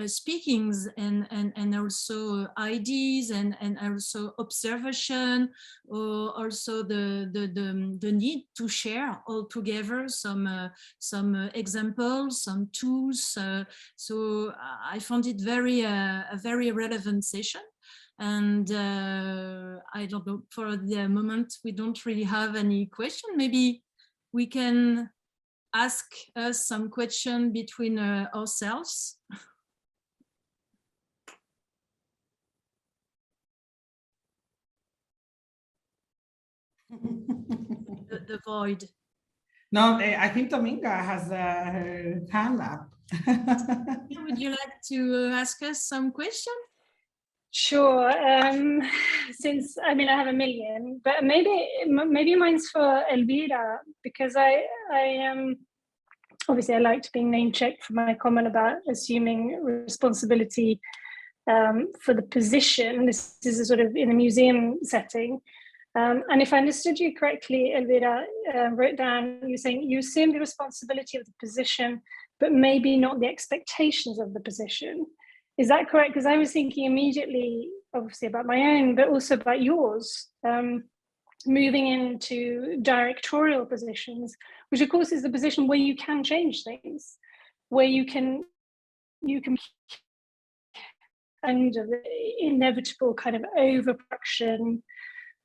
speakings and also ideas and also observation, or also the need to share all together some examples, some tools. So I found it a very relevant session. And I don't know, for the moment we don't really have any question. Maybe we can ask us some question between ourselves. the void. No, I think Dominga has her hand up. Would you like to ask us some question? Sure. Since I have a million, but maybe mine's for Elvira, because I obviously I liked being name checked for my comment about assuming responsibility for the position. This is a sort of in a museum setting. And if I understood you correctly, Elvira, wrote down, you're saying you assume the responsibility of the position, but maybe not the expectations of the position. Is that correct? Because I was thinking immediately, obviously, about my own, but also about yours, moving into directorial positions, which of course is the position where you can change things, where you can kind of inevitable kind of overproduction,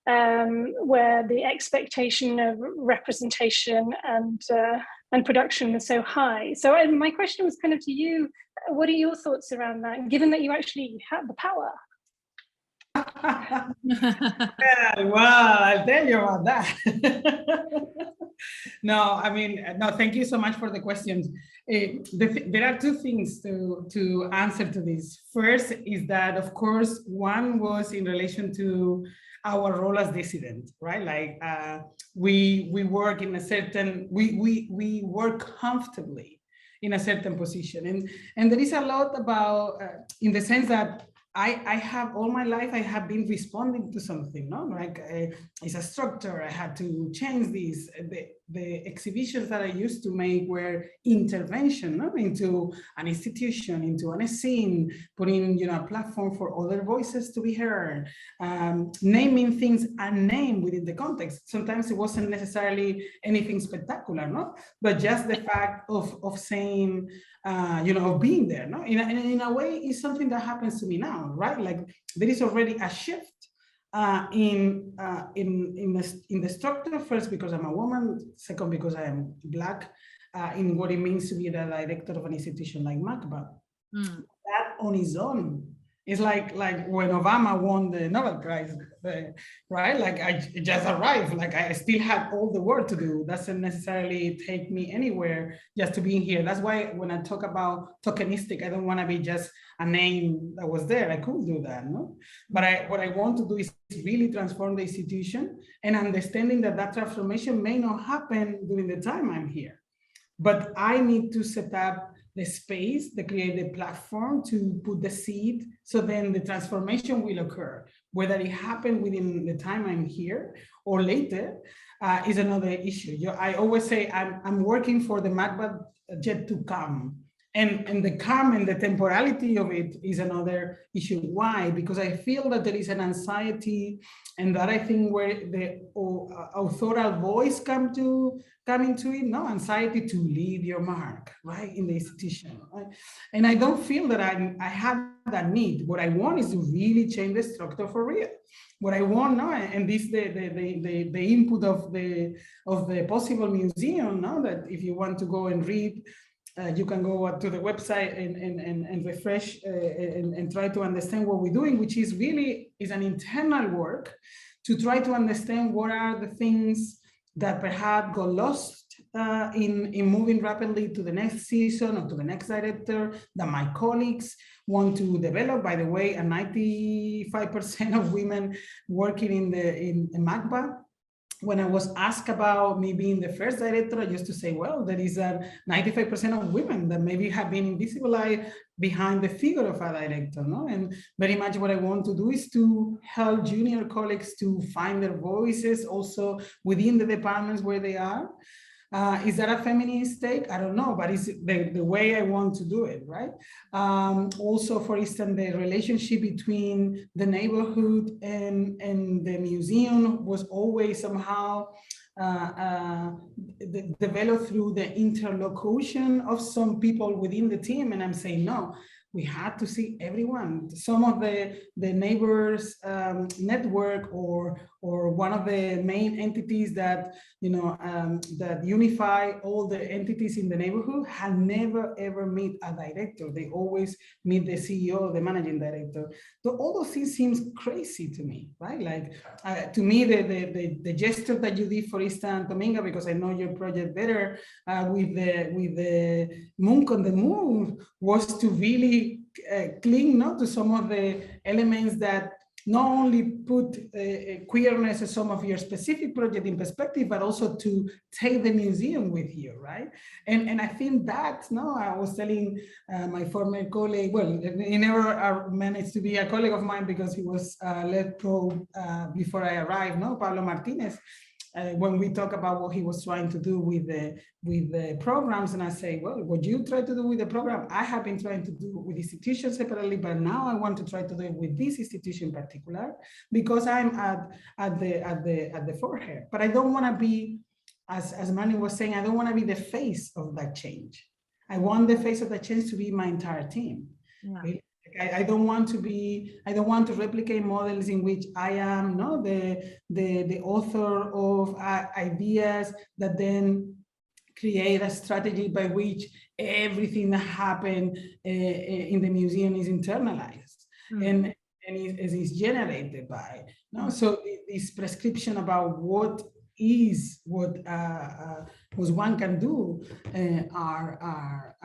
where the expectation of representation and production is so high. So my question was kind of to you, what are your thoughts around that, given that you actually have the power? Yeah, well, I'll tell you about that. No, thank you so much for the questions. There are two things to answer to this. First is that, of course, one was in relation to our role as dissident, right? Like we work in a certain, we work comfortably in a certain position. And there is a lot about, in the sense that I have all my life, I have been responding to something, no? Like it's a structure, I had to change this. The exhibitions that I used to make were intervention, no? Into an institution, into a scene, putting a platform for other voices to be heard, naming things unnamed within the context. Sometimes it wasn't necessarily anything spectacular, no? But just the fact of saying, of being there, no? In a way, it's something that happens to me now, right? Like there is already a shift in the structure, first because I'm a woman, second because I am Black, in what it means to be the director of an institution like MACBA. That on its own It's like when Obama won the Nobel Prize, right? Like I just arrived, like I still had all the work to do. Doesn't necessarily take me anywhere just to be in here. That's why when I talk about tokenistic, I don't want to be just a name that was there. I could do that, no? But what I want to do is really transform the institution and understanding that that transformation may not happen during the time I'm here. But I need to set up the space, the create the platform to put the seed, so then the transformation will occur. Whether it happened within the time I'm here or later is another issue. I always say I'm working for the MACBA jet to come. And the calm and the temporality of it is another issue. Why? Because I feel that there is an anxiety, and that I think where the authorial voice come into it, no, anxiety to leave your mark, right, in the institution. Right? And I don't feel that I have that need. What I want is to really change the structure for real. What I want now, and this the input of the possible museum, no, that if you want to go and read, you can go to the website and refresh and try to understand what we're doing, which is really an internal work to try to understand what are the things that perhaps got lost in moving rapidly to the next season or to the next director that my colleagues want to develop. By the way, 95% of women working in MACBA. When I was asked about me being the first director, I used to say, well, there is a 95% of women that maybe have been invisibilized behind the figure of a director, no? And very much what I want to do is to help junior colleagues to find their voices also within the departments where they are. Is that a feminist take? I don't know, but it's the way I want to do it, right? Also, for instance, the relationship between the neighborhood and the museum was always somehow developed through the interlocution of some people within the team. And I'm saying, no, we had to see everyone. Some of the neighbors network or one of the main entities that that unify all the entities in the neighborhood had never ever meet a director. They always meet the CEO, the managing director. So all those things seems crazy to me, right? Like to me, the gesture that you did, for instance, Dominga, because I know your project better, with the Monk on the Moon, was to really cling to some of the elements that not only put queerness as some of your specific project in perspective, but also to take the museum with you, right? And I think that, I was telling my former colleague, well, he never managed to be a colleague of mine because he was led pro before I arrived, Pablo Martinez. When we talk about what he was trying to do with the programs, and I say, well, what you try to do with the program, I have been trying to do with institutions separately, but now I want to try to do it with this institution in particular, because I'm at the forehead. But I don't want to be, as Manu was saying, I don't want to be the face of that change. I want the face of that change to be my entire team. Yeah. Really? I don't want to replicate models in which I am the author of ideas that then create a strategy by which everything that happened in the museum is internalized and is generated by. So this prescription about what one can do are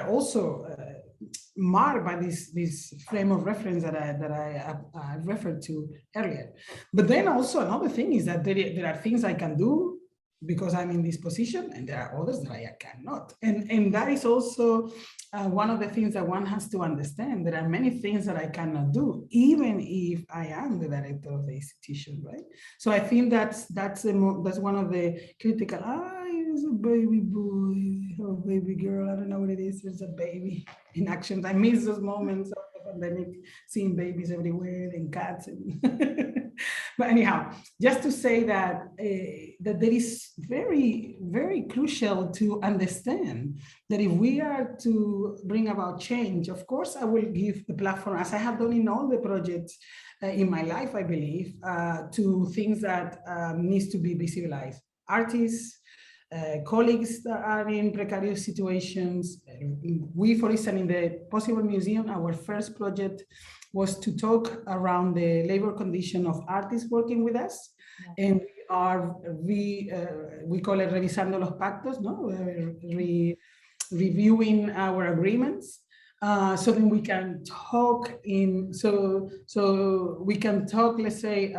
also marked by this frame of reference that I referred to earlier. But then also another thing is that there are things I can do because I'm in this position, and there are others that I cannot. And that is also one of the things that one has to understand. There are many things that I cannot do, even if I am the director of the institution, right? So I think that's one of the critical, it's a baby boy or baby girl, I don't know what it is, it's a baby in action. I miss those moments of the pandemic, seeing babies everywhere and cats. But anyhow, just to say that that there is very, very crucial to understand that if we are to bring about change, of course, I will give the platform, as I have done in all the projects in my life, I believe, to things that needs to be visibilized. Artists, colleagues that are in precarious situations. We, for instance, in the Possible Museum, our first project was to talk around the labor condition of artists working with us. Yeah. And we call it revisando los pactos, no? Reviewing our agreements. So then we can talk so we can talk, let's say,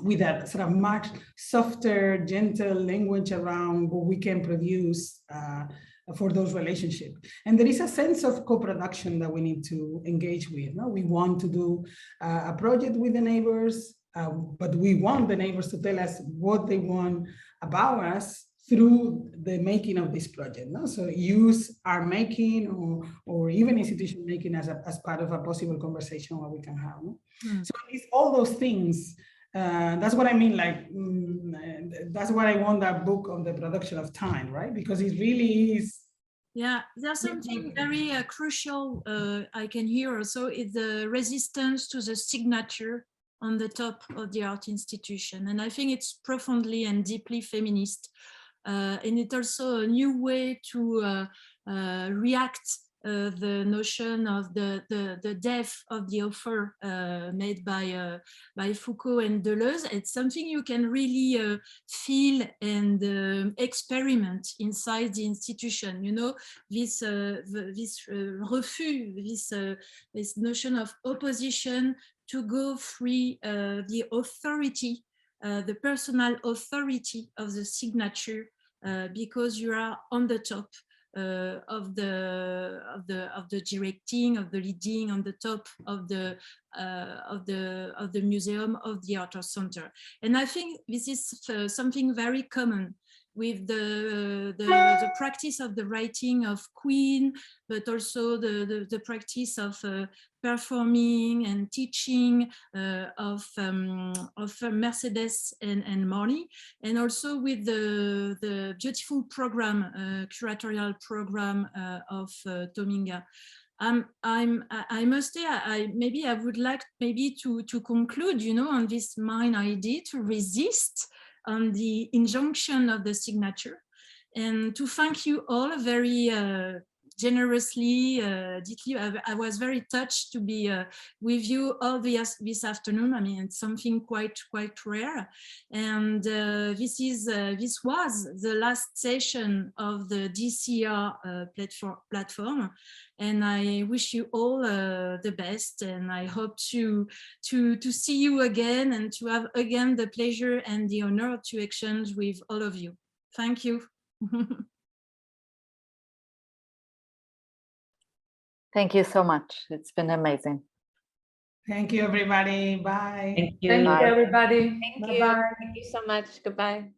with a sort of much softer, gentle language around what we can produce for those relationships. And there is a sense of co-production that we need to engage with. No? We want to do a project with the neighbors, but we want the neighbors to tell us what they want about us through the making of this project. No? So use art making or even institution making as part of a possible conversation that we can have. No? So it's all those things. That's what I mean, like, that's what I want that book on the production of time, right? Because it really is. Yeah, there's something very crucial I can hear also, is the resistance to the signature on the top of the art institution. And I think it's profoundly and deeply feminist. And it's also a new way to react the notion of the death of the offer made by Foucault and Deleuze. It's something you can really feel and experiment inside the institution. You know, this refus, this notion of opposition to go free the authority, the personal authority of the signature, because you are on the top of the directing, of the leading, on the top of the museum, of the art center. And I think this is something very common with the practice of the writing of Quinn, but also the practice of performing and teaching of Mercedes and Marley, and also with the beautiful program, curatorial program of Tominga. I must say, maybe I would like to conclude, you know, on this main idea to resist on the injunction of the signature, and to thank you all very generously, deeply. I was very touched to be with you all this afternoon. I mean, it's something quite rare. And this was the last session of the DCR platform. And I wish you all the best. And I hope to see you again and to have again the pleasure and the honor to exchange with all of you. Thank you. Thank you so much. It's been amazing. Thank you, everybody. Bye. Thank you. Thank you, everybody. Thank Bye you. bye. Thank you so much. Goodbye.